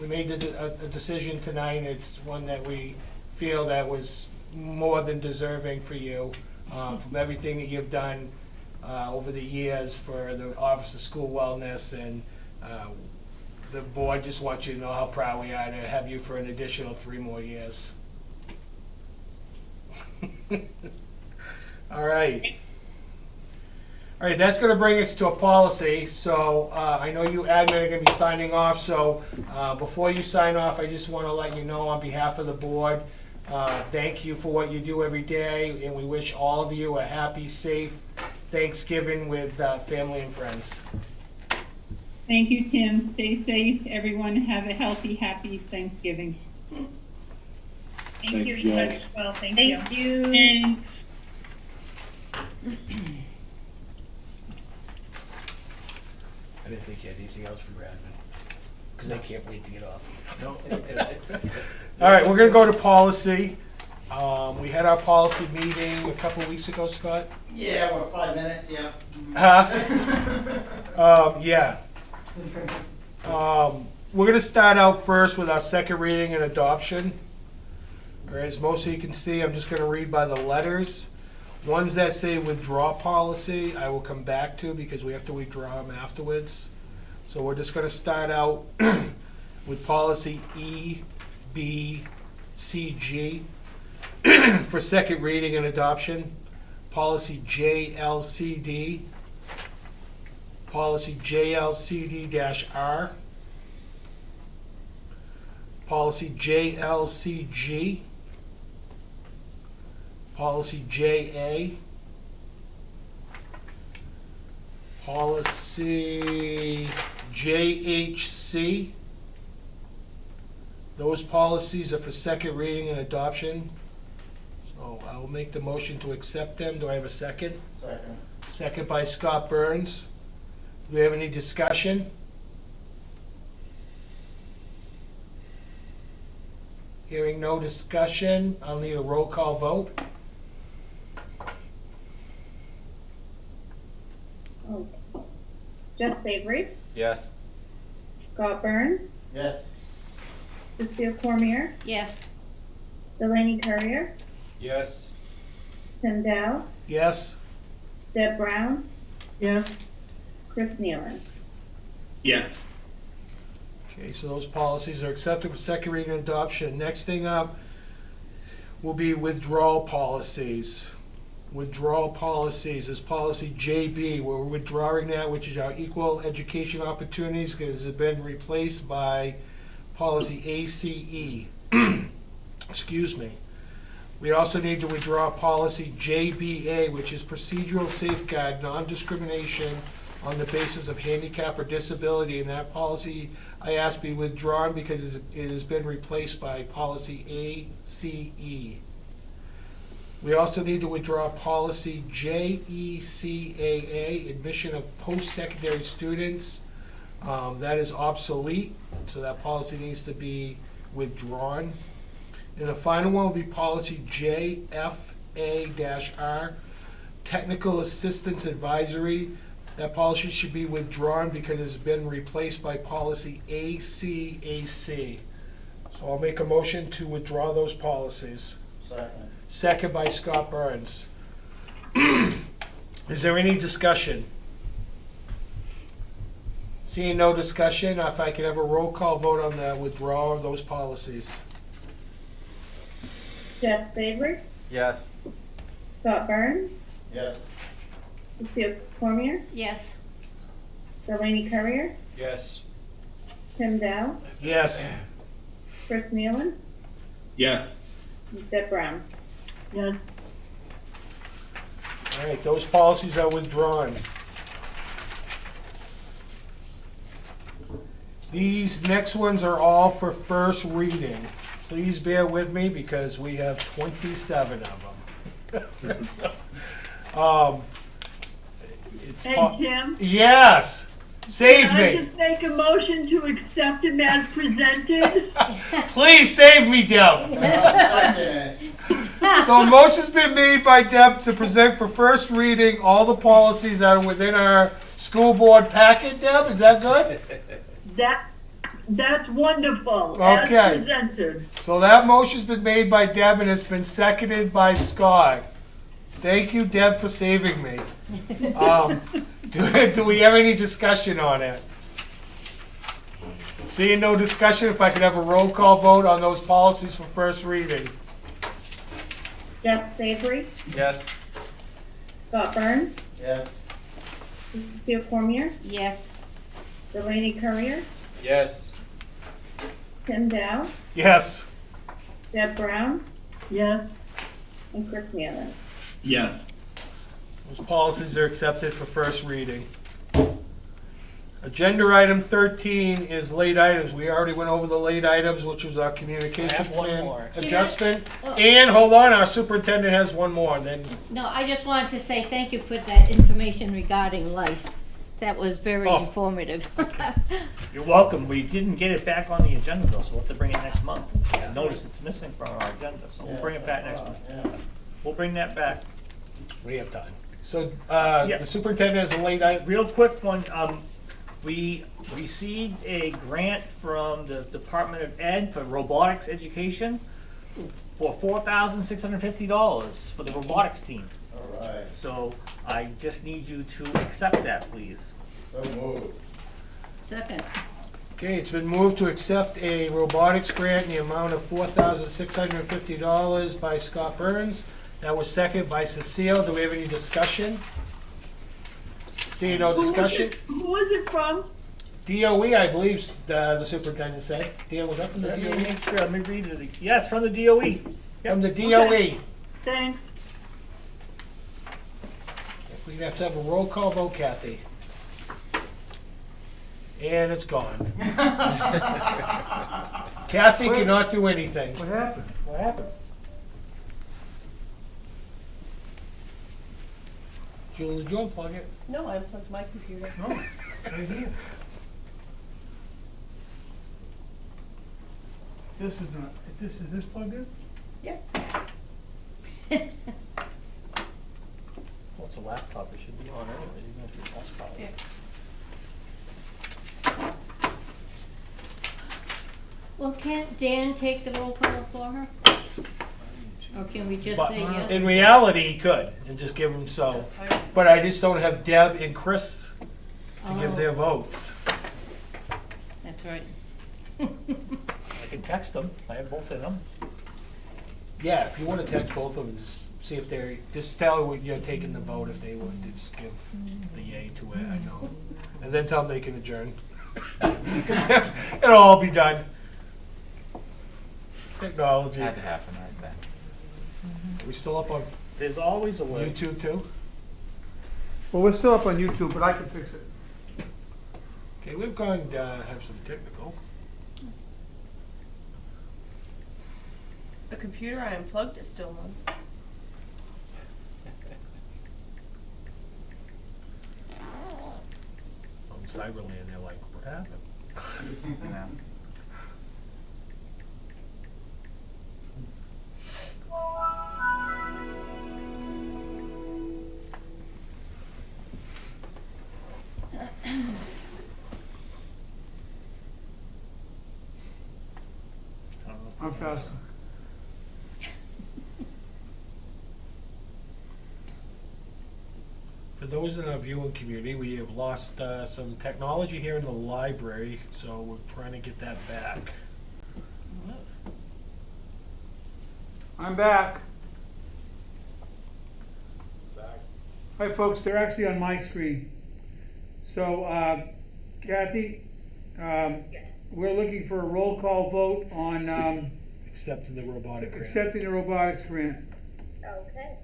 we made a decision tonight. It's one that we feel that was more than deserving for you from everything that you've done over the years for the Office of School Wellness, and the board just wants you to know how proud we are to have you for an additional 3 more years. All right. All right, that's going to bring us to a policy. So I know you admin are going to be signing off. So before you sign off, I just want to let you know on behalf of the board, thank you for what you do every day, and we wish all of you a happy, safe Thanksgiving with family and friends. Thank you, Tim. Stay safe. Everyone have a healthy, happy Thanksgiving. Thank you, you guys as well. Thank you. Thanks. I didn't think you had anything else for admin, because I can't wait to get off. No. All right, we're going to go to policy. We had our policy meeting a couple of weeks ago, Scott. Yeah, what, 5 minutes? Yeah. Yeah. We're going to start out first with our second reading and adoption. All right, as most of you can see, I'm just going to read by the letters. Ones that say withdraw policy, I will come back to because we have to withdraw them afterwards. So we're just going to start out with policy E, B, C, G for second reading and adoption. Policy JLCD, policy JLCD-R, policy JLCG, policy JA, policy JHC. Those policies are for second reading and adoption. So I will make the motion to accept them. Do I have a second? Second. Second by Scott Burns. Do we have any discussion? Hearing no discussion, I'll need a roll call vote. Okay. Jeff Savory, Yes. Scott Burns, Yes. Cecile Cormier, Yes. Delaney Courier, Yes. Tim Dow, Yes? Deb Brown, Yes. Chris Nealon. Yes. Okay, so those policies are accepted for second reading and adoption. Next thing up will be withdrawal policies. Withdrawal policies is policy JB. We're withdrawing that, which is our equal education opportunities, because it's been replaced by policy ACE. Excuse me. We also need to withdraw policy JBA, which is procedural safeguard, non-discrimination on the basis of handicap or disability, and that policy I asked be withdrawn because it has been replaced by policy ACE. We also need to withdraw policy JECAA, admission of post-secondary students. That is obsolete, so that policy needs to be withdrawn. And the final one will be policy JFA-R, technical assistance advisory. That policy should be withdrawn because it's been replaced by policy ACAC. So I'll make a motion to withdraw those policies. Second. Second by Scott Burns. Is there any discussion? Seeing no discussion, if I could have a roll call vote on the withdrawal of those policies. Jeff Savory, Yes. Scott Burns, Yes. Cecile Cormier, Yes. Delaney Courier, Yes. Tim Dow, Yes. Chris Nealon, Yes. Deb Brown. Yes. All right, those policies are withdrawn. These next ones are all for first reading. Please bear with me because we have 27 of them. So, it's And Tim? Yes, save Can I me. just make a motion to accept him as presented? Please save me, Deb. I'll second it. So a motion's been made by Deb to present for first reading all the policies that are within our school board packet. Deb, is that good? That's wonderful. Okay. As presented. So that motion's been made by Deb and it's been seconded by Scott. Thank you, Deb, for saving me. Do we have any discussion on it? Seeing no discussion, if I could have a roll call vote on those policies for first reading. Jeff Savory, Yes. Scott Burns, Yes. Cecile Cormier, Yes. Delaney Courier, Yes. Tim Dow, Yes. Deb Brown, Yes. and Chris Nealon. Yes. Those policies are accepted for first reading. Agenda item 13 is late items. We already went over the late items, which was our communication I have one plan more. adjustment. Oh. And hold on, our superintendent has one more. Then No, I just wanted to say thank you for that information regarding lice. That was very Oh. informative. You're welcome. We didn't get it back on the agenda though, so we'll have to bring it next month. Notice it's missing from our agenda, so we'll bring it back next month. Yeah. We'll bring that back. we have time. So Yeah. the superintendent has a late item. Real quick one, we received a grant from the Department of Ed for robotics education for $4,650 for the robotics team. All right. So I just need you to accept that, please. So moved. Second. Okay, it's been moved to accept a robotics grant in the amount of $4,650 by Scott Burns. That was seconded by Cecile. Do we have any discussion? Seeing no discussion? Who was it from? DOE, I believe the superintendent said. DOE, was that from the Let me DOE? make sure, let me read it. Yeah, it's from the DOE. From the DOE. Okay. Thanks. We have to have a roll call vote, Kathy. And it's gone. Kathy cannot do anything. What happened? What happened? Julie, did you unplug it? No, I unplugged my computer. No, right here. This is not, is this plugged in? Yeah. Well, it's a laptop, it should be on anyway, even if it's desktop. Yeah. Well, can't Dan take the roll call for her? Or can we just But say yes? in reality, he could, and just give him so. But I just don't have Deb and Chris to give their votes. That's right. I can text them, I have both of them. Yeah, if you want to text both of them, just see if they're, just tell them you're taking the vote if they want to just give the yay to it, I know. And then tell them they can adjourn. It'll all be done. Technology. Had to happen right then. Are we still up on There's always a way. YouTube too? Well, we're still up on YouTube, but I can fix it. Okay, we've gone, have some technical. The computer I unplugged is still on. On Cyberland, they're like, what happened? Yeah. I'm faster. For those in our viewing community, we have lost some technology here in the library, so we're trying to get that back. I'm back. Hi, folks, they're actually on my screen. So, Kathy, we're looking for a roll call vote on Accepting the robotic grant. accepting the robotics grant. Okay.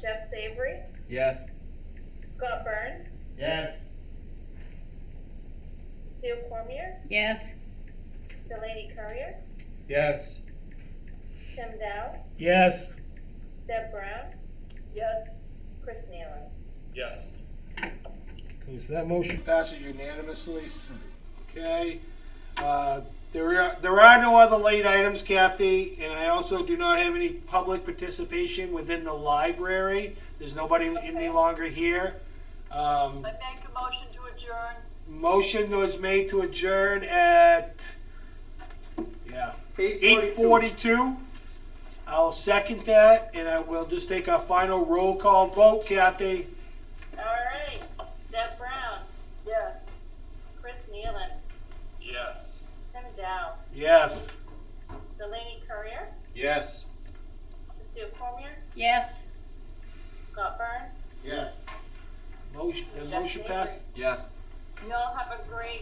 Jeff Savory, Yes. Scott Burns, Yes. Cecile Cormier, Yes. Delaney Courier, Yes. Tim Dow, Yes. Deb Brown, yes, Chris Nealon. Yes. Okay, so that motion passes unanimously. Okay. There are no other late items, Kathy, and I also do not have any public participation within the library. There's nobody any longer here. I make a motion to adjourn. Motion was made to adjourn at 8:42. I'll second that, and I will just take a final roll call vote, Kathy. All right. Deb Brown, yes. Chris Nealon, Yes. Tim Dow, Yes. Delaney Courier, Yes. Cecile Cormier, Yes. Scott Burns. Yes. Motion passed. Yes. You all have a great